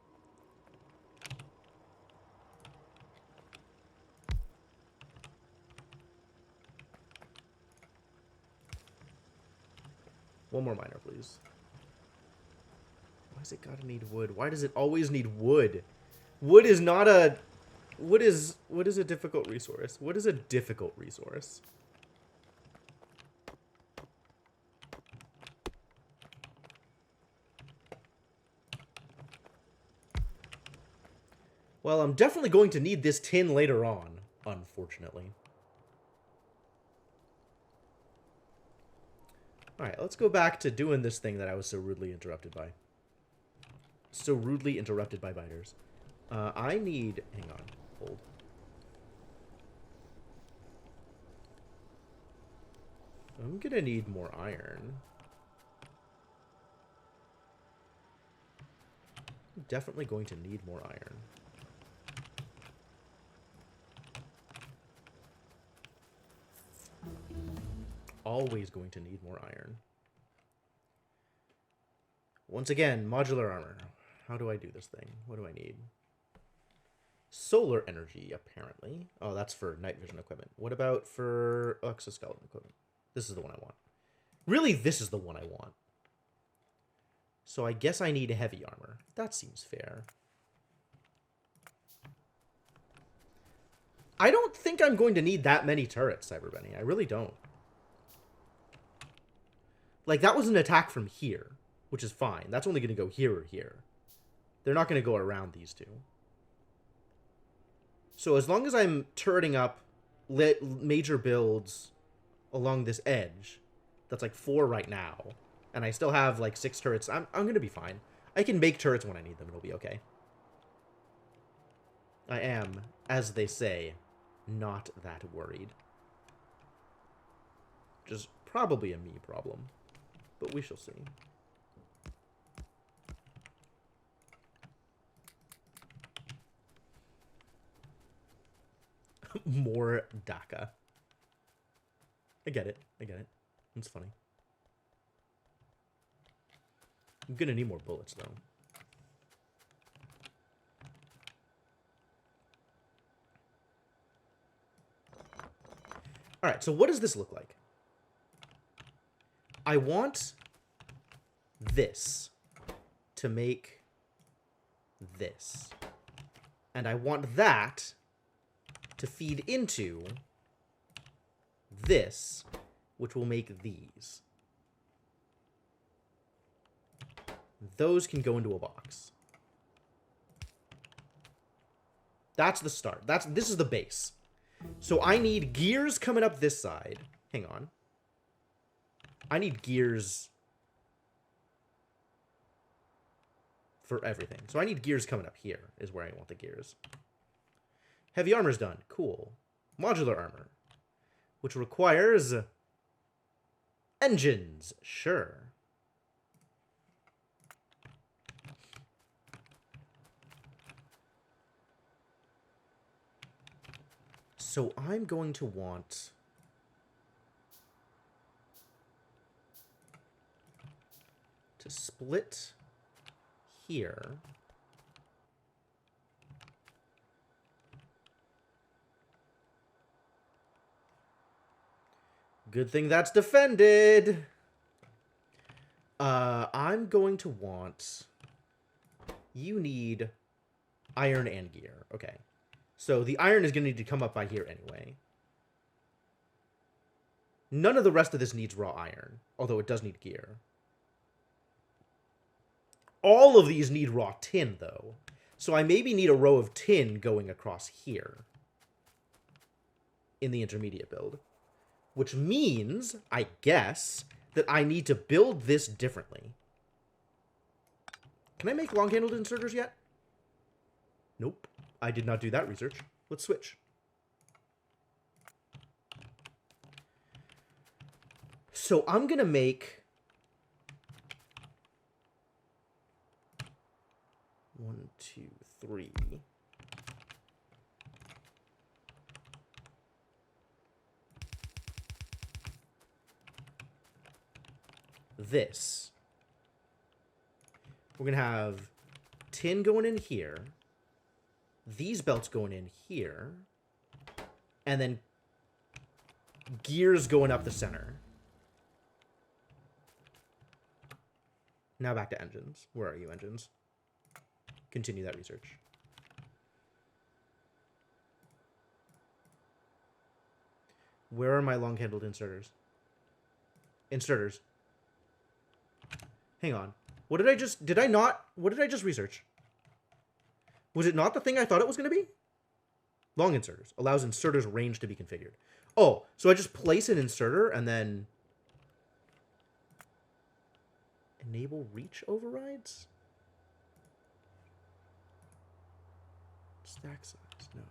One more miner, please. Why does it gotta need wood? Why does it always need wood? Wood is not a... What is a difficult resource? What is a difficult resource? Well, I'm definitely going to need this tin later on, unfortunately. Alright, let's go back to doing this thing that I was so rudely interrupted by. So rudely interrupted by biters. I need... Hang on. Hold. I'm gonna need more iron. I'm definitely going to need more iron. Always going to need more iron. Once again, modular armor. How do I do this thing? What do I need? Solar energy, apparently. Oh, that's for night vision equipment. What about for exoskeleton equipment? This is the one I want. Really, this is the one I want. So I guess I need heavy armor. That seems fair. I don't think I'm going to need that many turrets, Cyberbenny. I really don't. Like, that was an attack from here, which is fine. That's only going to go here or here. They're not going to go around these two. So as long as I'm turreting up major builds along this edge, that's like 4 right now, and I still have like 6 turrets, I'm going to be fine. I can make turrets when I need them. It'll be okay. I am, as they say, not that worried. Which is probably a me problem, but we shall see. More DACA. I get it. I get it. It's funny. I'm gonna need more bullets, though. Alright, so what does this look like? I want this to make this. And I want that to feed into this, which will make these. Those can go into a box. That's the start. This is the base. So I need gears coming up this side. Hang on. I need gears for everything. So I need gears coming up here is where I want the gears. Heavy armor's done. Cool. Modular armor, which requires engines. Sure. So I'm going to want to split here. Good thing that's defended. I'm going to want... You need iron and gear. Okay. So the iron is going to need to come up by here anyway. None of the rest of this needs raw iron, although it does need gear. All of these need raw tin, though. So I maybe need a row of tin going across here in the intermediate build. Which means, I guess, that I need to build this differently. Can I make long-handled inserters yet? Nope. I did not do that research. Let's switch. So I'm going to make... 1, 2, 3... This. We're going to have tin going in here. These belts going in here. And then gears going up the center. Now back to engines. Where are you, engines? Continue that research. Where are my long-handled inserters? Inserters. Hang on. What did I just... Did I not... What did I just research? Was it not the thing I thought it was going to be? Long inserters. Allows inserters range to be configured. Oh, so I just place an inserter and then... Enable reach overrides? Stack size, no.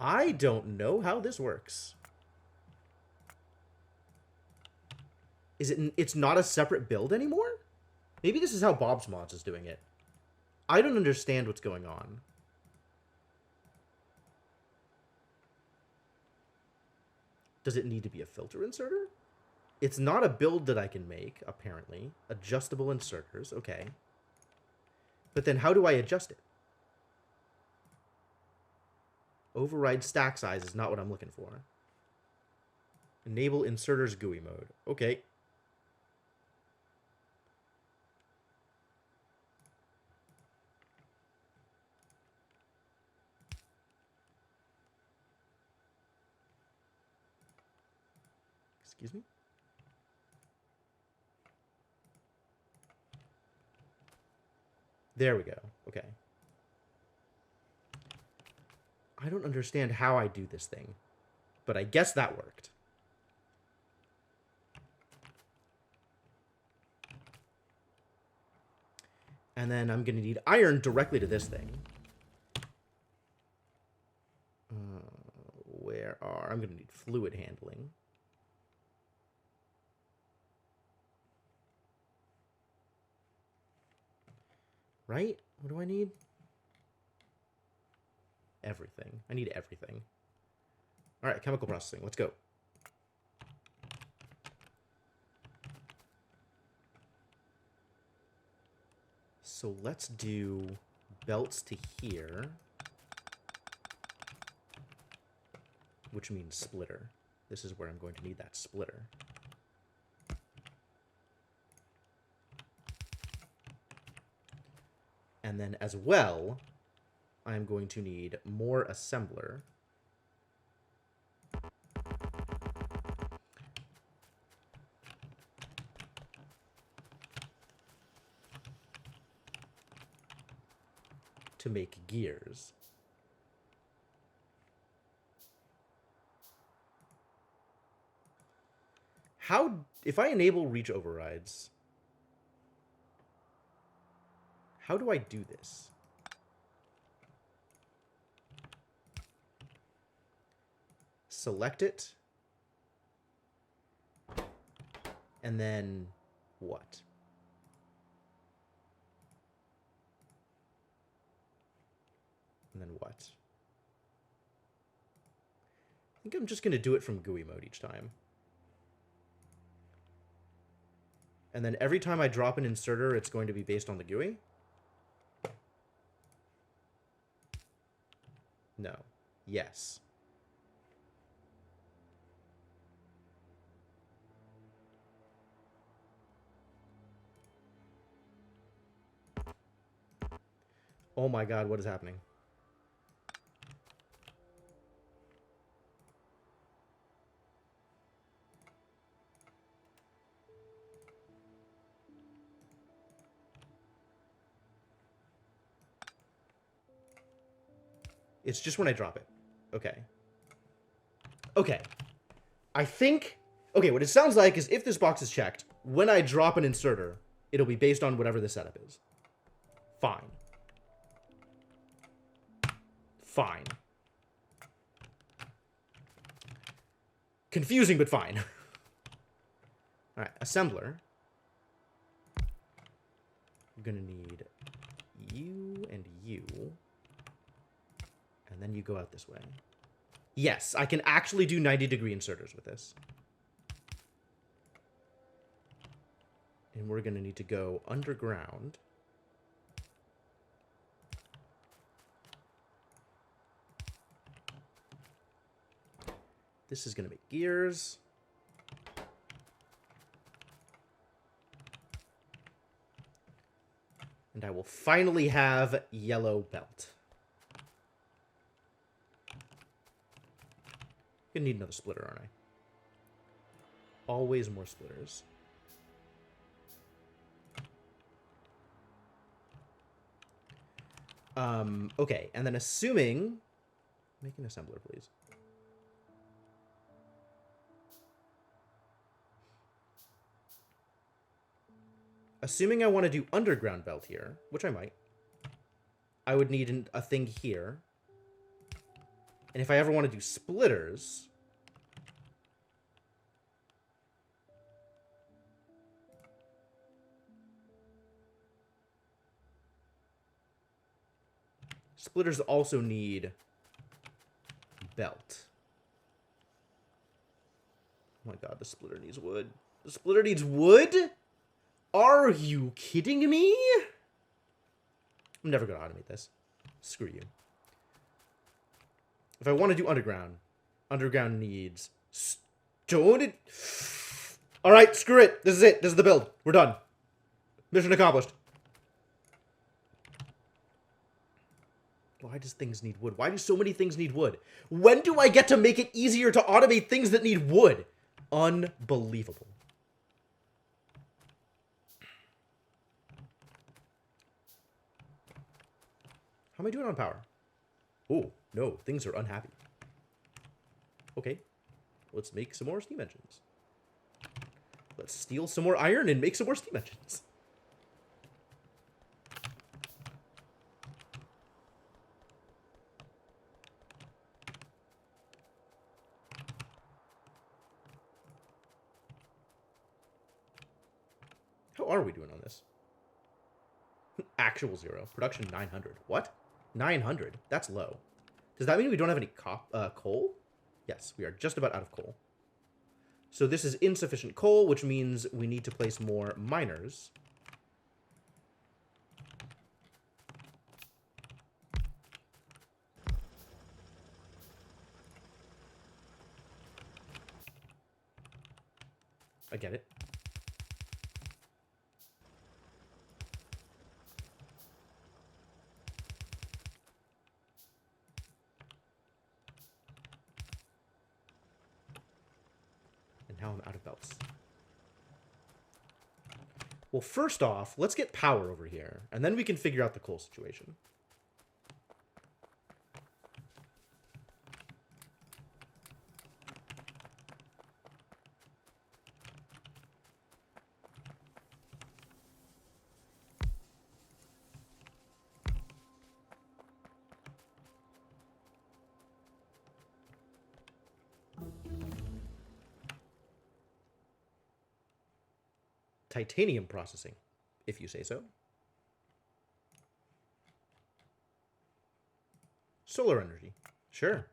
I don't know how this works. Is it? It's not a separate build anymore? Maybe this is how Bob's Mods is doing it. I don't understand what's going on. Does it need to be a filter inserter? It's not a build that I can make, apparently. Adjustable inserters, okay. But then how do I adjust it? Override stack size is not what I'm looking for. Enable inserters GUI mode. Okay. Excuse me? There we go. Okay. I don't understand how I do this thing, but I guess that worked. And then I'm going to need iron directly to this thing. I'm going to need fluid handling. Right? What do I need? Everything. I need everything. All right, chemical processing. Let's go. So let's do belts to here, which means splitter. This is where I'm going to need that splitter. And then as well, I'm going to need more assembler. To make gears. How, if I enable reach overrides, how do I do this? Select it. And then what? And then what? I think I'm just going to do it from GUI mode each time. And then every time I drop an inserter, it's going to be based on the GUI? No. Yes. Oh my god, what is happening? It's just when I drop it. Okay. Okay. I think... Okay, what it sounds like is if this box is checked, when I drop an inserter, it'll be based on whatever the setup is. Fine. Fine. Confusing, but fine. Alright, assembler. I'm gonna need you and you. And then you go out this way. Yes, I can actually do 90-degree inserters with this. And we're gonna need to go underground. This is gonna make gears. And I will finally have yellow belt. Gonna need another splitter, aren't I? Always more splitters. Okay, and then assuming... Make an assembler, please. Assuming I want to do underground belt here, which I might, I would need a thing here. And if I ever want to do splitters... Splitters also need belt. Oh my god, the splitter needs wood. The splitter needs wood? Are you kidding me? I'm never going to automate this. Screw you. If I want to do underground, underground needs stone. Alright, screw it. This is it. This is the build. We're done. Mission accomplished. Why does things need wood? Why do so many things need wood? When do I get to make it easier to automate things that need wood? Unbelievable. How am I doing on power? Oh, no. Things are unhappy. Okay. Let's make some more steam engines. Let's steal some more iron and make some more steam engines. How are we doing on this? Actual 0. Production 900. What? 900? That's low. Does that mean we don't have any coal? Yes, we are just about out of coal. So this is insufficient coal, which means we need to place more miners. I get it. Now I'm out of belts. Well, first off, let's get power over here, and then we can figure out the coal situation. Titanium processing, if you say so. Solar energy. Sure.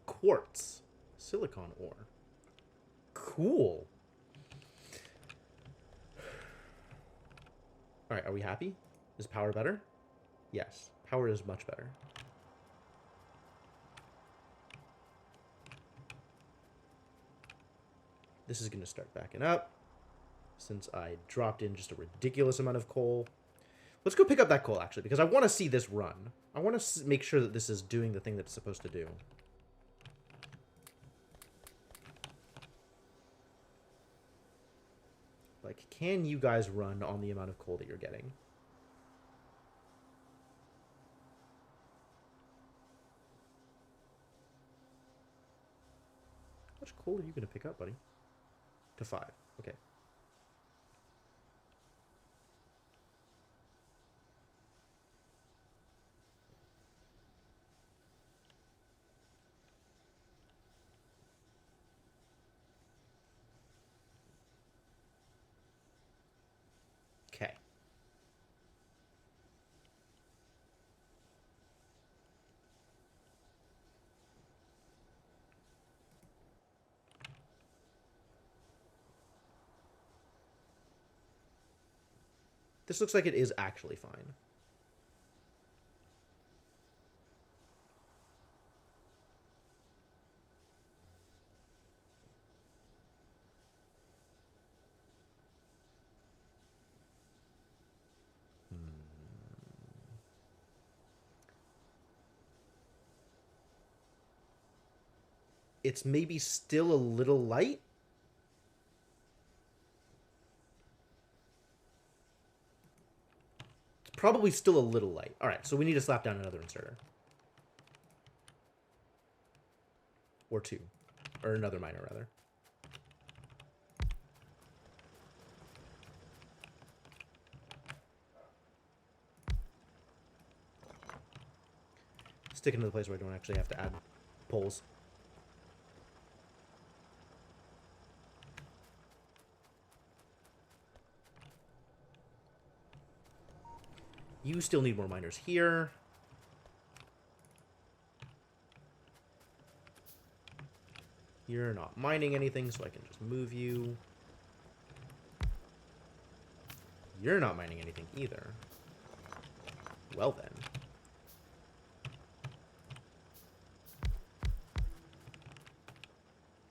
Quartz. Silicon ore. Cool. Alright, are we happy? Is power better? Yes, power is much better. This is going to start backing up, since I dropped in just a ridiculous amount of coal. Let's go pick up that coal, actually, because I want to see this run. I want to make sure that this is doing the thing that it's supposed to do. Like, can you guys run on the amount of coal that you're getting? How much coal are you going to pick up, buddy? To 5. Okay. Okay. This looks like it is actually fine. It's maybe still a little light. It's probably still a little light. All right, so we need to slap down another inserter. Or two. Or another miner, rather. Stick into the place where I don't actually have to add poles. You still need more miners here. You're not mining anything, so I can just move you. You're not mining anything either. Well then.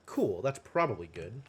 Cool, that's probably good.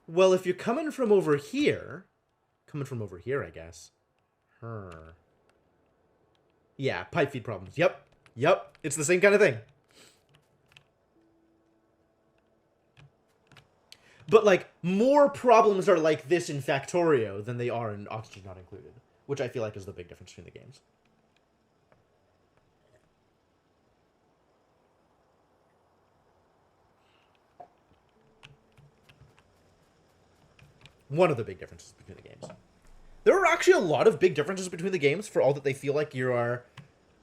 Well, if you're coming from over here... Coming from over here, I guess. Yeah, pipe feed problems. Yep. Yep. It's the same kind of thing. But, like, more problems are like this in Factorio than they are in Oxygen Not Included. Which I feel like is the big difference between the games. One of the big differences between the games. There are actually a lot of big differences between the games for all that they feel like you are...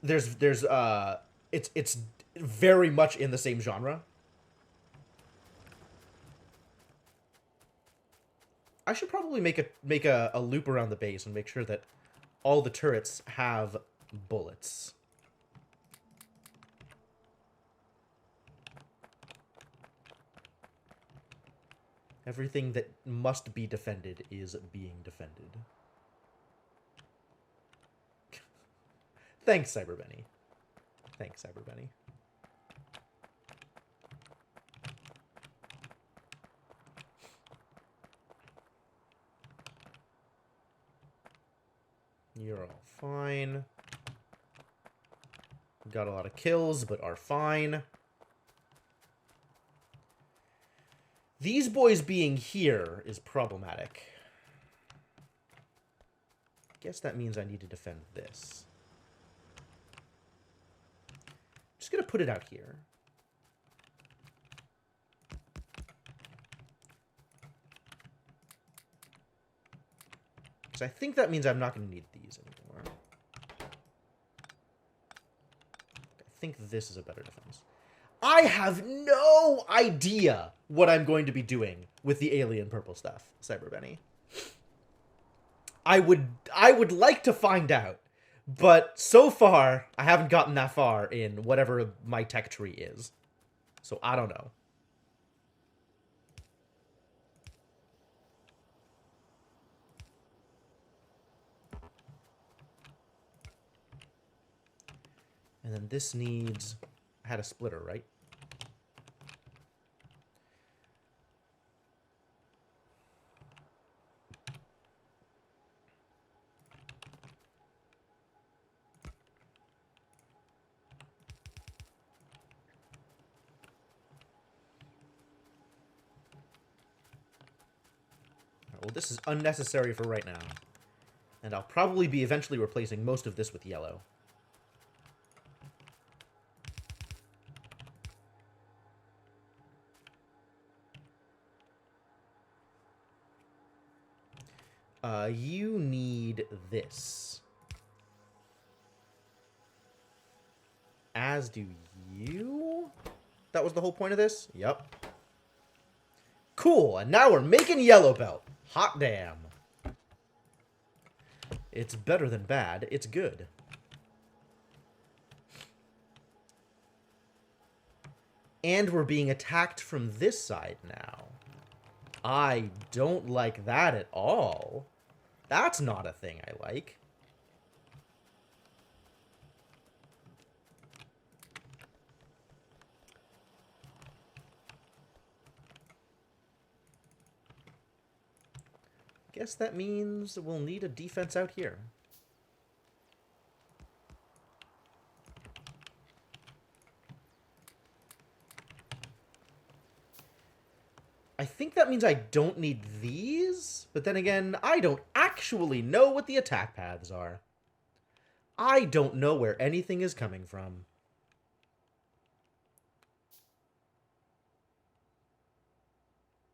It's very much in the same genre. I should probably make a loop around the base and make sure that all the turrets have bullets. Everything that must be defended is being defended. Thanks, CyberBenny. Thanks, CyberBenny. You're all fine. Got a lot of kills, but are fine. These boys being here is problematic. Guess that means I need to defend this. Just gonna put it out here. Because I think that means I'm not gonna need these anymore. I think this is a better defense. I have no idea what I'm going to be doing with the alien purple stuff, CyberBenny. I would like to find out, but so far I haven't gotten that far in whatever my tech tree is. So I don't know. And then this needs... I had a splitter, right? Well, this is unnecessary for right now. And I'll probably be eventually replacing most of this with yellow. You need this. As do you? That was the whole point of this? Yep. Cool, and now we're making yellow belt. Hot damn. It's better than bad. It's good. And we're being attacked from this side now. I don't like that at all. That's not a thing I like. Guess that means we'll need a defense out here. I think that means I don't need these, but then again, I don't actually know what the attack paths are. I don't know where anything is coming from.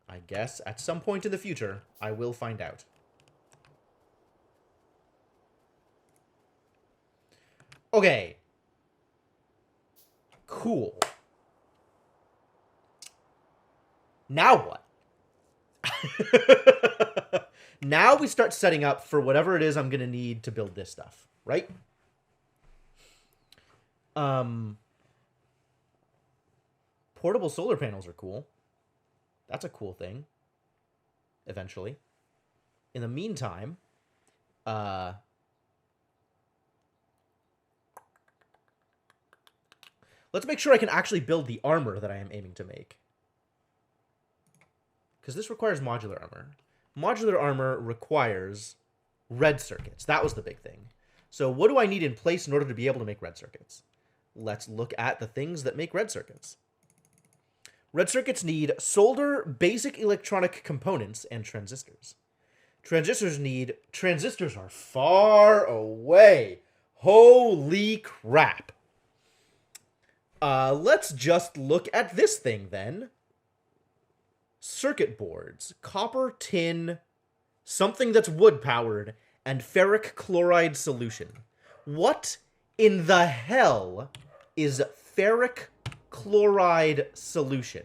I guess at some point in the future, I will find out. Okay. Cool. Now what? Now we start setting up for whatever it is I'm going to need to build this stuff, right? Portable solar panels are cool. That's a cool thing. Eventually. In the meantime, let's make sure I can actually build the armor that I am aiming to make. Because this requires modular armor. Modular armor requires red circuits. That was the big thing. So what do I need in place in order to be able to make red circuits? Let's look at the things that make red circuits. Red circuits need solder, basic electronic components, and transistors. Transistors are far away. Holy crap. Let's just look at this thing then. Circuit boards, copper, tin, something that's wood-powered, and ferric chloride solution. What in the hell is ferric chloride solution?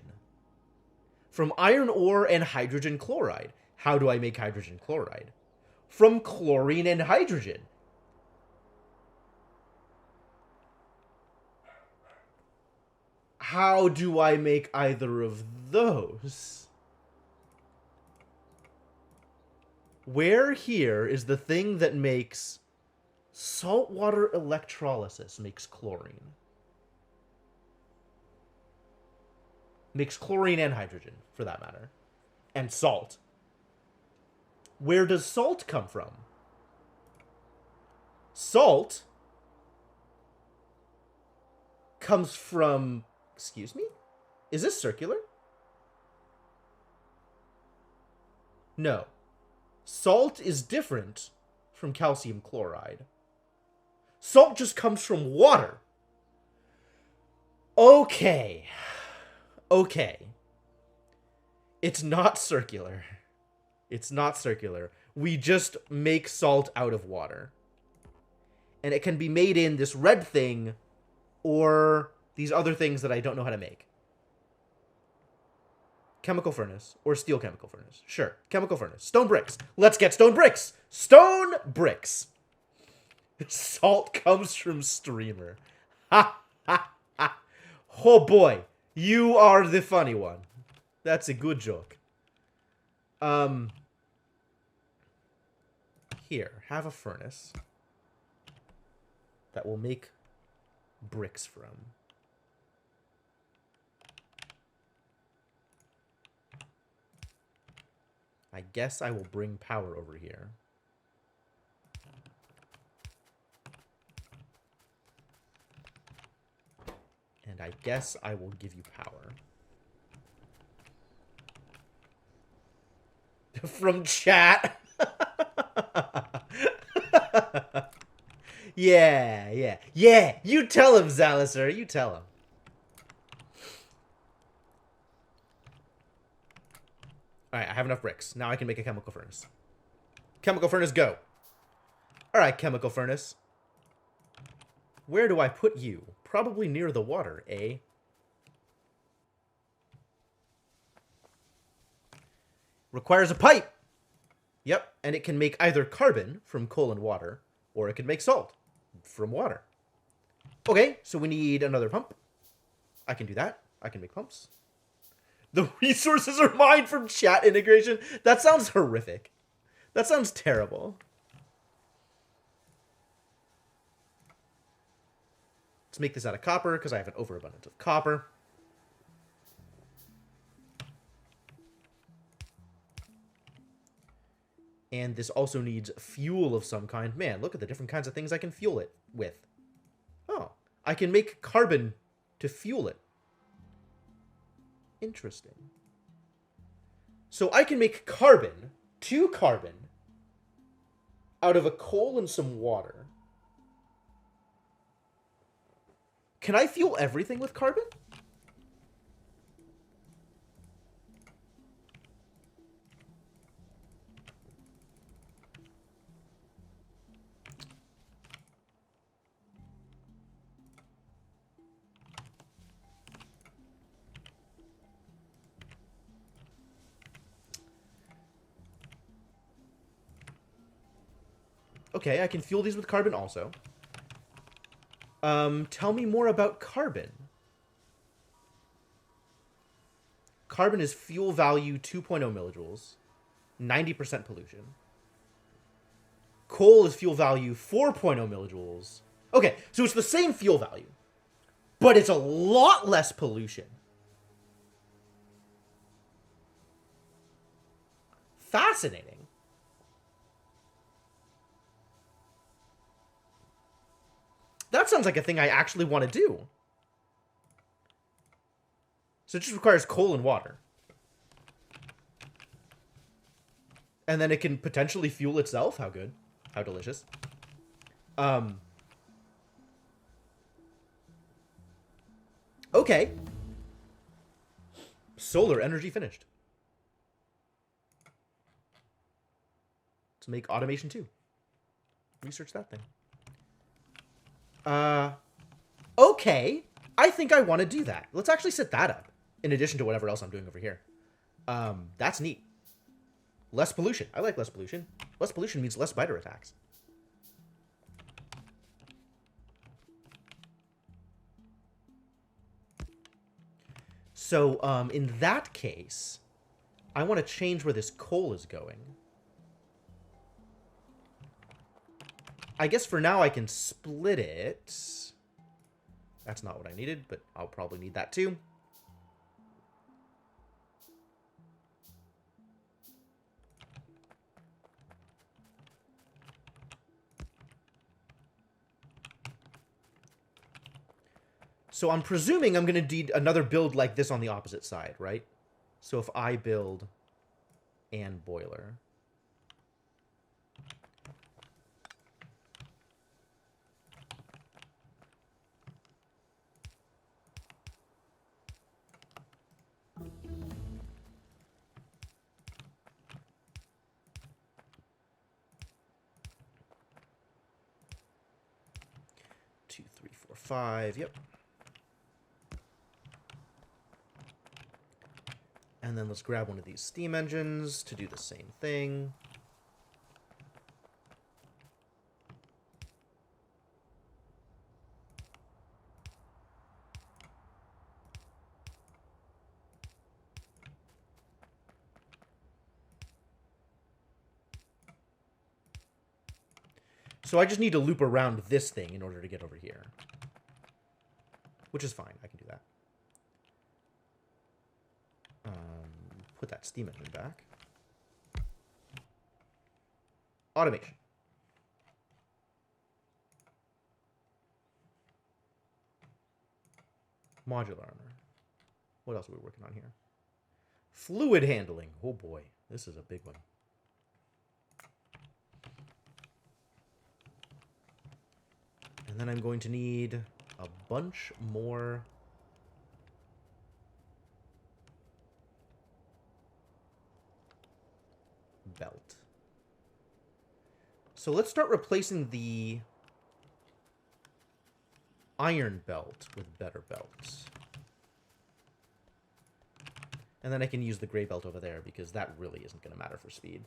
From iron ore and hydrogen chloride. How do I make hydrogen chloride? From chlorine and hydrogen. How do I make either of those? Where here is the thing that makes saltwater electrolysis makes chlorine? Makes chlorine and hydrogen, for that matter. And salt. Where does salt come from? Salt comes from... Excuse me? Is this circular? No. Salt is different from calcium chloride. Salt just comes from water. Okay. Okay. It's not circular. It's not circular. We just make salt out of water. And it can be made in this red thing or these other things that I don't know how to make. Chemical furnace or steel chemical furnace. Sure. Chemical furnace. Stone bricks. Let's get stone bricks. Stone bricks. Salt comes from streamer. Ha ha ha. Oh boy. You are the funny one. That's a good joke. Here. Have a furnace that will make bricks from. I guess I will bring power over here. And I guess I will give you power. From chat. Yeah. You tell him, Zalisar. You tell him. Alright, I have enough bricks. Now I can make a chemical furnace. Chemical furnace, go. Alright, chemical furnace. Where do I put you? Probably near the water, eh? Requires a pipe! Yep, and it can make either carbon from coal and water, or it can make salt from water. Okay, so we need another pump. I can do that. I can make pumps. The resources are mined from chat integration? That sounds horrific. That sounds terrible. Let's make this out of copper, because I have an overabundance of copper. And this also needs fuel of some kind. Man, look at the different kinds of things I can fuel it with. Oh, I can make carbon to fuel it. Interesting. So I can make carbon, 2 carbon, out of a coal and some water. Can I fuel everything with carbon? Okay, I can fuel these with carbon also. Tell me more about carbon. Carbon is fuel value 2.0 millijoules, 90% pollution. Coal is fuel value 4.0 millijoules. Okay, so it's the same fuel value, but it's a lot less pollution. Fascinating. That sounds like a thing I actually want to do. So it just requires coal and water. And then it can potentially fuel itself. How good. How delicious. Okay. Solar energy finished. Let's make automation 2. Research that thing. Okay. I think I want to do that. Let's actually set that up, in addition to whatever else I'm doing over here. That's neat. Less pollution. I like less pollution. Less pollution means less spider attacks. So, in that case, I want to change where this coal is going. I guess for now I can split it. That's not what I needed, but I'll probably need that too. So I'm presuming I'm going to need another build like this on the opposite side, right? So if I build and boiler. Two, three, four, five. Yep. And then let's grab one of these steam engines to do the same thing. So I just need to loop around this thing in order to get over here. Which is fine. I can do that. Put that steam engine back. Automation. Modular armor. What else are we working on here? Fluid handling. Oh boy, this is a big one. And then I'm going to need a bunch more belt. So let's start replacing the iron belt with better belts. And then I can use the gray belt over there, because that really isn't going to matter for speed.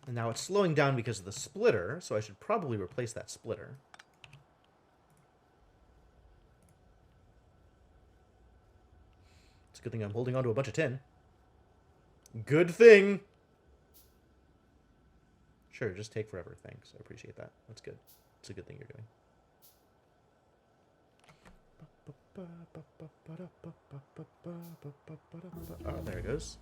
And now it's slowing down because of the splitter, so I should probably replace that splitter. It's a good thing I'm holding on to a bunch of tin. Good thing! Sure, just take forever. Thanks. I appreciate that. That's good. It's a good thing you're doing. Oh, there it goes.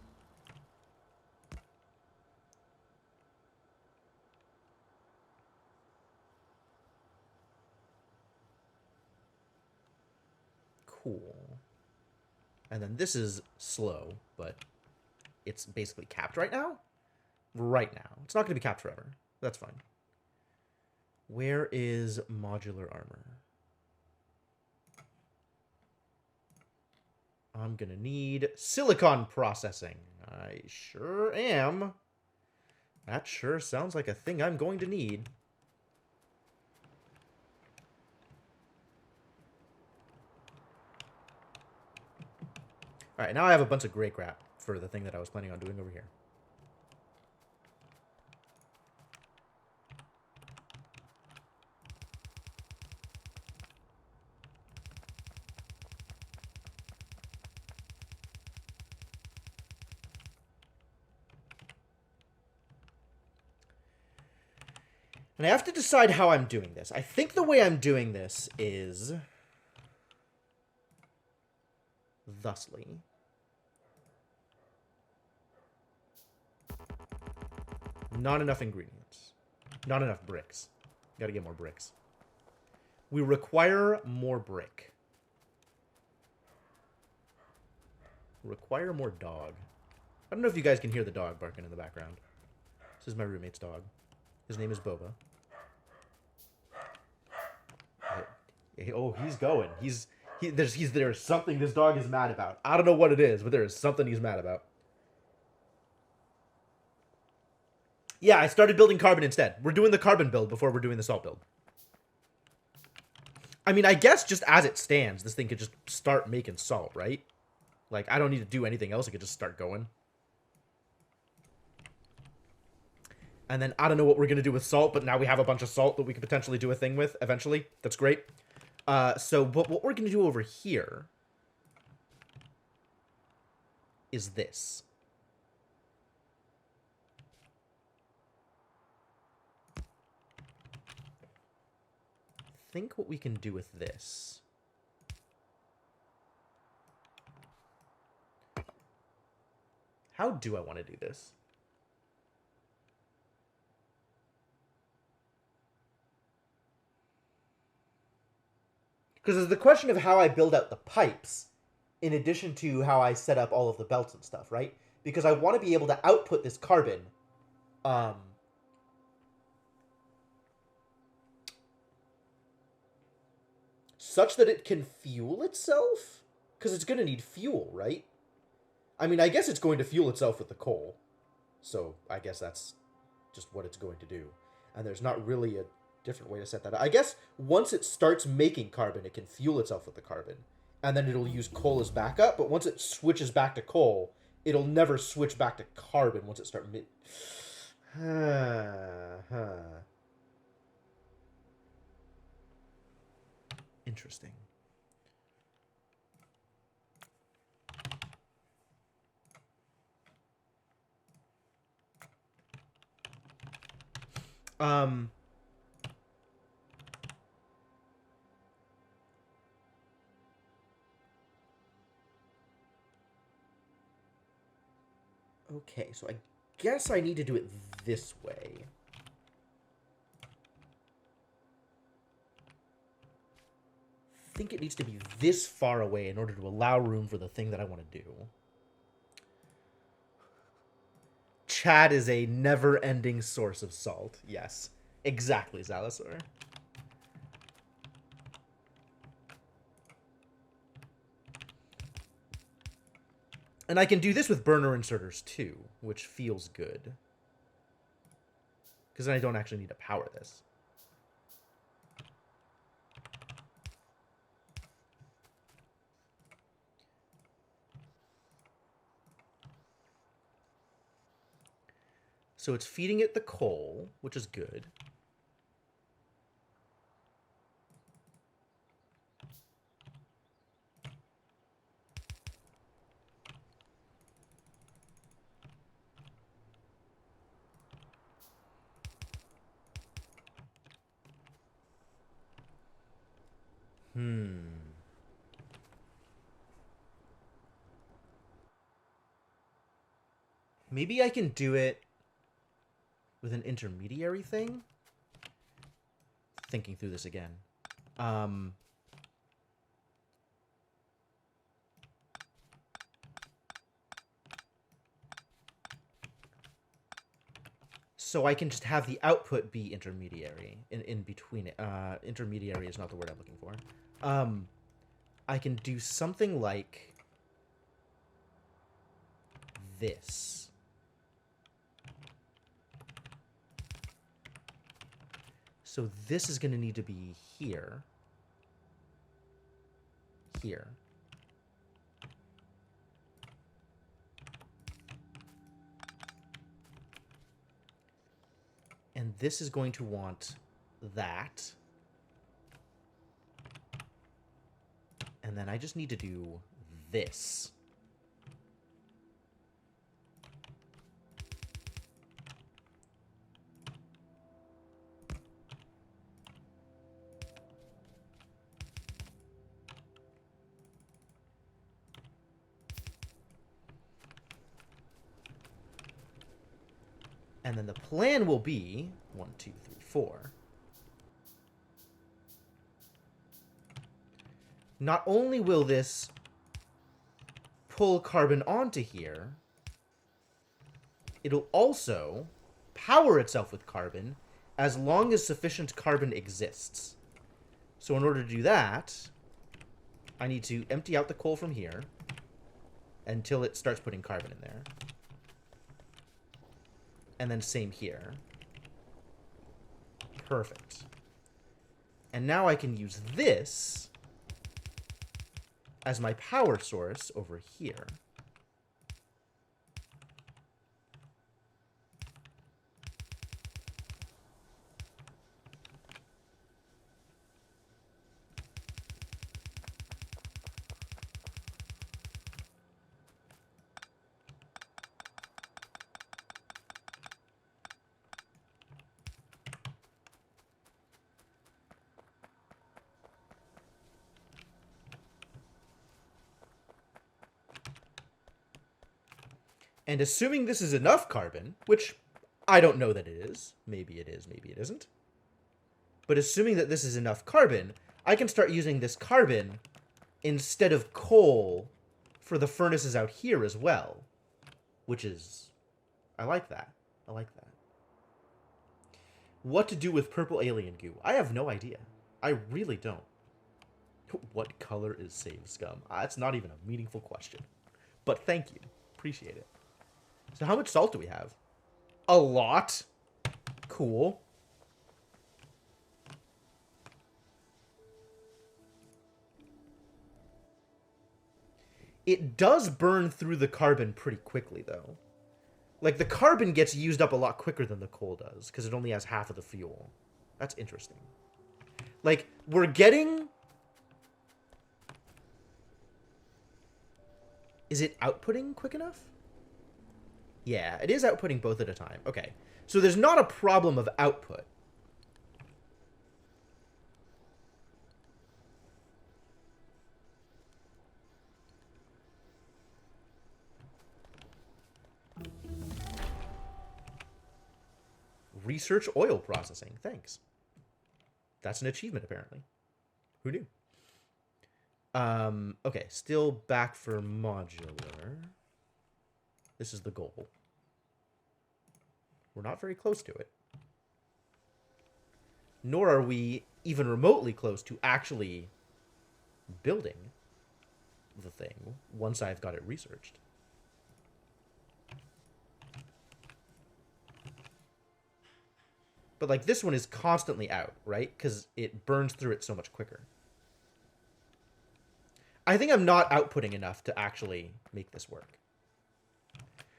Cool. And then this is slow, but it's basically capped right now? Right now. It's not going to be capped forever. That's fine. Where is modular armor? I'm going to need silicon processing. I sure am. That sure sounds like a thing I'm going to need. Alright, now I have a bunch of gray crap for the thing that I was planning on doing over here. And I have to decide how I'm doing this. I think the way I'm doing this is thusly. Not enough ingredients. Not enough bricks. Gotta get more bricks. We require more brick. Require more dog. I don't know if you guys can hear the dog barking in the background. This is my roommate's dog. His name is Boba. Oh, he's going. There's something this dog is mad about. I don't know what it is, but there is something he's mad about. Yeah, I started building carbon instead. We're doing the carbon build before we're doing the salt build. I mean, I guess just as it stands, this thing could just start making salt, right? Like, I don't need to do anything else. It could just start going. And then I don't know what we're going to do with salt, but now we have a bunch of salt that we could potentially do a thing with eventually. That's great. But what we're going to do over here is this. I think what we can do with this. How do I want to do this? Because there's the question of how I build out the pipes, in addition to how I set up all of the belts and stuff, right? Because I want to be able to output this carbon, such that it can fuel itself? Because it's going to need fuel, right? I mean, I guess it's going to fuel itself with the coal. So I guess that's just what it's going to do. And there's not really a different way to set that up. I guess once it starts making carbon, it can fuel itself with the carbon. And then it'll use coal as backup. But once it switches back to coal, it'll never switch back to carbon once it starts... Interesting. Okay, so I guess I need to do it this way. think it needs to be this far away in order to allow room for the thing that I want to do. Chad is a never-ending source of salt. Yes, exactly, Zalasaur. And I can do this with burner inserters too, which feels good. Because then I don't actually need to power this. So it's feeding it the coal, which is good. Maybe I can do it with an intermediary thing? Thinking through this again. So I can just have the output be intermediary in between it. Intermediary is not the word I'm looking for. I can do something like this. So this is going to need to be here. Here. And this is going to want that. And then I just need to do this. And then the plan will be 1, 2, 3, 4. Not only will this pull carbon onto here, it'll also power itself with carbon as long as sufficient carbon exists. So in order to do that, I need to empty out the coal from here until it starts putting carbon in there. And then same here. Perfect. And now I can use this as my power source over here. And assuming this is enough carbon, which I don't know that it is. Maybe it is, maybe it isn't. But assuming that this is enough carbon, I can start using this carbon instead of coal for the furnaces out here as well. Which is... I like that. I like that. What to do with purple alien goo? I have no idea. I really don't. What color is save scum? That's not even a meaningful question. But thank you. Appreciate it. So how much salt do we have? A lot. Cool. It does burn through the carbon pretty quickly, though. Like, the carbon gets used up a lot quicker than the coal does, because it only has half of the fuel. That's interesting. Like, we're getting... Is it outputting quick enough? Yeah, it is outputting both at a time. Okay. So there's not a problem of output. Research oil processing. Thanks. That's an achievement, apparently. Who knew? Okay, still back for modular. This is the goal. We're not very close to it. Nor are we even remotely close to actually building the thing once I've got it researched. But, like, this one is constantly out, right? Because it burns through it so much quicker. I think I'm not outputting enough to actually make this work.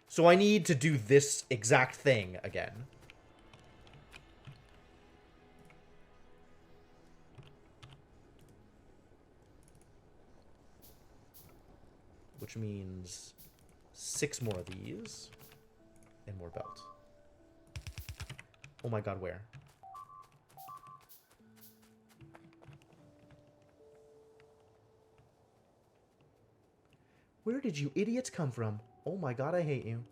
So I need to do this exact thing again. Which means 6 more of these and more belt. Oh my god, where? Where did you idiots come from? Oh my god, I hate you.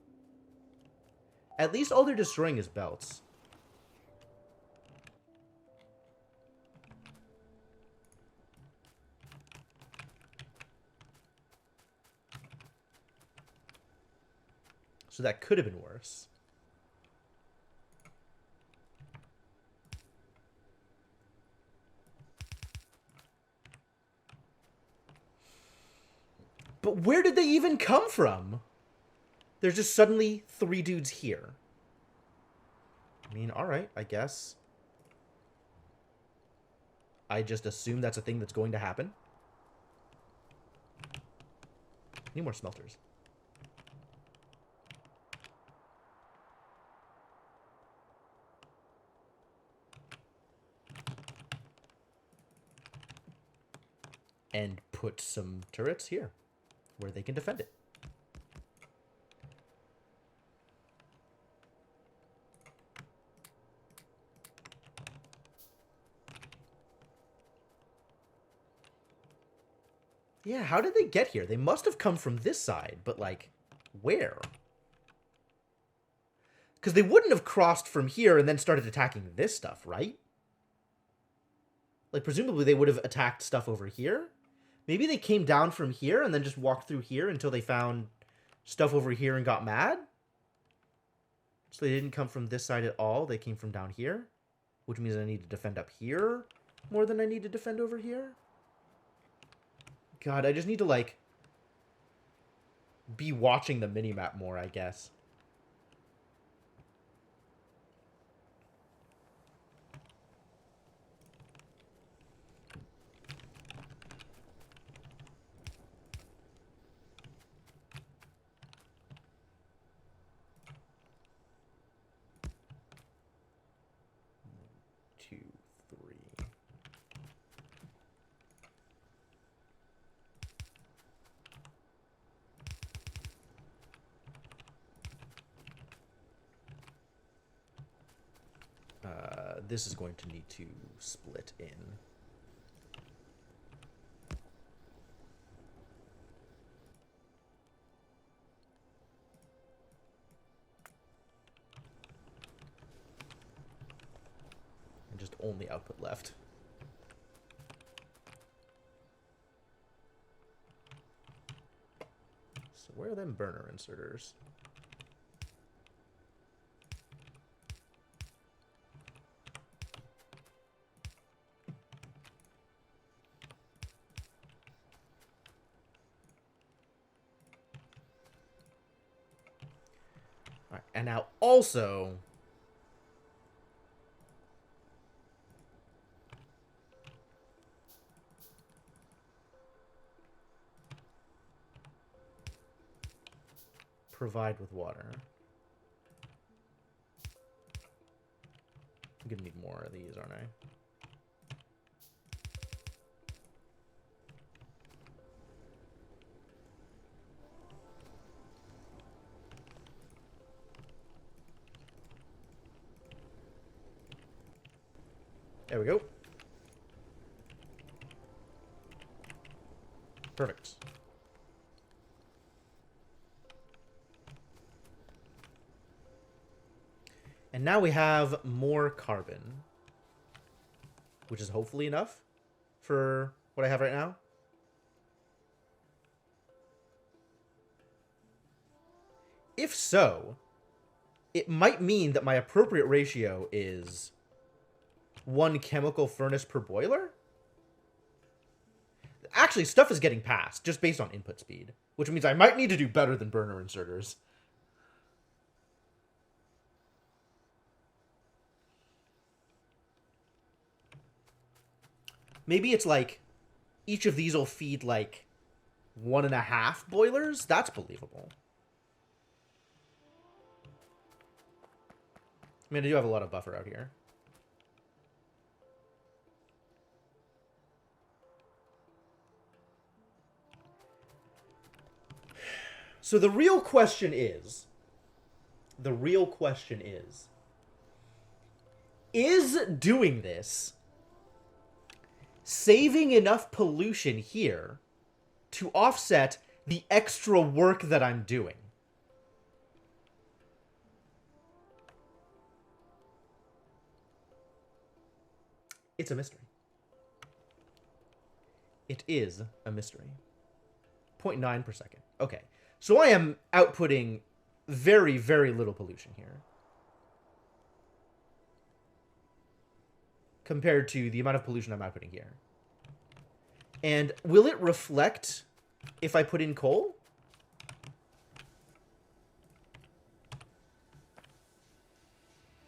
At least all they're destroying is belts. So that could have been worse. But where did they even come from? There's just suddenly 3 dudes here. I mean, alright, I guess. I just assume that's a thing that's going to happen. Need more smelters. And put some turrets here, where they can defend it. Yeah, how did they get here? They must have come from this side, but, like, where? Because they wouldn't have crossed from here and then started attacking this stuff, right? Like, presumably they would have attacked stuff over here. Maybe they came down from here and then just walked through here until they found stuff over here and got mad? So they didn't come from this side at all. They came from down here, which means I need to defend up here more than I need to defend over here. God, I just need to, like, be watching the minimap more, I guess. Two, three. This is going to need to split in. And just only output left. So where are them burner inserters? Alright, and now also provide with water. I'm gonna need more of these, aren't I? There we go. Perfect. And now we have more carbon, which is hopefully enough for what I have right now. If so, it might mean that my appropriate ratio is 1 chemical furnace per boiler? Actually, stuff is getting passed, just based on input speed. Which means I might need to do better than burner inserters. Maybe it's like, each of these will feed, like, 1.5 boilers? That's believable. I mean, I do have a lot of buffer out here. So the real question is, is doing this saving enough pollution here to offset the extra work that I'm doing? It's a mystery. It is a mystery. 0.9 per second. Okay. So I am outputting very, very little pollution here, compared to the amount of pollution I'm outputting here. And will it reflect if I put in coal?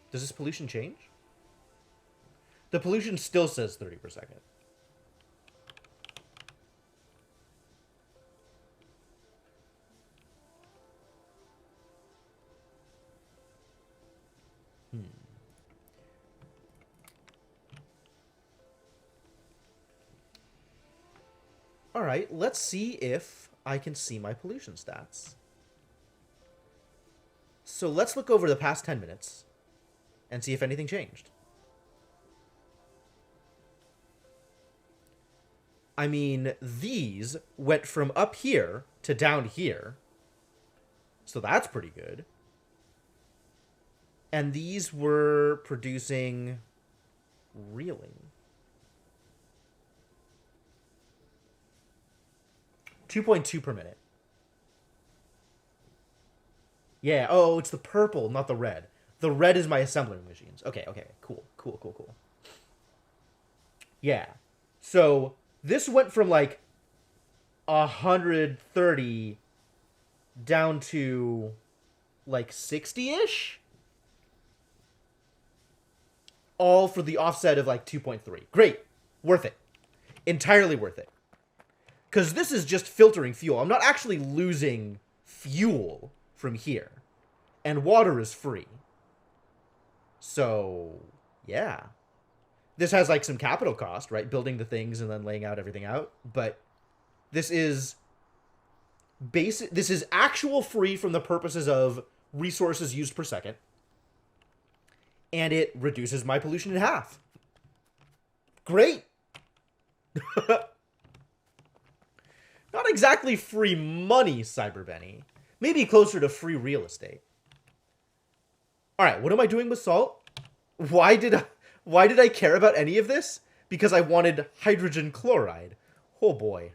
Does this pollution change? The pollution still says 30 per second. All right, let's see if I can see my pollution stats. So let's look over the past 10 minutes and see if anything changed. I mean, these went from up here to down here, so that's pretty good. And these were producing reeling. 2.2 per minute. Yeah, oh, it's the purple, not the red. The red is my assembling machines. Okay, cool. Yeah. So, this went from, like, 130 down to, like, 60-ish? All for the offset of, like, 2.3. Great. Worth it. Entirely worth it. Because this is just filtering fuel. I'm not actually losing fuel from here. And water is free. So, yeah. This has, like, some capital cost, right? Building the things and then laying out everything out. But this is basic. This is actual free from the purposes of resources used per second. And it reduces my pollution in half. Great! Not exactly free money, Cyberbenny. Maybe closer to free real estate. Alright, what am I doing with salt? Why did I care about any of this? Because I wanted hydrogen chloride. Oh boy.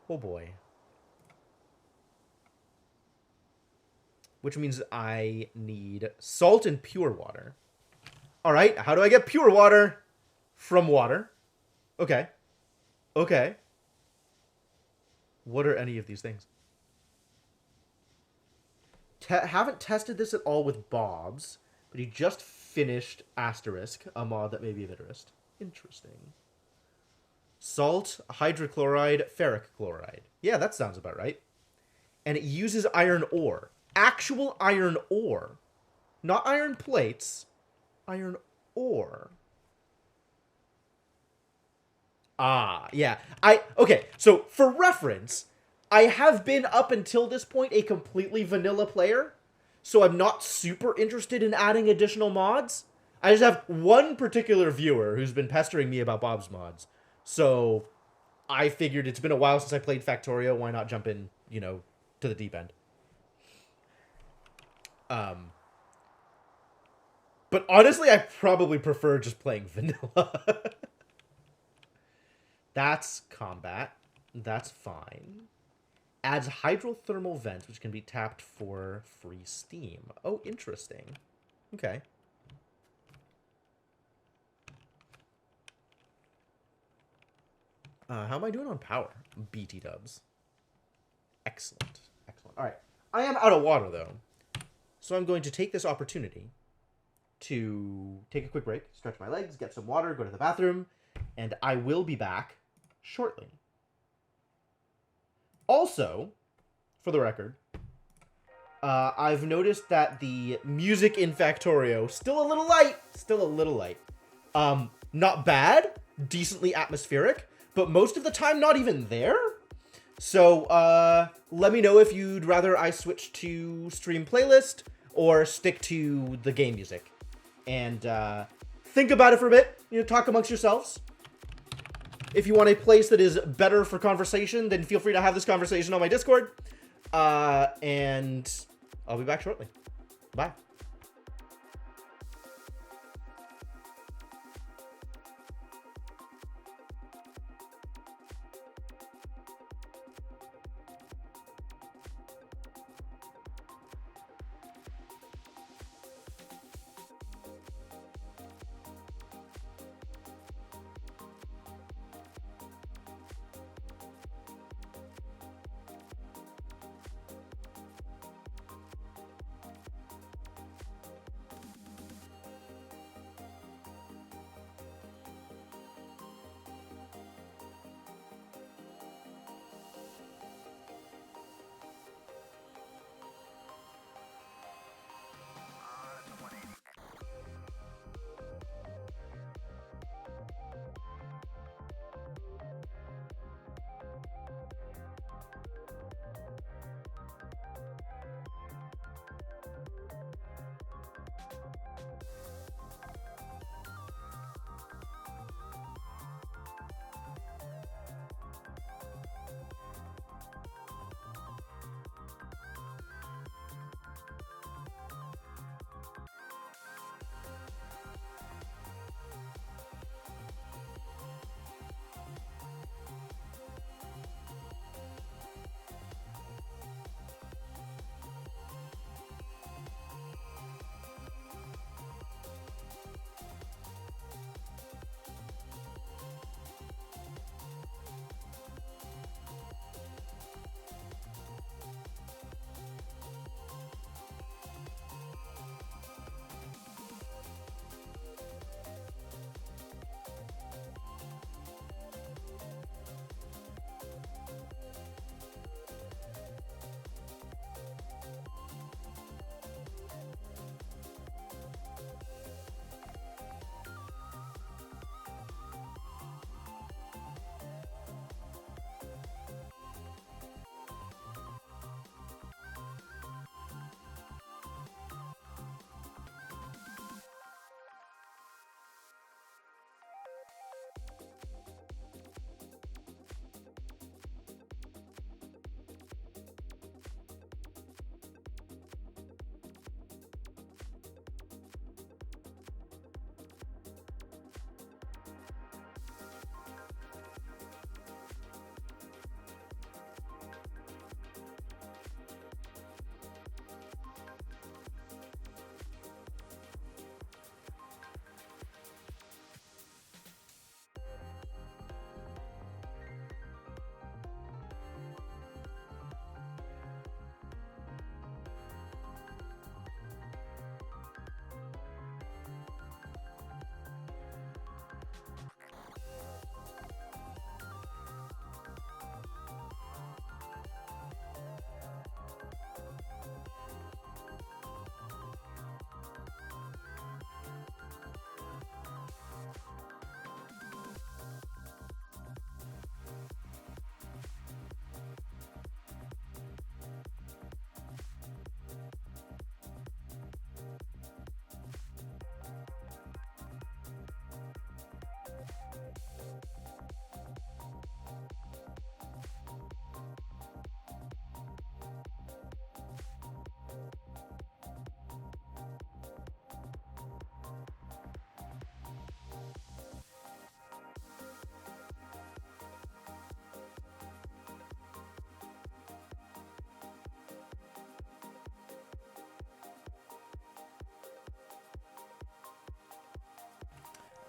Oh boy. Which means I need salt and pure water. Alright, how do I get pure water? From water. Okay. Okay. What are any of these things? Haven't tested this at all with Bob's, but he just finished Asterisk, a mod that may be of interest. Interesting. Salt, hydrochloride, ferric chloride. Yeah, that sounds about right. And it uses iron ore. Actual iron ore. Not iron plates. Iron ore. Ah, yeah. Okay, so for reference, I have been up until this point a completely vanilla player, so I'm not super interested in adding additional mods. I just have one particular viewer who's been pestering me about Bob's mods, so I figured it's been a while since I played Factorio, why not jump in, you know, to the deep end. But honestly, I probably prefer just playing vanilla. That's combat. That's fine. Adds hydrothermal vents, which can be tapped for free steam. Oh, interesting. Okay. How am I doing on power? BT dubs. Excellent. Excellent. All right. I am out of water, though. So I'm going to take this opportunity to take a quick break, stretch my legs, get some water, go to the bathroom, and I will be back shortly. Also, for the record, I've noticed that the music in Factorio still a little light. Still a little light. Not bad, decently atmospheric, but most of the time not even there. So, let me know if you'd rather I switch to stream playlist or stick to the game music. And think about it for a bit. You know, talk amongst yourselves. If you want a place that is better for conversation, then feel free to have this conversation on my Discord. And I'll be back shortly. Bye.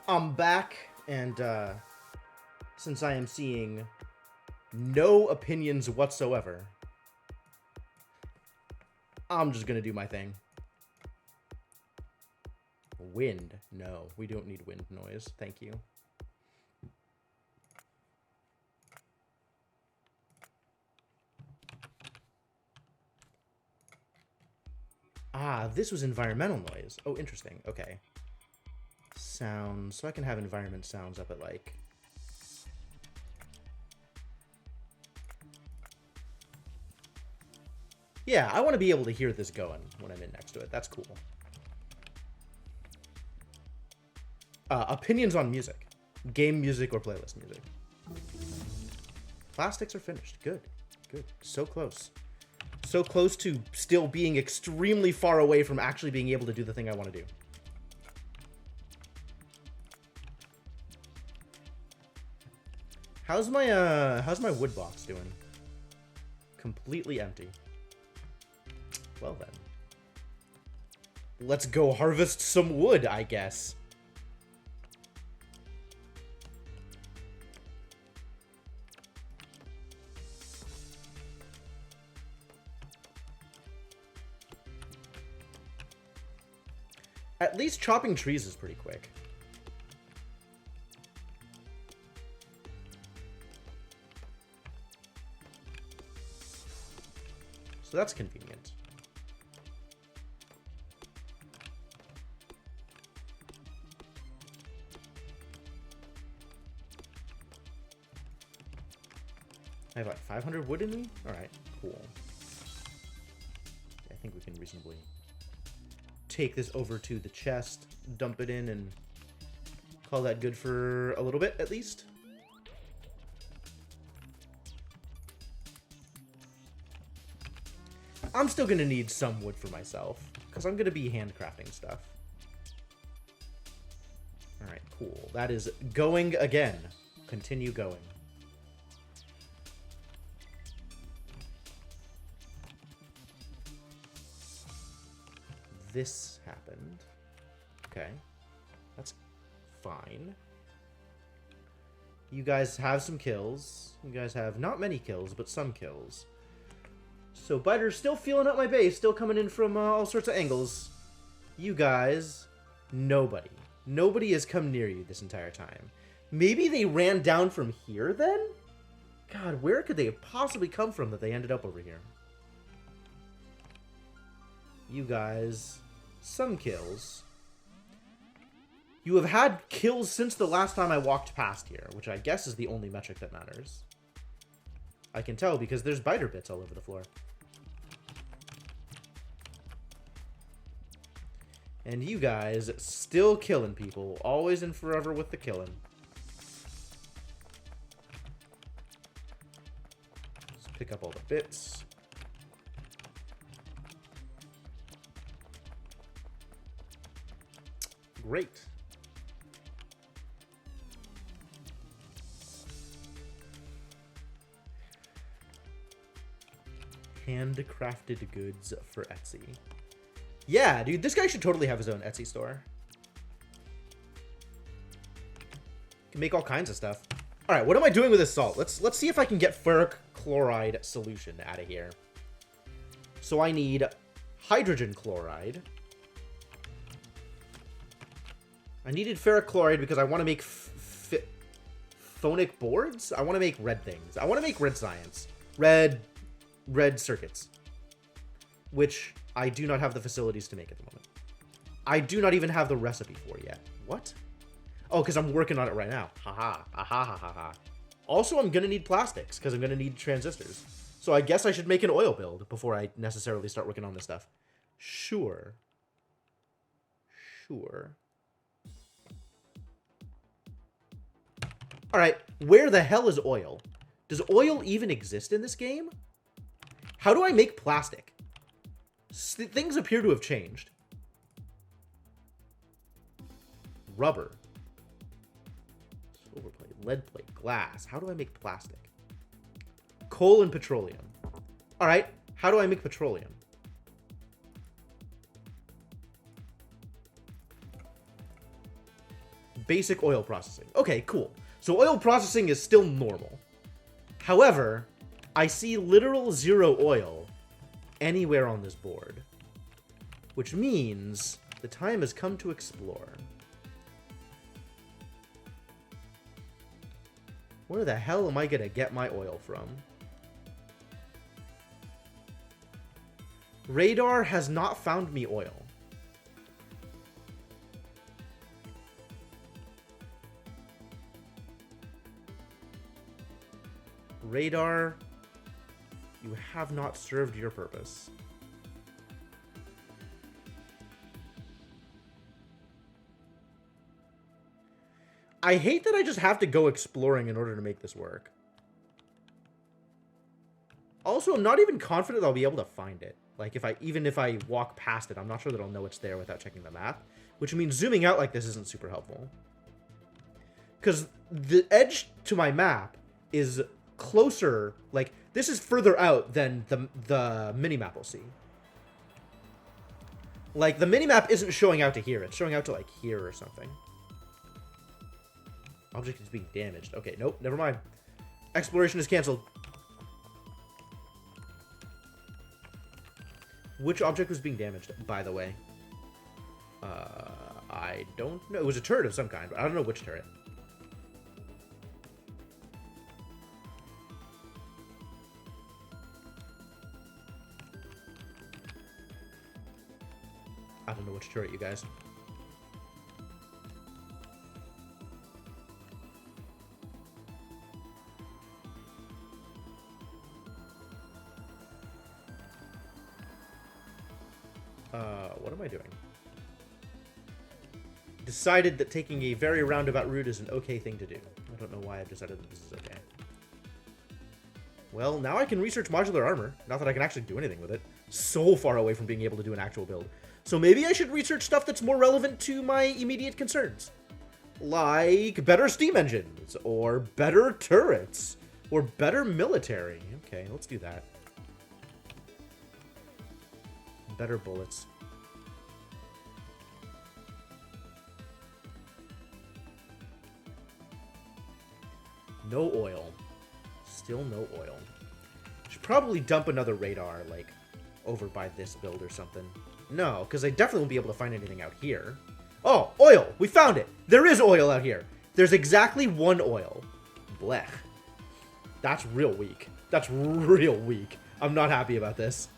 I'm back, and since I am seeing no opinions whatsoever, I'm just gonna do my thing. Wind. No, we don't need wind noise. Thank you. Ah, this was environmental noise. Oh, interesting. Okay. Sounds. So I can have environment sounds up at like... Yeah, I want to be able to hear this going when I'm in next to it. That's cool. Opinions on music. Game music or playlist music. Plastics are finished. Good. Good. So close. So close to still being extremely far away from actually being able to do the thing I want to do. How's my wood box doing? Completely empty. Well then. Let's go harvest some wood, I guess. At least chopping trees is pretty quick. So that's convenient. I have like 500 wood in me? Alright, cool. I think we can reasonably take this over to the chest, dump it in, and call that good for a little bit, at least. I'm still gonna need some wood for myself, because I'm gonna be handcrafting stuff. Alright, cool. That is going again. Continue going. This happened. Okay. That's fine. You guys have some kills. You guys have not many kills, but some kills. So Biter's still feeling up my base, still coming in from all sorts of angles. You guys, nobody. Nobody has come near you this entire time. Maybe they ran down from here then? God, where could they have possibly come from that they ended up over here? You guys, some kills. You have had kills since the last time I walked past here, which I guess is the only metric that matters. I can tell because there's biter bits all over the floor. And you guys still killing people, always and forever with the killing. Let's pick up all the bits. Great. Handcrafted goods for Etsy. Yeah, dude, this guy should totally have his own Etsy store. Can make all kinds of stuff. All right, what am I doing with this salt? Let's see if I can get ferric chloride solution out of here. So I need hydrogen chloride. I needed ferric chloride because I want to make phonic boards. I want to make red things. I want to make red science. Red circuits. Which I do not have the facilities to make at the moment. I do not even have the recipe for yet. What? Oh, because I'm working on it right now. Haha. Aha ha ha ha. Also, I'm going to need plastics because I'm going to need transistors. So I guess I should make an oil build before I necessarily start working on this stuff. Sure. Sure. Alright, where the hell is oil? Does oil even exist in this game? How do I make plastic? Things appear to have changed. Rubber. Silver plate, lead plate, glass. How do I make plastic? Coal and petroleum. Alright, how do I make petroleum? basic oil processing. Okay, cool. So oil processing is still normal. However, I see literal 0 oil anywhere on this board. Which means the time has come to explore. Where the hell am I gonna get my oil from? Radar has not found me oil. Radar, you have not served your purpose. I hate that I just have to go exploring in order to make this work. Also, I'm not even confident that I'll be able to find it. Like, even if I walk past it, I'm not sure that I'll know it's there without checking the map. Which means zooming out like this isn't super helpful. Because the edge to my map is closer, like, this is further out than the minimap will see. Like, the minimap isn't showing out to here. It's showing out to, like, here or something. Object is being damaged. Okay, nope, never mind. Exploration is canceled. Which object was being damaged, by the way? I don't know. It was a turret of some kind, but I don't know which turret. I don't know which turret, you guys. What am I doing? Decided that taking a very roundabout route is an okay thing to do. I don't know why I've decided that this is okay. Well, now I can research modular armor. Not that I can actually do anything with it. So far away from being able to do an actual build. So maybe I should research stuff that's more relevant to my immediate concerns. Like better steam engines, or better turrets, or better military. Okay, let's do that. Better bullets. No oil. Still no oil. Should probably dump another radar, like, over by this build or something. No, because I definitely won't be able to find anything out here. Oh, oil! We found it! There is oil out here! There's exactly 1 oil. Blech. That's real weak. That's real weak. I'm not happy about this.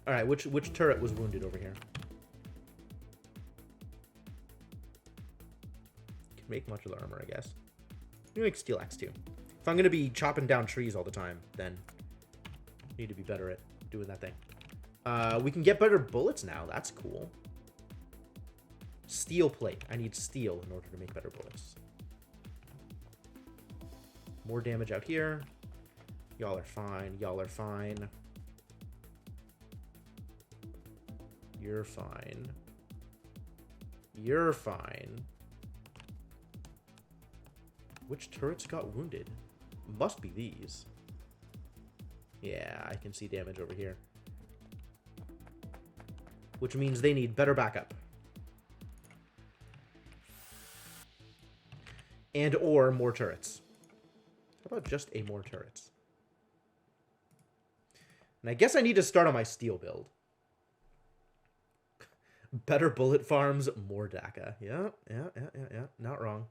Alright, which turret was wounded over here? Can make modular armor, I guess. You make steel axe too. If I'm gonna be chopping down trees all the time, then I need to be better at doing that thing. We can get better bullets now. That's cool. Steel plate. I need steel in order to make better bullets. More damage out here. Y'all are fine. Y'all are fine. You're fine. You're fine. Which turrets got wounded? Must be these. Yeah, I can see damage over here. Which means they need better backup. And or more turrets. How about just a more turrets? And I guess I need to start on my steel build. Better bullet farms, more DACA. Yeah. Not wrong.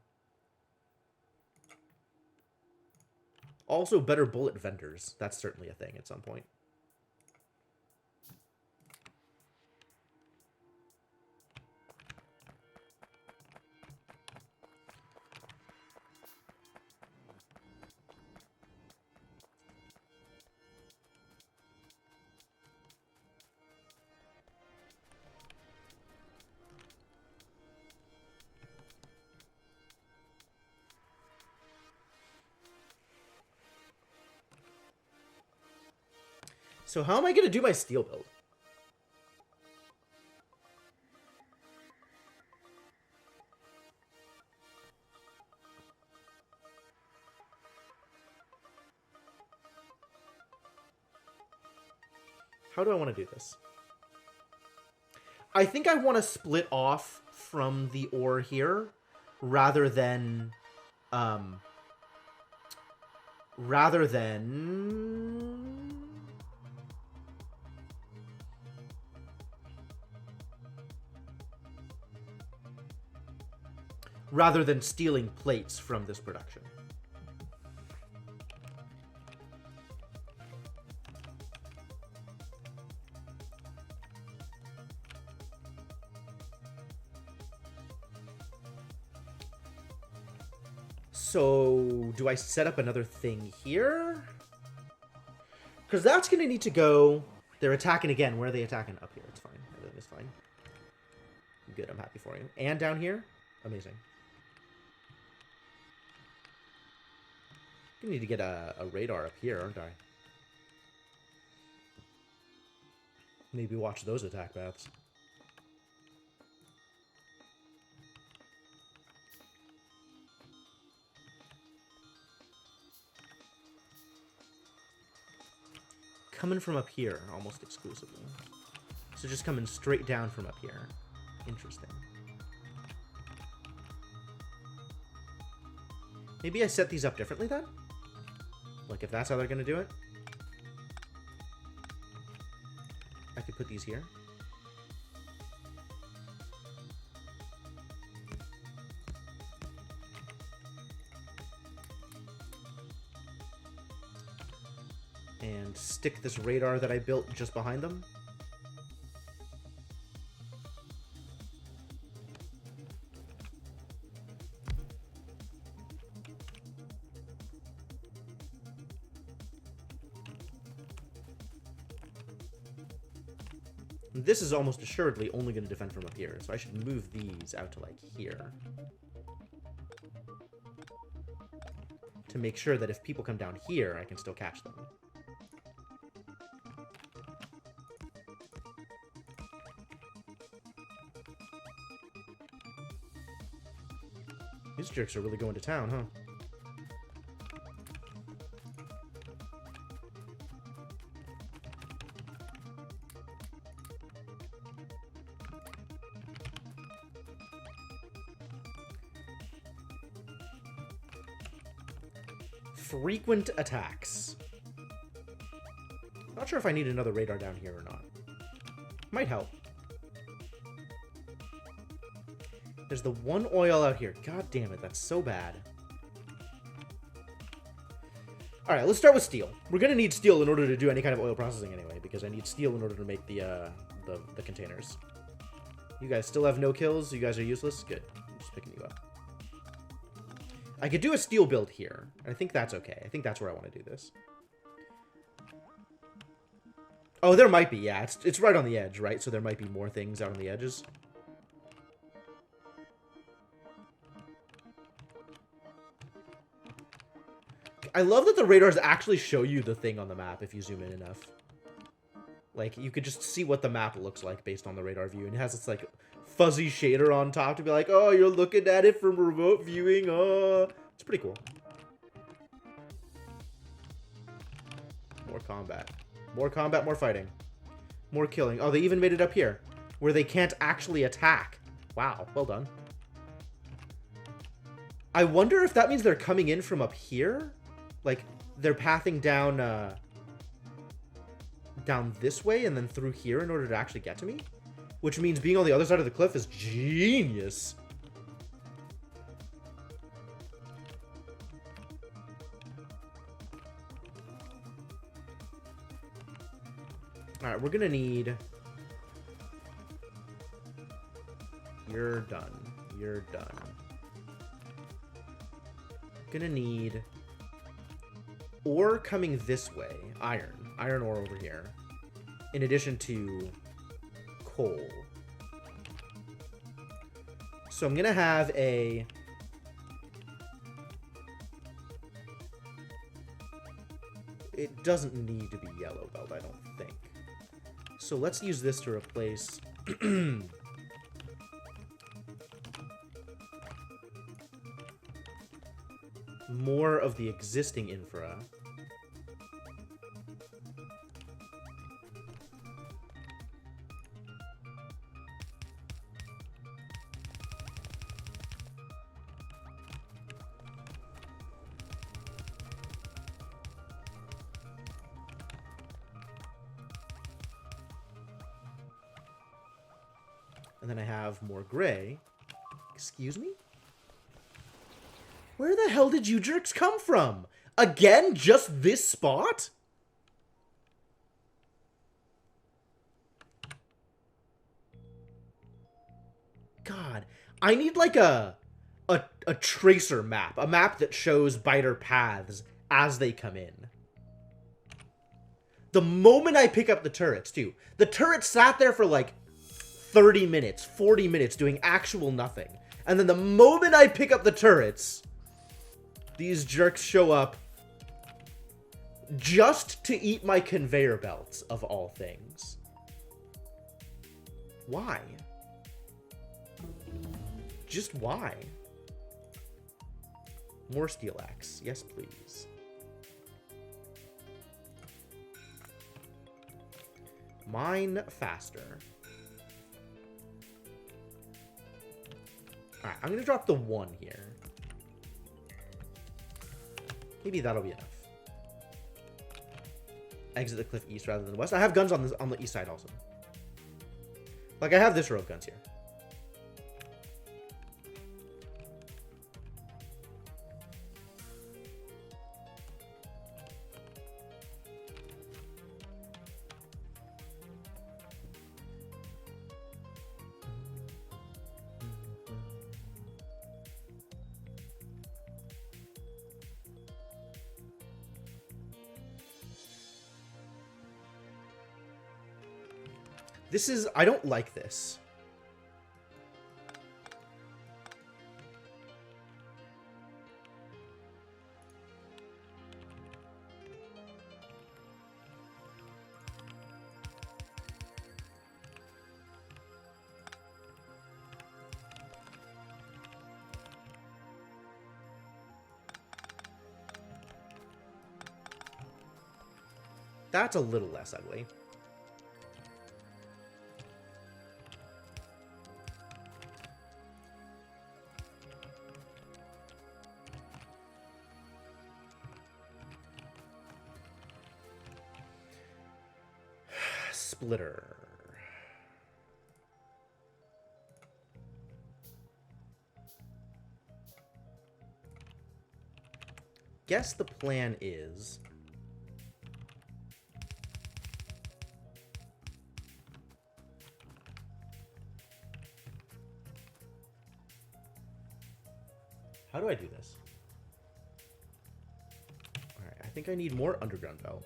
Also, better bullet vendors. That's certainly a thing at some point. So how am I going to do my steel build? How do I want to do this? I think I want to split off from the ore here rather than rather than stealing plates from this production. So, do I set up another thing here? Because that's going to need to go... They're attacking again. Where are they attacking? Up here. It's fine. Everything is fine. Good, I'm happy for you. And down here? Amazing. I need to get a radar up here, aren't I? Maybe watch those attack paths. Coming from up here, almost exclusively. So just coming straight down from up here. Interesting. Maybe I set these up differently then? Like, if that's how they're going to do it? I could put these here. And stick this radar that I built just behind them. This is almost assuredly only going to defend from up here, so I should move these out to, like, here. To make sure that if people come down here, I can still catch them. These jerks are really going to town, huh? Frequent attacks. Not sure if I need another radar down here or not. Might help. There's the one oil out here. God damn it, that's so bad. Alright, let's start with steel. We're gonna need steel in order to do any kind of oil processing anyway, because I need steel in order to make the containers. You guys still have no kills? You guys are useless? Good. I'm just picking you up. I could do a steel build here. I think that's okay. I think that's where I want to do this. Oh, there might be, yeah. It's right on the edge, right? So there might be more things out on the edges. I love that the radars actually show you the thing on the map if you zoom in enough. Like, you could just see what the map looks like based on the radar view. And it has this, like, fuzzy shader on top to be like, oh, you're looking at it from remote viewing. Oh, it's pretty cool. More combat. More combat, more fighting. More killing. Oh, they even made it up here, where they can't actually attack. Wow, well done. I wonder if that means they're coming in from up here? Like, they're pathing down, down this way and then through here in order to actually get to me? Which means being on the other side of the cliff is genius. Alright, we're gonna need... You're done. You're done. Gonna need... ore coming this way. Iron. Iron ore over here. In addition to... coal. So I'm gonna have a... It doesn't need to be yellow belt, I don't think. So let's use this to replace... more of the existing infra. And then I have more gray. Excuse me? Where the hell did you jerks come from? Again, just this spot? God, I need like a tracer map. A map that shows biter paths as they come in. The moment I pick up the turrets, too. The turrets sat there for like 30 minutes, 40 minutes doing actual nothing. And then the moment I pick up the turrets, these jerks show up just to eat my conveyor belts, of all things. Why? Just why? More steel axe. Yes, please. Mine faster. Alright, I'm going to drop the 1 here. Maybe that'll be enough. Exit the cliff east rather than the west. I have guns on the east side also. Like, I have this row of guns here. This is... I don't like this. That's a little less ugly. Splitter. Guess the plan is... How do I do this? Alright, I think I need more underground belt.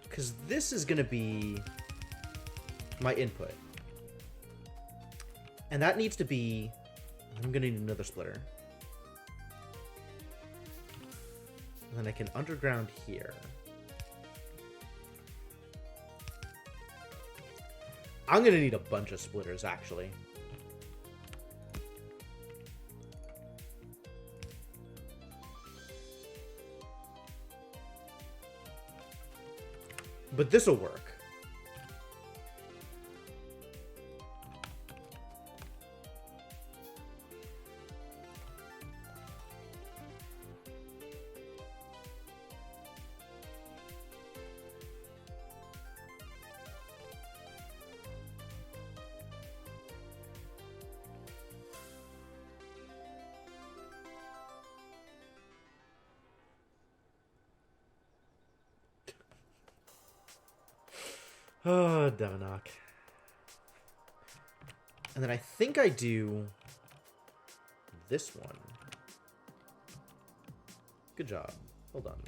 Because this is going to be my input. And that needs to be... I'm going to need another splitter. And then I can underground here. I'm going to need a bunch of splitters, actually. But this'll work. Oh, Devonock. And then I think I do this one. Good job. Well done.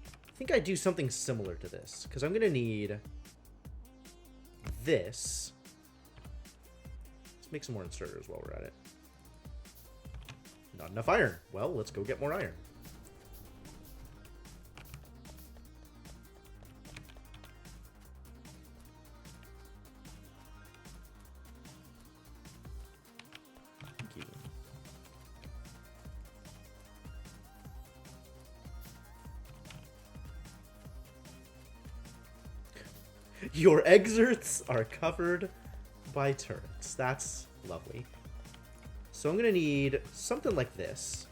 I think I do something similar to this, because I'm going to need this. Let's make some more inserters while we're at it. Not enough iron. Well, let's go get more iron. Your excerpts are covered by turrets. That's lovely. So I'm going to need something like this.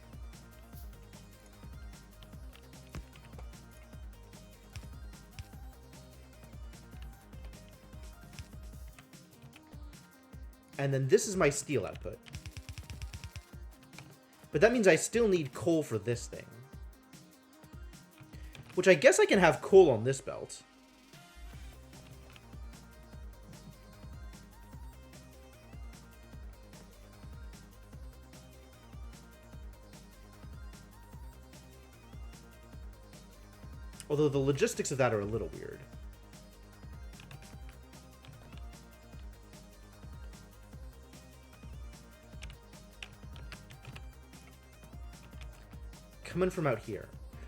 And then this is my steel output. But that means I still need coal for this thing. Which I guess I can have coal on this belt. Although the logistics of that are a little weird. Coming from out here.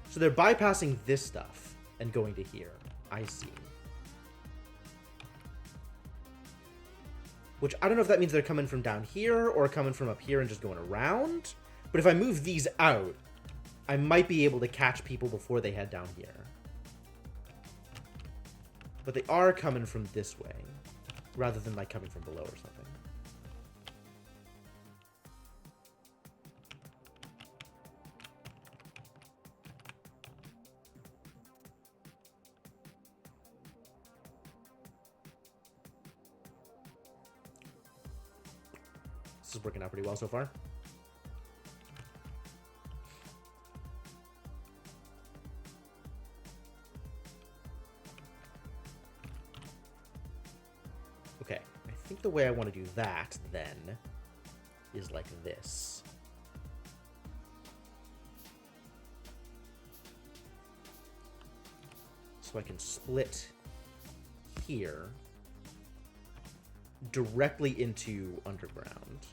So they're bypassing this stuff and going to here. I see. Which I don't know if that means they're coming from down here or coming from up here and just going around. But if I move these out, I might be able to catch people before they head down here. But they are coming from this way, rather than like coming from below or something. This is working out pretty well so far. Okay, I think the way I want to do that, then, is like this. So I can split here directly into underground.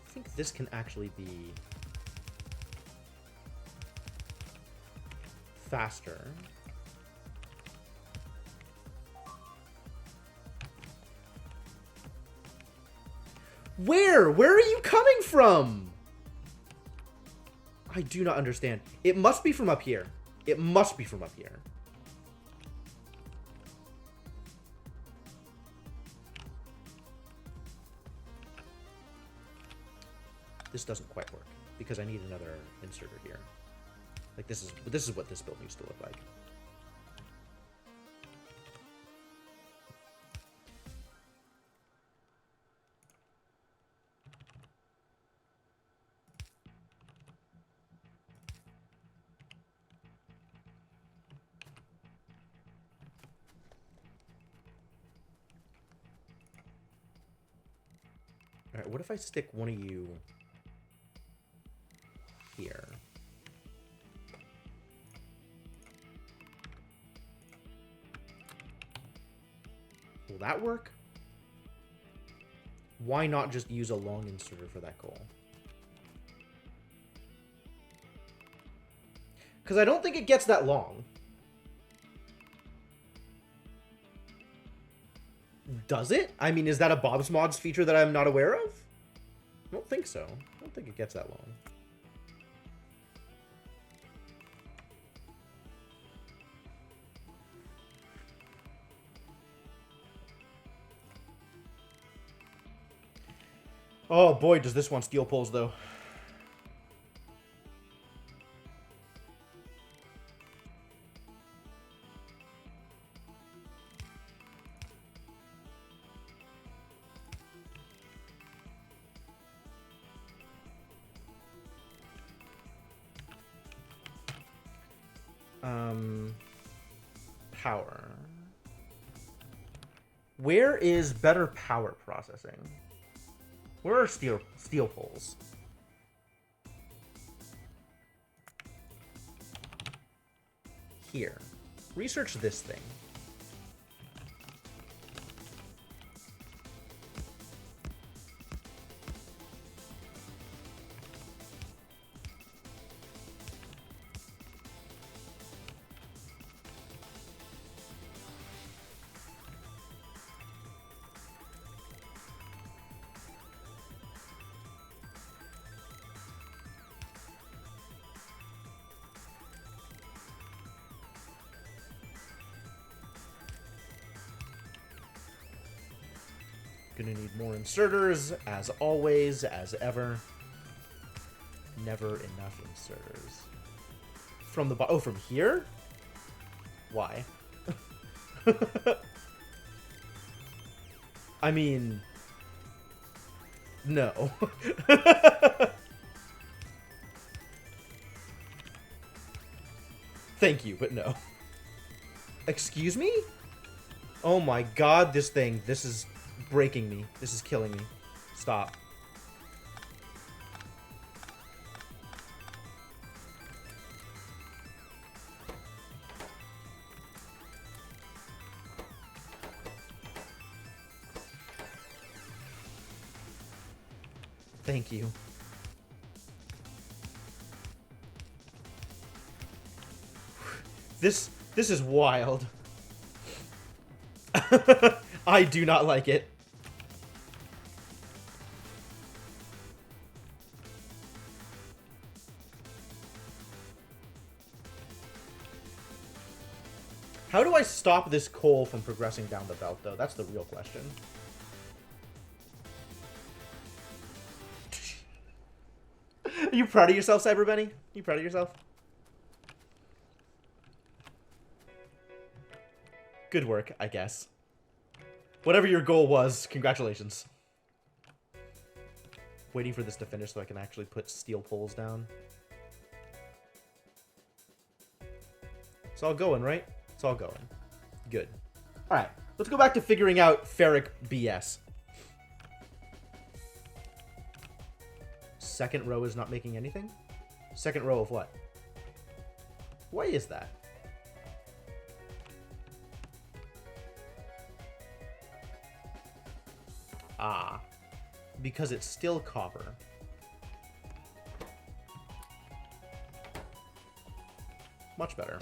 I think this can actually be faster. Where? Where are you coming from? I do not understand. It must be from up here. It must be from up here. This doesn't quite work because I need another inserter here. Like this is what this build needs to look like. All right, what if I stick one of you here? Will that work? Why not just use a long inserter for that goal? Because I don't think it gets that long. Does it? I mean, is that a Bob's Mods feature that I'm not aware of? I don't think so. I don't think it gets that long. Oh boy, does this one steel poles though. Power. Where is better power processing? Where are steel poles? Here. Research this thing. Gonna need more inserters, as always, as ever. Never enough inserters. From the oh, from here? Why? I mean... No. Thank you, but no. Excuse me? Oh my god, this thing. This is breaking me. This is killing me. Stop. Thank you. This is wild. I do not like it. How do I stop this coal from progressing down the belt, though? That's the real question. Are you proud of yourself, Cyberbenny? Are you proud of yourself? Good work, I guess. Whatever your goal was, congratulations. Waiting for this to finish so I can actually put steel poles down. It's all going, right? It's all going. Good. Alright, let's go back to figuring out ferric BS. Second row is not making anything? Second row of what? Why is that? Ah. Because it's still copper. Much better.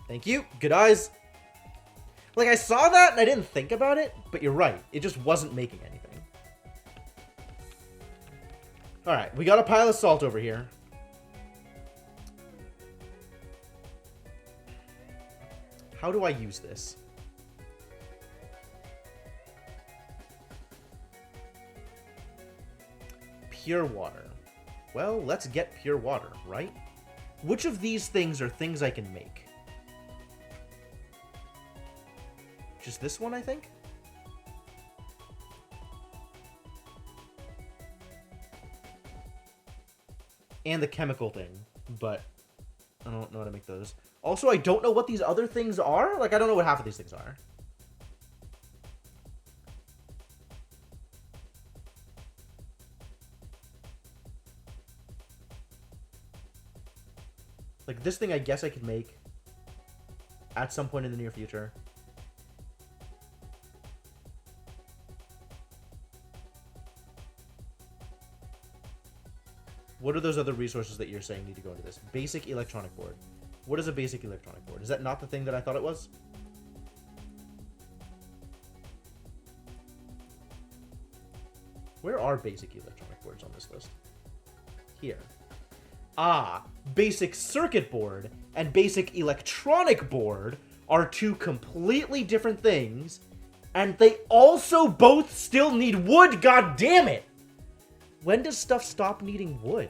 Thank you. Good eyes. Like, I saw that and I didn't think about it, but you're right. It just wasn't making anything. Alright, we got a pile of salt over here. How do I use this? Pure water. Well, let's get pure water, right? Which of these things are things I can make? Just this one, I think? And the chemical thing, but I don't know how to make those. Also, I don't know what these other things are. Like, I don't know what half of these things are. Like, this thing I guess I could make at some point in the near future. What are those other resources that you're saying need to go into this? Basic electronic board. What is a basic electronic board? Is that not the thing that I thought it was? Where are basic electronic boards on this list? Here. Ah, basic circuit board and basic electronic board are two completely different things, and they also both still need wood, god damn it! When does stuff stop needing wood?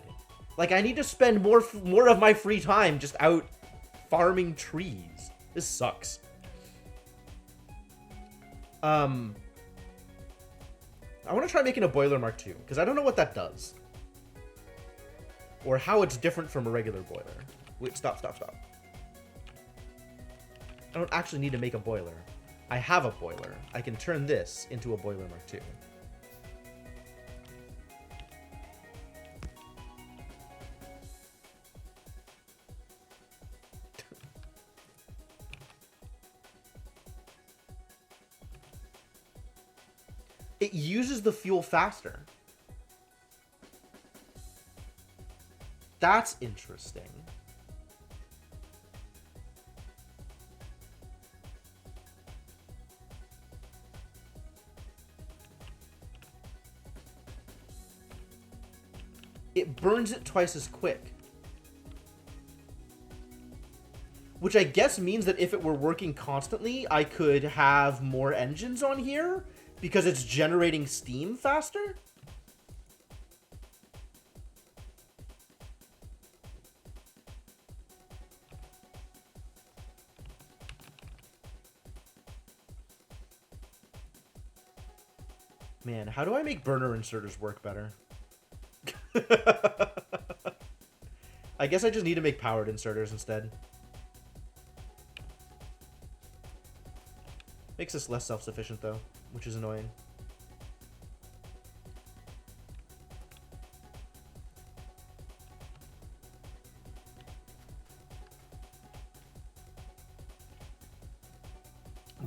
Like, I need to spend more of my free time just out farming trees. This sucks. I want to try making a boiler Mark II, because I don't know what that does. Or how it's different from a regular boiler. Wait, stop. I don't actually need to make a boiler. I have a boiler. I can turn this into a boiler Mark II. It uses the fuel faster. That's interesting. It burns it twice as quick. which I guess means that if it were working constantly, I could have more engines on here because it's generating steam faster. Man, how do I make burner inserters work better? I guess I just need to make powered inserters instead. Makes us less self-sufficient, though, which is annoying.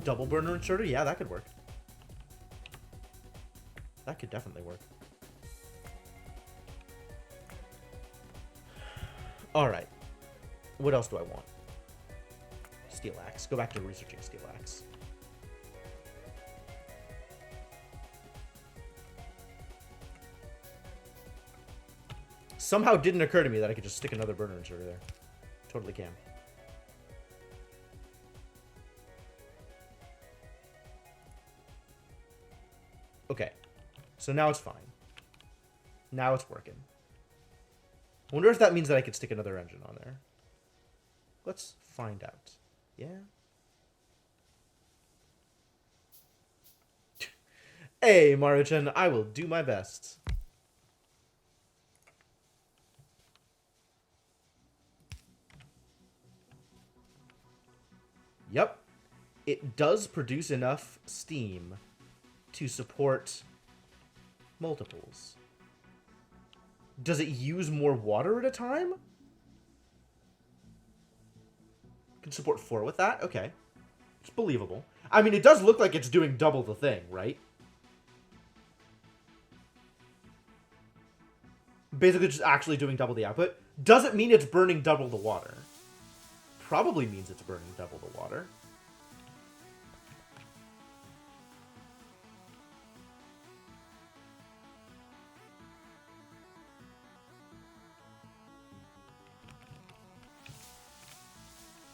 Double burner inserter? Yeah, that could work. That could definitely work. Alright. What else do I want? Steel axe. Go back to researching steel axe. Somehow didn't occur to me that I could just stick another burner inserter there. Totally can. Okay. So now it's fine. Now it's working. I wonder if that means that I could stick another engine on there. Let's find out. Yeah? Hey, Maruchan, I will do my best. Yep. It does produce enough steam to support multiples. Does it use more water at a time? Can support 4 with that? Okay. It's believable. I mean, it does look like it's doing double the thing, right? Basically just actually doing double the output. Does it mean it's burning double the water? Probably means it's burning double the water.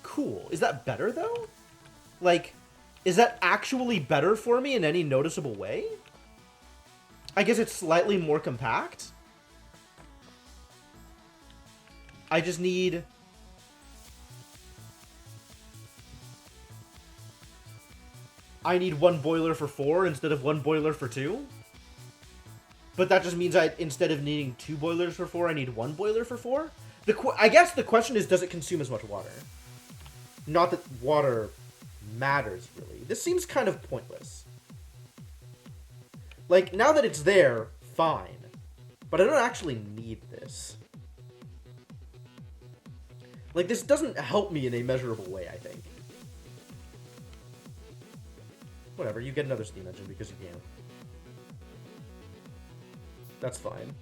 Cool. Is that better, though? Like, is that actually better for me in any noticeable way? I guess it's slightly more compact. I just need... I need 1 boiler for 4 instead of 1 boiler for 2. But that just means instead of needing 2 boilers for 4, I need 1 boiler for 4? I guess the question is, does it consume as much water? Not that water matters, really. This seems kind of pointless. Like, now that it's there, fine. But I don't actually need this. Like, this doesn't help me in a measurable way, I think. Whatever, you get another steam engine because you can. That's fine.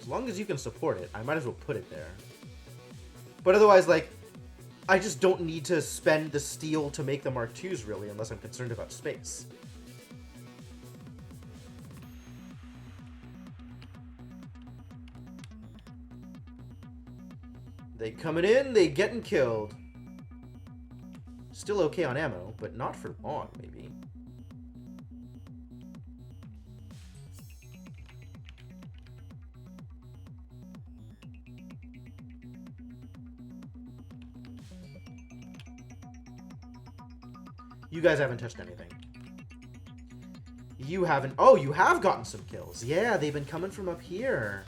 As long as you can support it, I might as well put it there. But otherwise, like, I just don't need to spend the steel to make the Mark IIs, really, unless I'm concerned about space. They coming in, they getting killed. Still okay on ammo, but not for long, maybe. You guys haven't touched anything. You haven't... Oh, you have gotten some kills. Yeah, they've been coming from up here.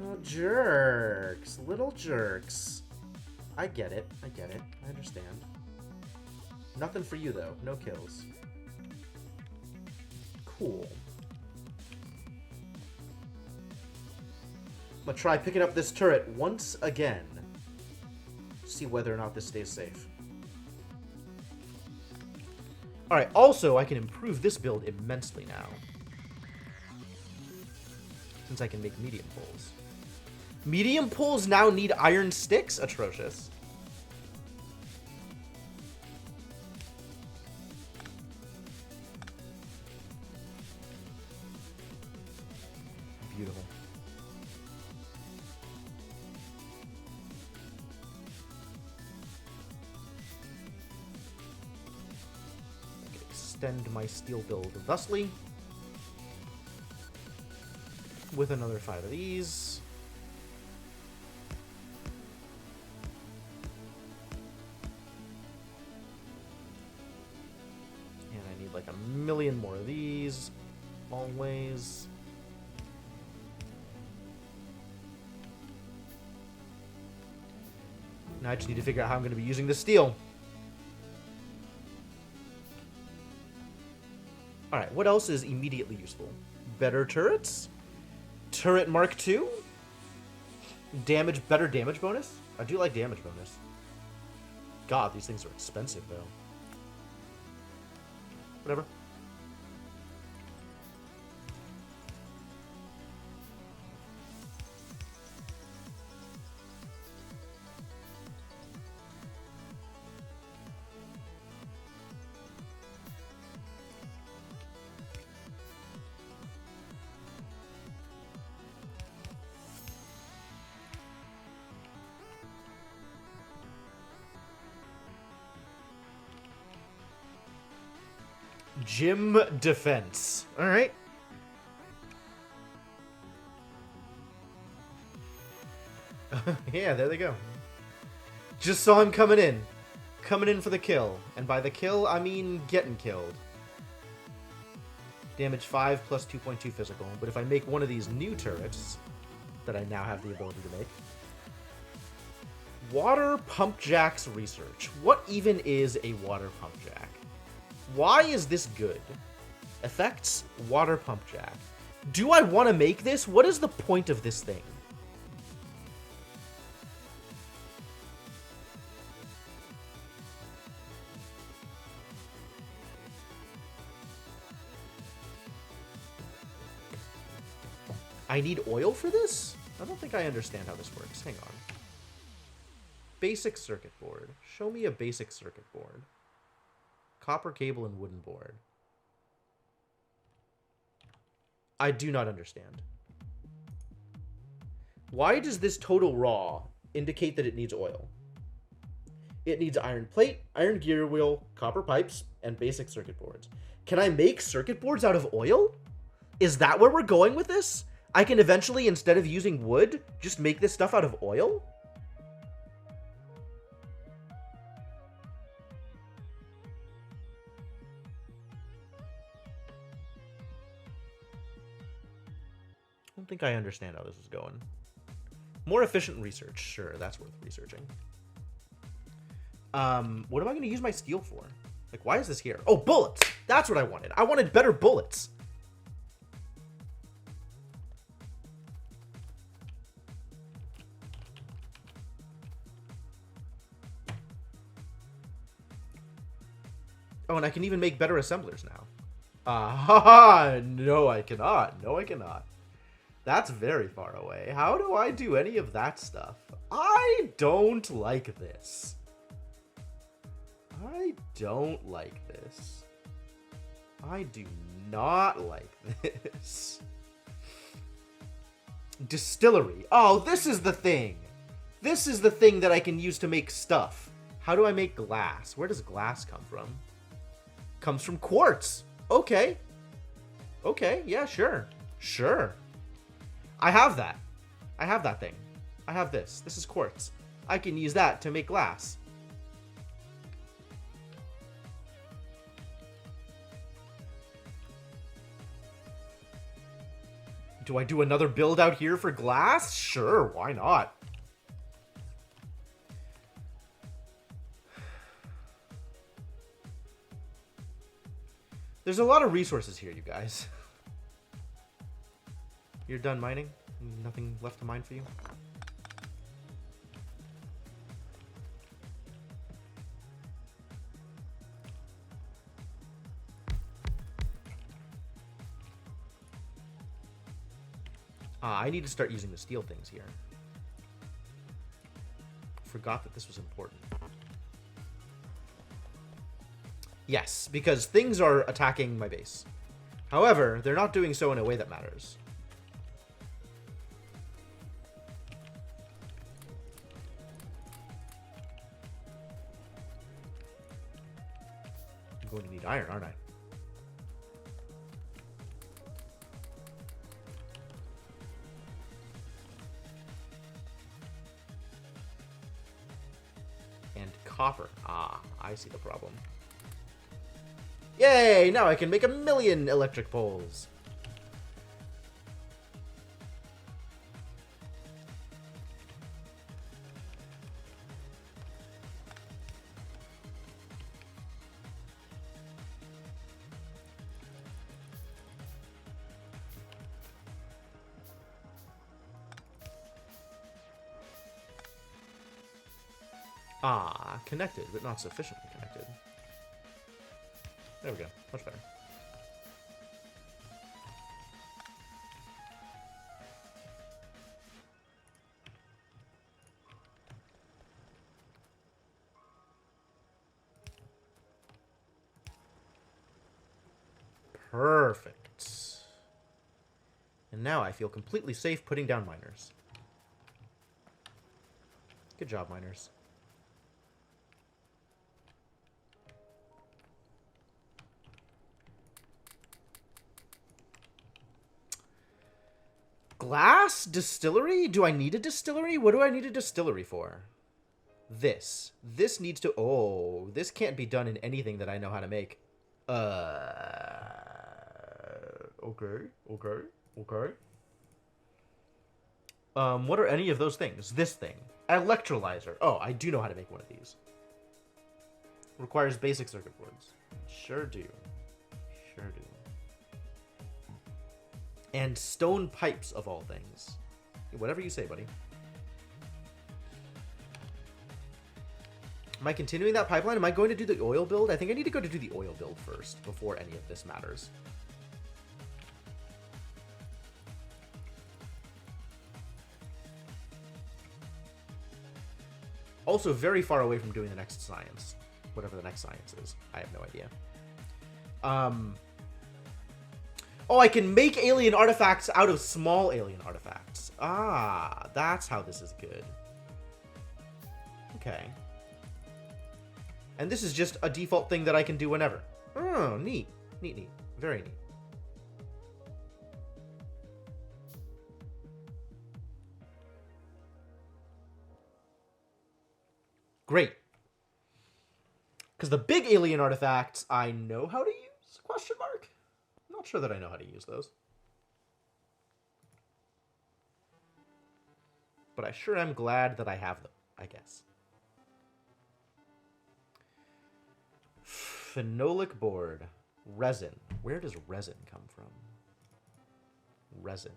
Oh, jerks. Little jerks. I get it. I get it. I understand. Nothing for you, though. No kills. Cool. I'm gonna try picking up this turret once again. See whether or not this stays safe. Alright, also, I can improve this build immensely now. Since I can make medium poles. Medium poles now need iron sticks? Atrocious. extend my steel build thusly. With another 5 of these. And I need like a million more of these. Always. Now I just need to figure out how I'm going to be using the steel. Alright, what else is immediately useful? Better turrets? Turret Mark II? Better damage bonus? I do like damage bonus. God, these things are expensive, though. Whatever. Gym defense. Alright. Yeah, there they go. Just saw him coming in. Coming in for the kill. And by the kill, I mean getting killed. Damage 5 plus 2.2 physical. But if I make one of these new turrets, that I now have the ability to make. Water pump jacks research. What even is a water pump jack? Why is this good? Effects, water pump jack. Do I want to make this? What is the point of this thing? I need oil for this? I don't think I understand how this works. Hang on. Basic circuit board. Show me a basic circuit board. Copper cable and wooden board. I do not understand. Why does this total raw indicate that it needs oil? It needs iron plate, iron gear wheel, copper pipes, and basic circuit boards. Can I make circuit boards out of oil? Is that where we're going with this? I can eventually, instead of using wood, just make this stuff out of oil? I don't think I understand how this is going. More efficient research. Sure, that's worth researching. What am I going to use my steel for? Like, why is this here? Oh, bullets! That's what I wanted. I wanted better bullets. Oh, and I can even make better assemblers now. No, I cannot. No, I cannot. That's very far away. How do I do any of that stuff? I don't like this. I don't like this. I do not like this. Distillery. Oh, this is the thing. This is the thing that I can use to make stuff. How do I make glass? Where does glass come from? Comes from quartz. Okay. Okay, yeah, sure. Sure. I have that. I have that thing. I have this. This is quartz. I can use that to make glass. Do I do another build out here for glass? Sure, why not? There's a lot of resources here, you guys. You're done mining? Nothing left to mine for you? I need to start using the steel things here. Forgot that this was important. Yes, because things are attacking my base. However, they're not doing so in a way that matters. I'm going to need iron, aren't I? copper. Ah, I see the problem. Yay! Now I can make 1,000,000 electric poles. Ah, connected, but not sufficiently connected. There we go. Much better. Perfect. And now I feel completely safe putting down miners. Good job, miners. Glass distillery? Do I need a distillery? What do I need a distillery for? This. This needs to... Oh, this can't be done in anything that I know how to make. Okay. What are any of those things? This thing. Electrolyzer. Oh, I do know how to make one of these. Requires basic circuit boards. Sure do. Sure do. And stone pipes, of all things. Whatever you say, buddy. Am I continuing that pipeline? Am I going to do the oil build? I think I need to go to do the oil build first, before any of this matters. Also very far away from doing the next science. Whatever the next science is. I have no idea. Oh, I can make alien artifacts out of small alien artifacts. Ah, that's how this is good. Okay. And this is just a default thing that I can do whenever. Oh, neat. Neat, neat. Very neat. Great. Because the big alien artifacts, I know how to use? Question mark? Not sure that I know how to use those. But I sure am glad that I have them, I guess. Phenolic board. Resin. Where does resin come from? Resin.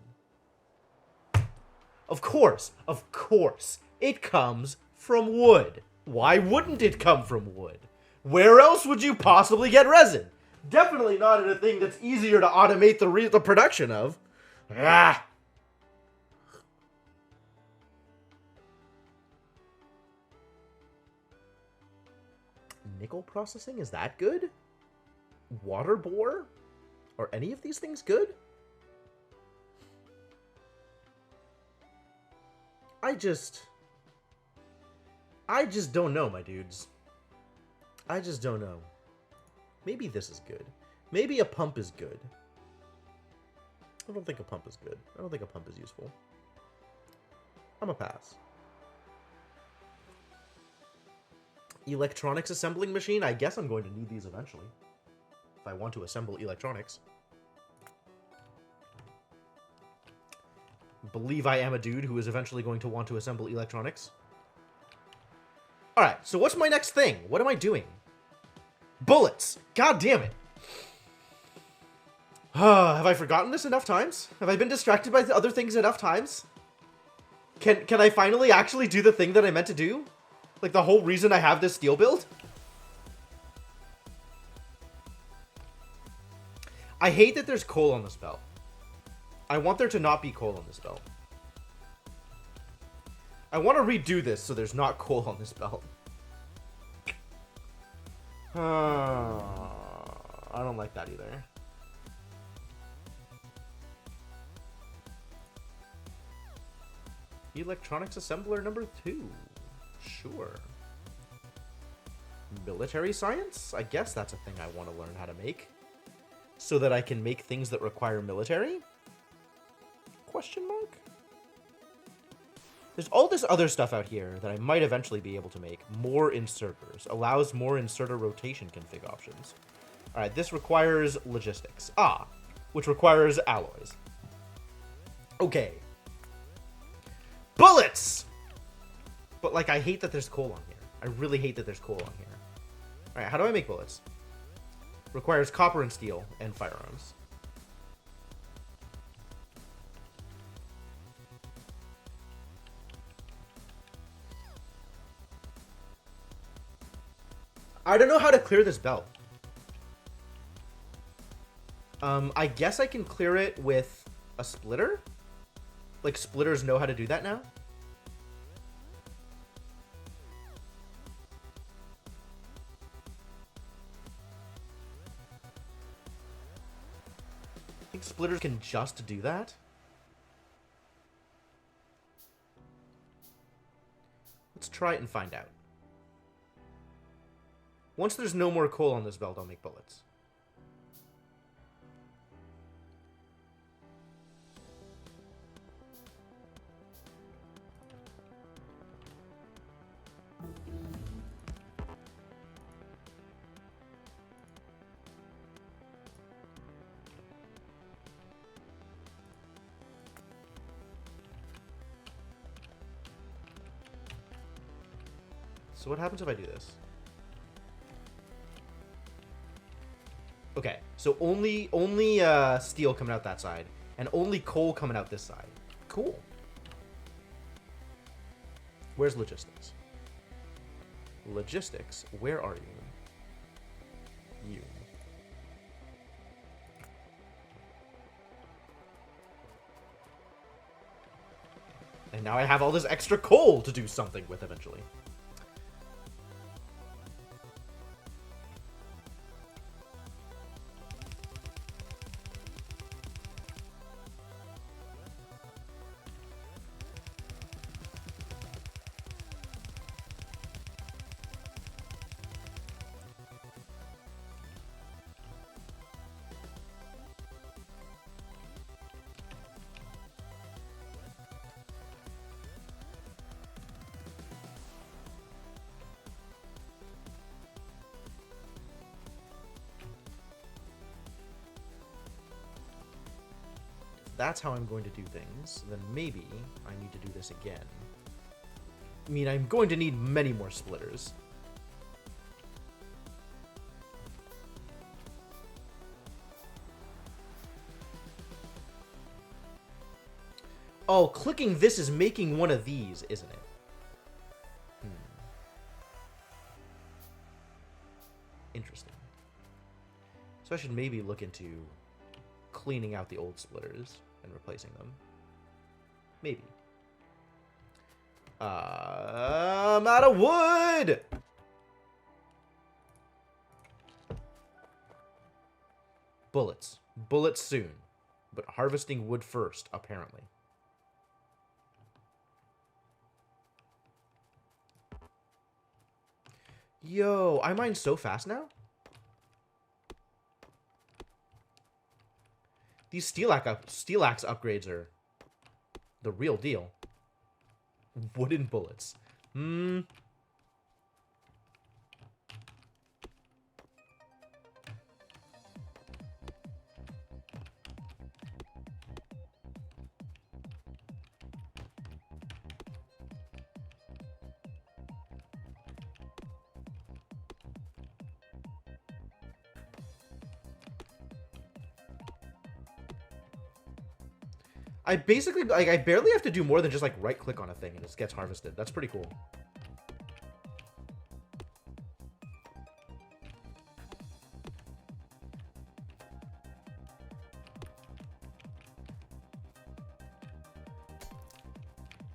Of course. It comes from wood. Why wouldn't it come from wood? Where else would you possibly get resin? Definitely not in a thing that's easier to automate the production of. Ah! Nickel processing? Is that good? Water bore? Are any of these things good? I just don't know, my dudes. I just don't know. Maybe this is good. Maybe a pump is good. I don't think a pump is good. I don't think a pump is useful. I'm a pass. Electronics assembling machine? I guess I'm going to need these eventually. If I want to assemble electronics. Believe I am a dude who is eventually going to want to assemble electronics. Alright, so what's my next thing? What am I doing? Bullets! God damn it! Have I forgotten this enough times? Have I been distracted by other things enough times? Can I finally actually do the thing that I meant to do? Like the whole reason I have this steel build? I hate that there's coal on this belt. I want there to not be coal on this belt. I want to redo this so there's not coal on this belt. I don't like that either. Electronics assembler number 2. Sure. Military science? I guess that's a thing I want to learn how to make. So that I can make things that require military? Question mark? There's all this other stuff out here that I might eventually be able to make. More inserters. Allows more inserter rotation config options. Alright, this requires logistics. Ah, which requires alloys. Okay. Bullets! But, like, I hate that there's coal on here. I really hate that there's coal on here. Alright, how do I make bullets? Requires copper and steel and firearms. I don't know how to clear this belt. I guess I can clear it with a splitter? Like, splitters know how to do that now? I think splitters can just do that? Let's try it and find out. Once there's no more coal on this belt, I'll make bullets. So what happens if I do this? Okay, so only steel coming out that side, and only coal coming out this side. Cool. Where's logistics? Logistics, where are you? You. And now I have all this extra coal to do something with eventually. That's how I'm going to do things, then maybe I need to do this again. I mean, I'm going to need many more splitters. Oh, clicking this is making one of these, isn't it? Interesting. So I should maybe look into cleaning out the old splitters and replacing them. Maybe. I'm out of wood! Bullets. Bullets soon. But harvesting wood first, apparently. Yo, I mine so fast now? These steel axe upgrades are the real deal. Wooden bullets. I basically, like, I barely have to do more than just, like, right-click on a thing and it gets harvested. That's pretty cool.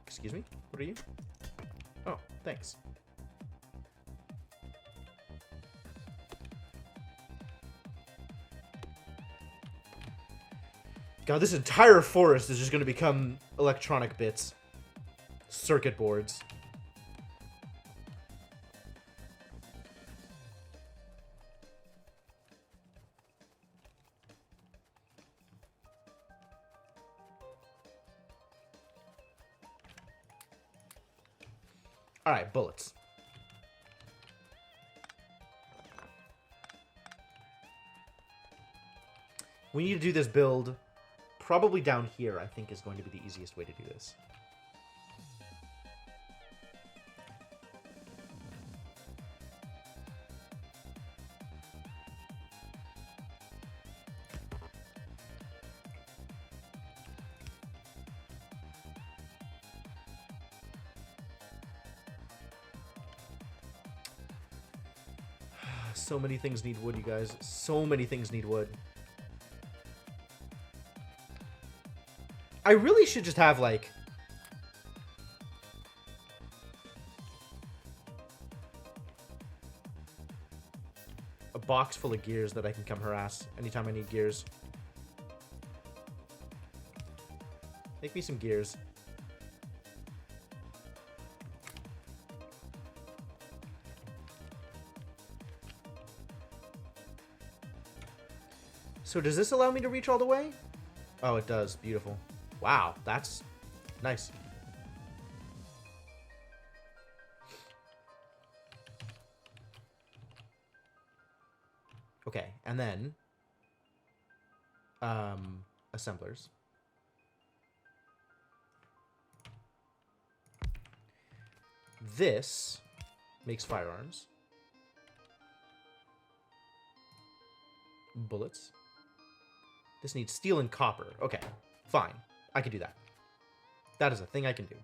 Excuse me? What are you? Oh, thanks. God, this entire forest is just going to become electronic bits. Circuit boards. Alright, bullets. We need to do this build probably down here, I think, is going to be the easiest way to do this. So many things need wood, you guys. So many things need wood. I really should just have, like... a box full of gears that I can come harass anytime I need gears. Make me some gears. So does this allow me to reach all the way? Oh, it does. Beautiful. Wow, that's nice. Okay, and then assemblers. This makes firearms. Bullets. This needs steel and copper. Okay, fine. I can do that. That is a thing I can do.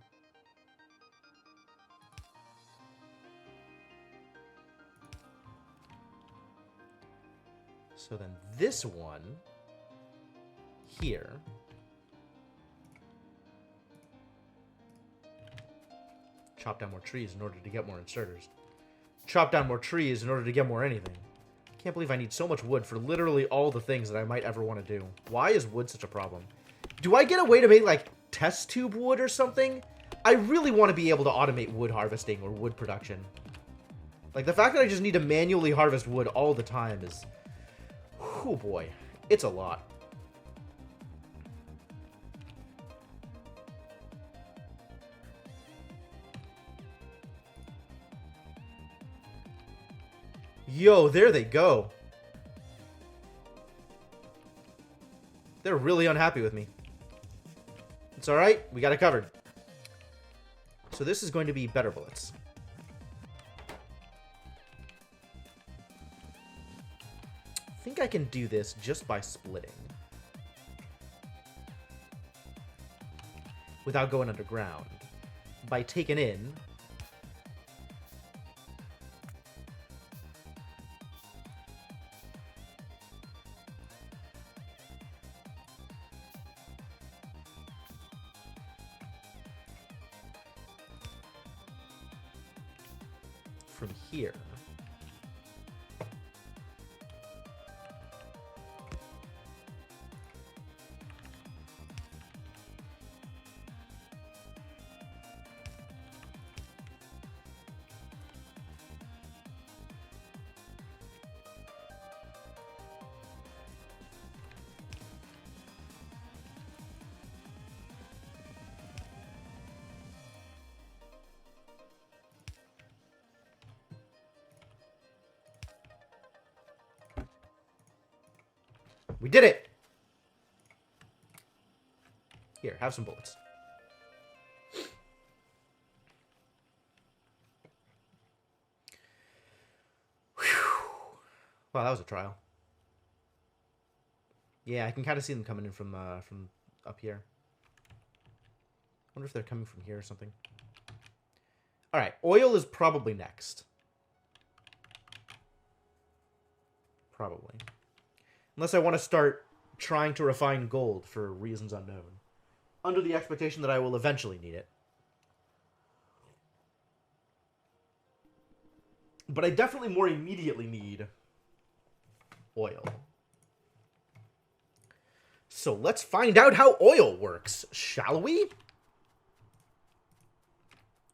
So then this one here chop down more trees in order to get more inserters. Chop down more trees in order to get more anything. Can't believe I need so much wood for literally all the things that I might ever want to do. Why is wood such a problem? Do I get a way to make, like, test tube wood or something? I really want to be able to automate wood harvesting or wood production. Like, the fact that I just need to manually harvest wood all the time is... oh boy. It's a lot. Yo, there they go. They're really unhappy with me. It's alright. We got it covered. So this is going to be better bullets. I think I can do this just by splitting. Without going underground. By taking in... from here. We did it! Here, have some bullets. Whew. Wow, that was a trial. Yeah, I can kind of see them coming in from up here. I wonder if they're coming from here or something. Alright, oil is probably next. Probably. Unless I want to start trying to refine gold for reasons unknown. Under the expectation that I will eventually need it. But I definitely more immediately need oil. So let's find out how oil works, shall we?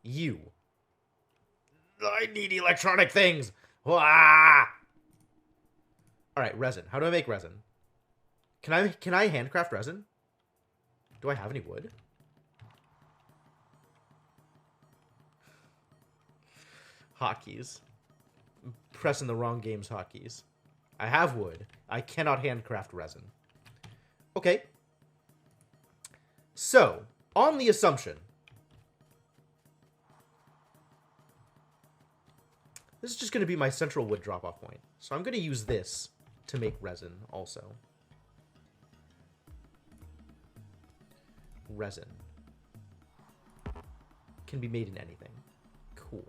You. I need electronic things. Wah! Alright, resin. How do I make resin? Can I handcraft resin? Do I have any wood? Hotkeys. Pressing the wrong game's hotkeys. I have wood. I cannot handcraft resin. Okay. So, on the assumption. This is just going to be my central wood drop-off point. So I'm going to use this to make resin also. Resin. Can be made in anything. Cool.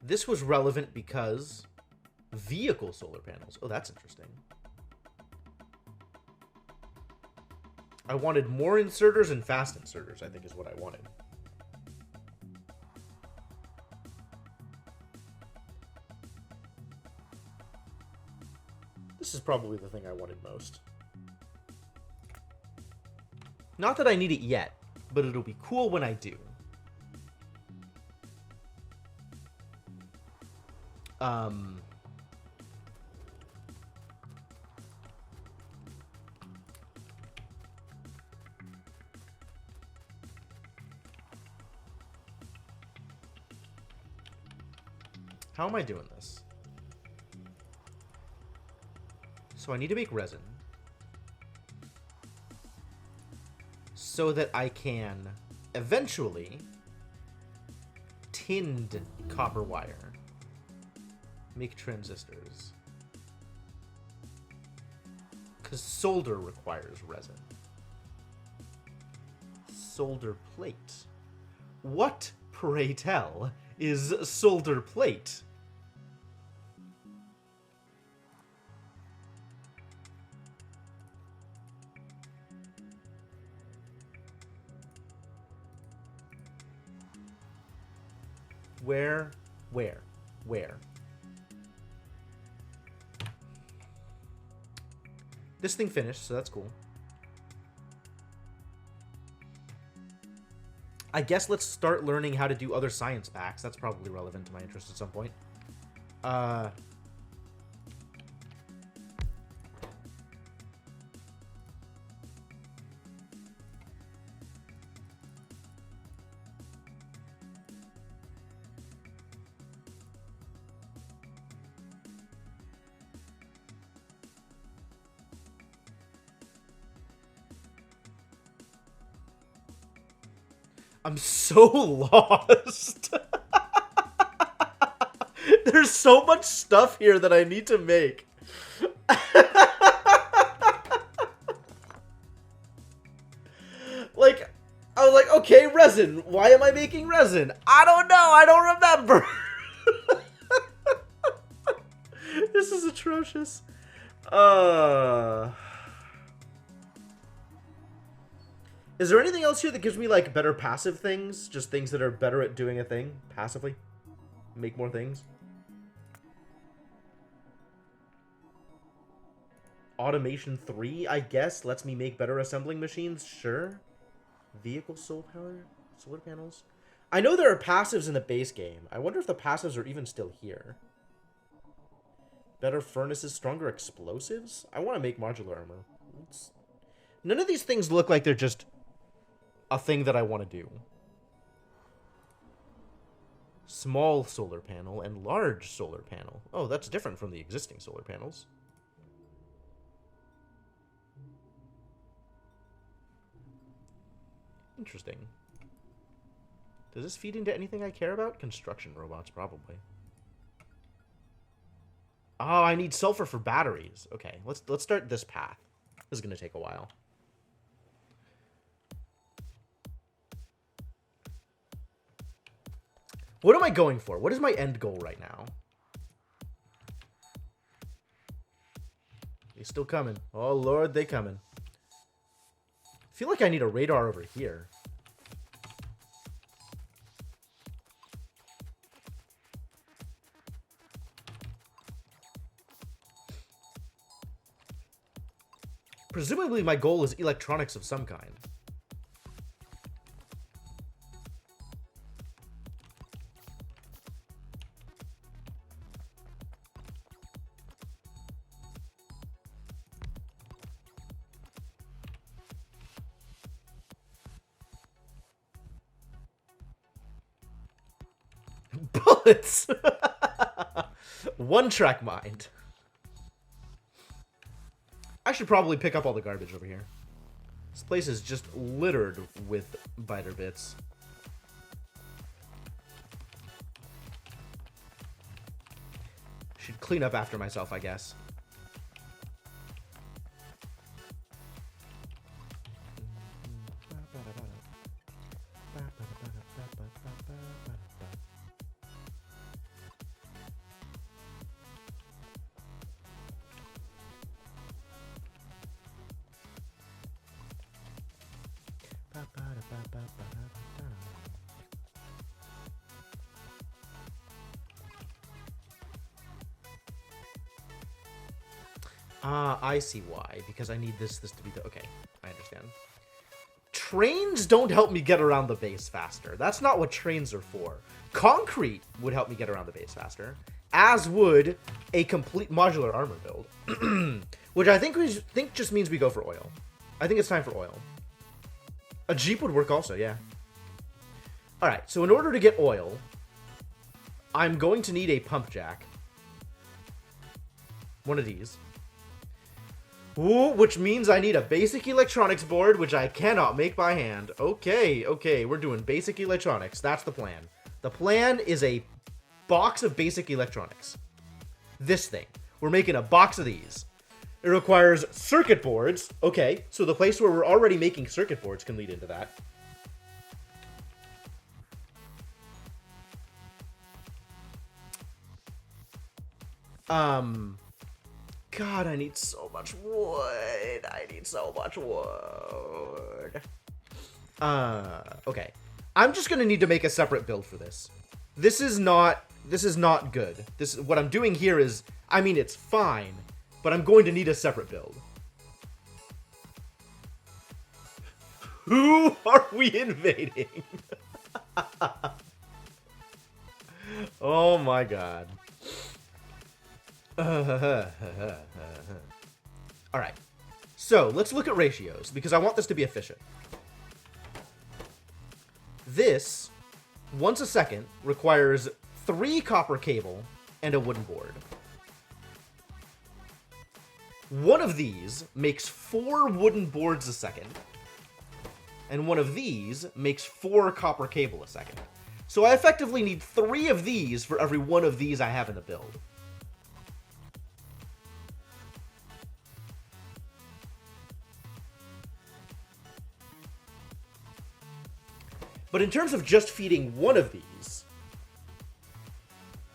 This was relevant because vehicle solar panels. Oh, that's interesting. I wanted more inserters and fast inserters, I think is what I wanted. This is probably the thing I wanted most. Not that I need it yet, but it'll be cool when I do. How am I doing this? So I need to make resin so that I can eventually tinned copper wire. Make transistors. Because solder requires resin. Solder plate. What, pray tell, is solder plate? Where? This thing finished, so that's cool. I guess let's start learning how to do other science packs. That's probably relevant to my interest at some point. I'm so lost. There's so much stuff here that I need to make. Like, I was like, okay, resin. Why am I making resin? I don't know. I don't remember. This is atrocious. Is there anything else here that gives me, like, better passive things? Just things that are better at doing a thing passively? Make more things? Automation 3, I guess, lets me make better assembling machines? Sure. Vehicle solar panels? I know there are passives in the base game. I wonder if the passives are even still here. Better furnaces, stronger explosives? I want to make modular armor. None of these things look like they're just a thing that I want to do. Small solar panel and large solar panel. Oh, that's different from the existing solar panels. Interesting. Does this feed into anything I care about? Construction robots, probably. Oh, I need sulfur for batteries. Okay, let's start this path. This is going to take a while. What am I going for? What is my end goal right now? They still coming. Oh, Lord, they coming. I feel like I need a radar over here. Presumably my goal is electronics of some kind. Bullets! One track mind. I should probably pick up all the garbage over here. This place is just littered with biter bits. Should clean up after myself, I guess. I see why. Because I need this to be the... Okay, I understand. Trains don't help me get around the base faster. That's not what trains are for. Concrete would help me get around the base faster, as would a complete modular armor build. Which I think just means we go for oil. I think it's time for oil. A Jeep would work also, yeah. Alright, so in order to get oil, I'm going to need a pump jack. One of these. Ooh, which means I need a basic electronics board, which I cannot make by hand. Okay, we're doing basic electronics. That's the plan. The plan is a box of basic electronics. This thing. We're making a box of these. It requires circuit boards. Okay, so the place where we're already making circuit boards can lead into that. God, I need so much wood. Okay. I'm just gonna need to make a separate build for this. This is not good. What I'm doing here is, I mean, it's fine, but I'm going to need a separate build. Who are we invading? Oh my god. Alright. So, let's look at ratios, because I want this to be efficient. This, once a second, requires 3 copper cable and a wooden board. One of these makes 4 wooden boards a second. And one of these makes 4 copper cable a second. So I effectively need 3 of these for every one of these I have in the build. But in terms of just feeding one of these,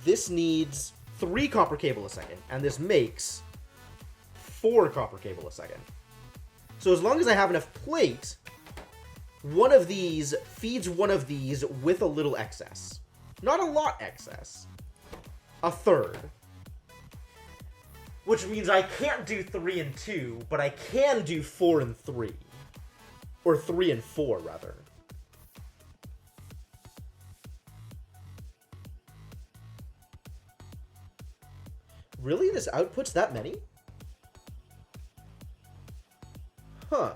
this needs 3 copper cable a second, and this makes 4 copper cable a second. So as long as I have enough plate, one of these feeds one of these with a little excess. Not a lot excess. A third. Which means I can't do 3 and 2, but I can do 4 and 3. Or 3 and 4, rather. Really? This outputs that many? Huh.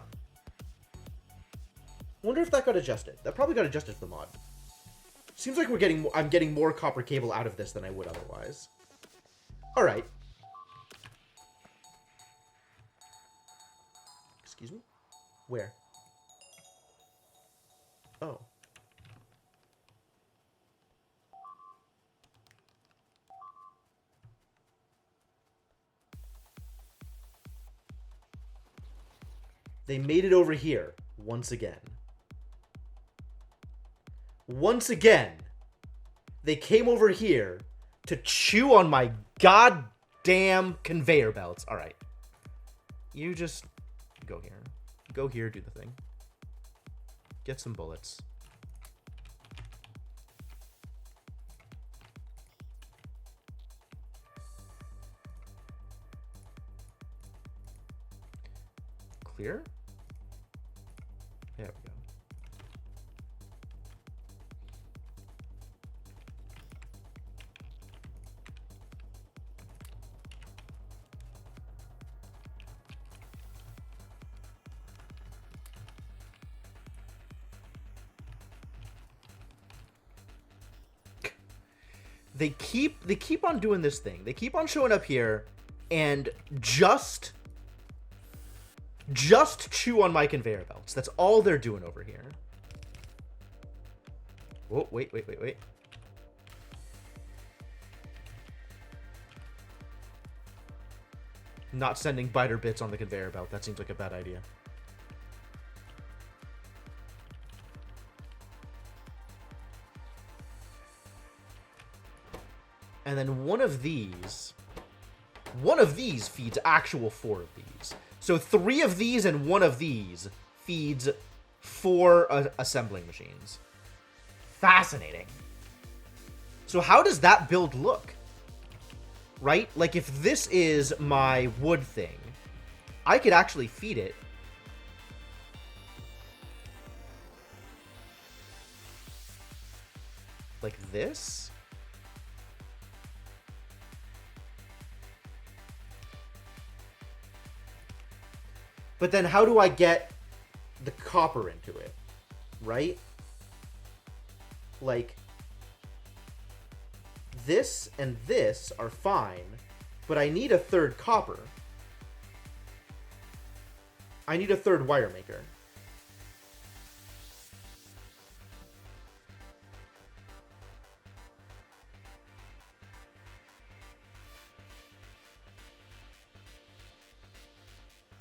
Wonder if that got adjusted. That probably got adjusted for the mod. Seems like I'm getting more copper cable out of this than I would otherwise. Alright. Excuse me? Where? Oh. They made it over here, once again. Once again, they came over here to chew on my goddamn conveyor belts. Alright. You just go here. Go here, do the thing. Get some bullets. Clear? There we go. They keep on doing this thing. They keep on showing up here and just chew on my conveyor belts. That's all they're doing over here. Whoa, wait. Not sending biter bits on the conveyor belt. That seems like a bad idea. And then one of these feeds actual 4 of these. So 3 of these and 1 of these feeds 4 assembling machines. Fascinating. So how does that build look? Right? Like, if this is my wood thing, I could actually feed it. Like this? But then how do I get the copper into it? Right? Like, this and this are fine, but I need a 3rd copper. I need a 3rd wire maker.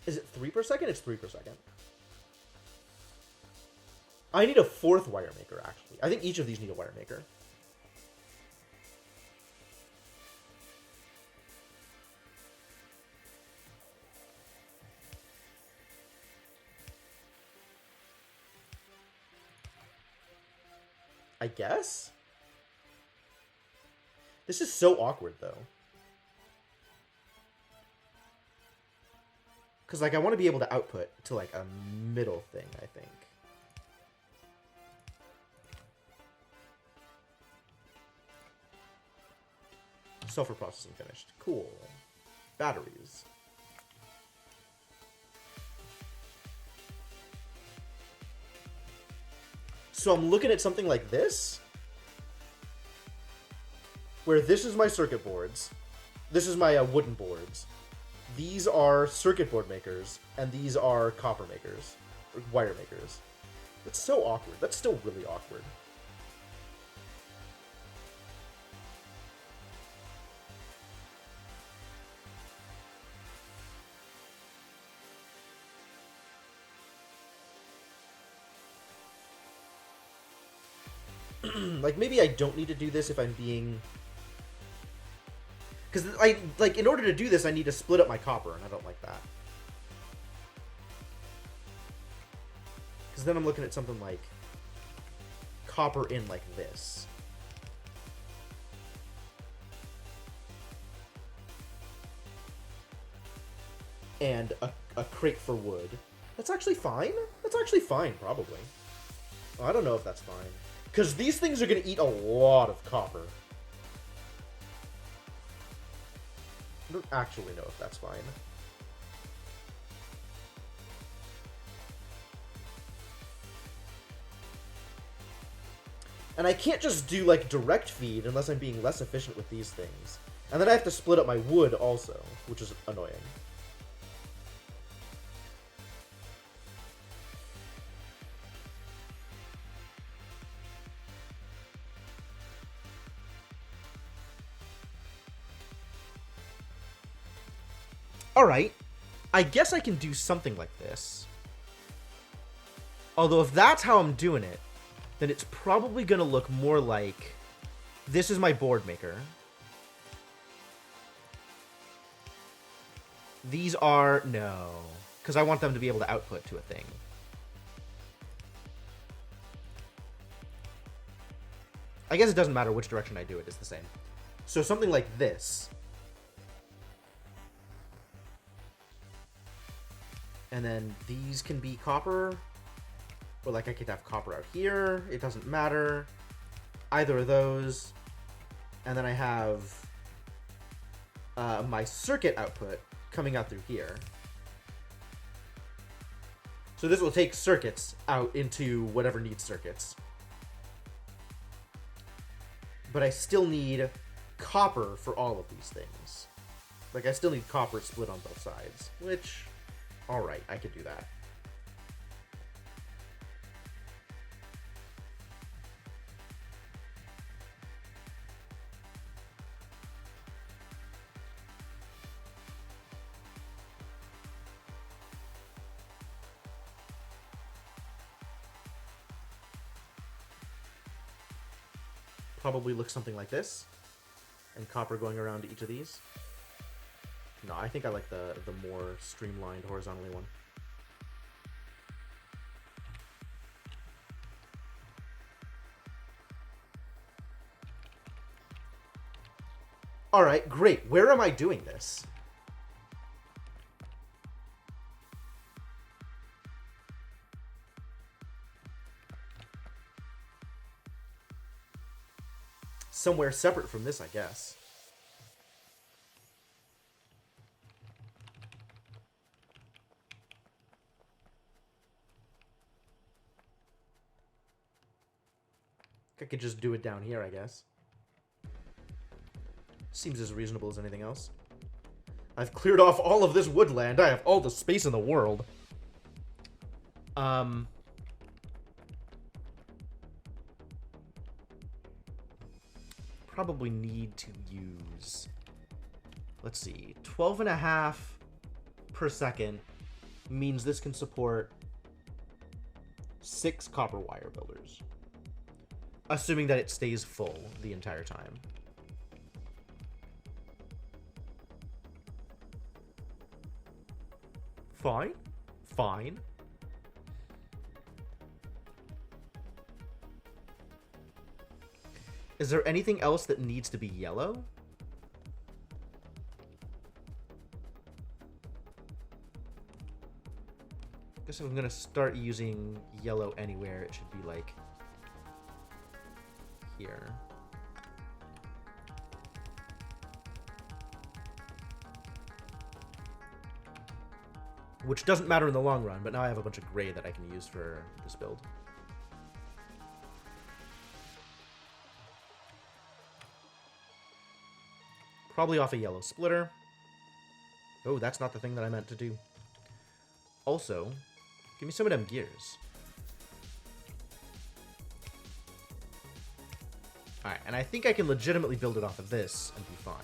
Is it 3 per second? It's 3 per second. I need a 4th wire maker, actually. I think each of these need a wire maker. I guess? This is so awkward, though. Because, like, I want to be able to output to, like, a middle thing, I think. Sulfur processing finished. Cool. Batteries. So I'm looking at something like this, where this is my circuit boards. This is my wooden boards. These are circuit board makers, and these are copper makers, or wire makers. That's so awkward. That's still really awkward. Like, maybe I don't need to do this if I'm being... Because, like, in order to do this, I need to split up my copper, and I don't like that. Because then I'm looking at something like copper in like this. And a crate for wood. That's actually fine? That's actually fine, probably. I don't know if that's fine. Because these things are going to eat a lot of copper. I don't actually know if that's fine. And I can't just do, like, direct feed unless I'm being less efficient with these things. And then I have to split up my wood also, which is annoying. Alright, I guess I can do something like this. Although if that's how I'm doing it, then it's probably going to look more like this is my board maker. These are... no. Because I want them to be able to output to a thing. I guess it doesn't matter which direction I do it, it's the same. So something like this. And then these can be copper. Or like I could have copper out here. It doesn't matter. Either of those. And then I have my circuit output coming out through here. So this will take circuits out into whatever needs circuits. But I still need copper for all of these things. Like, I still need copper split on both sides, which, alright, I could do that. Probably looks something like this. And copper going around to each of these. No, I think I like the more streamlined horizontally one. Alright, great. Where am I doing this? Somewhere separate from this, I guess. I could just do it down here, I guess. Seems as reasonable as anything else. I've cleared off all of this woodland. I have all the space in the world. Probably need to use, let's see, 12.5 per second means this can support 6 copper wire builders, assuming that it stays full the entire time. Fine. Fine. Is there anything else that needs to be yellow? Guess if I'm gonna start using yellow anywhere, it should be like here. Which doesn't matter in the long run, but now I have a bunch of gray that I can use for this build. Probably off a yellow splitter. Oh, that's not the thing that I meant to do. Also, give me some of them gears. Alright, and I think I can legitimately build it off of this and be fine.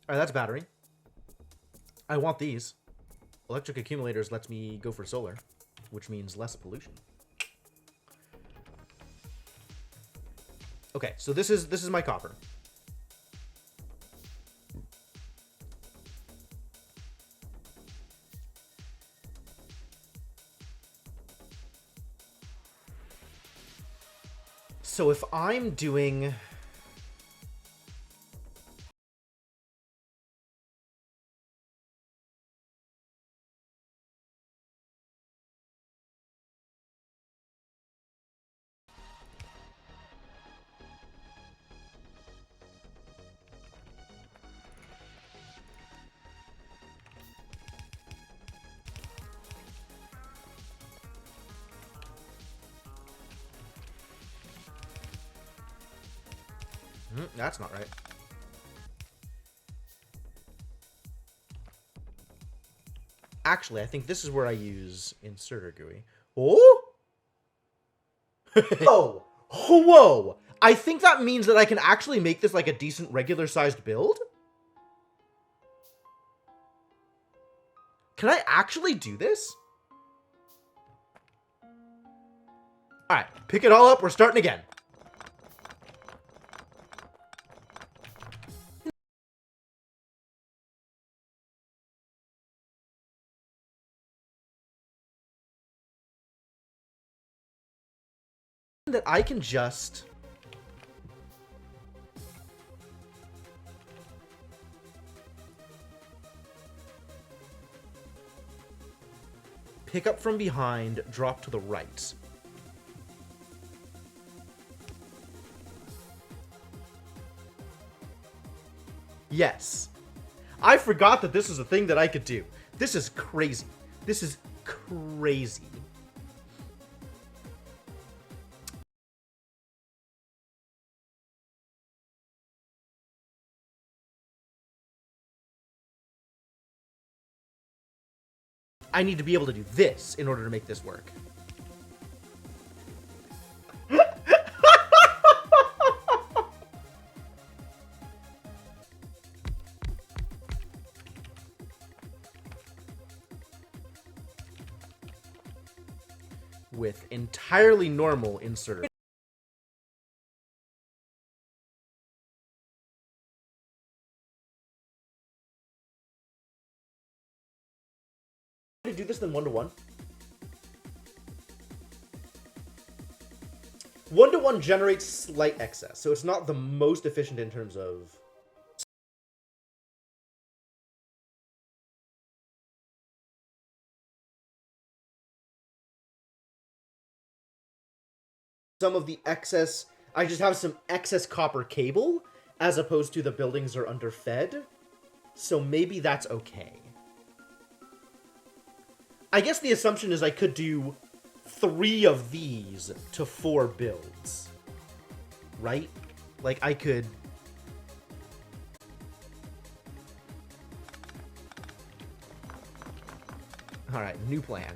Alright, that's battery. I want these. Electric accumulators lets me go for solar, which means less pollution. Okay, so this is my copper. So if I'm doing... That's not right. Actually, I think this is where I use inserter GUI. Oh! Whoa! Whoa! I think that means that I can actually make this like a decent regular-sized build? Can I actually do this? Alright, pick it all up. We're starting again. That I can just pick up from behind, drop to the right. Yes. I forgot that this is a thing that I could do. This is crazy. This is crazy. I need to be able to do this in order to make this work. With entirely normal inserter. To do this than 1-to-1. 1-to-1 generates slight excess, so it's not the most efficient in terms of... some of the excess... I just have some excess copper cable, as opposed to the buildings are underfed. So maybe that's okay. I guess the assumption is I could do 3 of these to 4 builds. Right? Like, I could... Alright, new plan.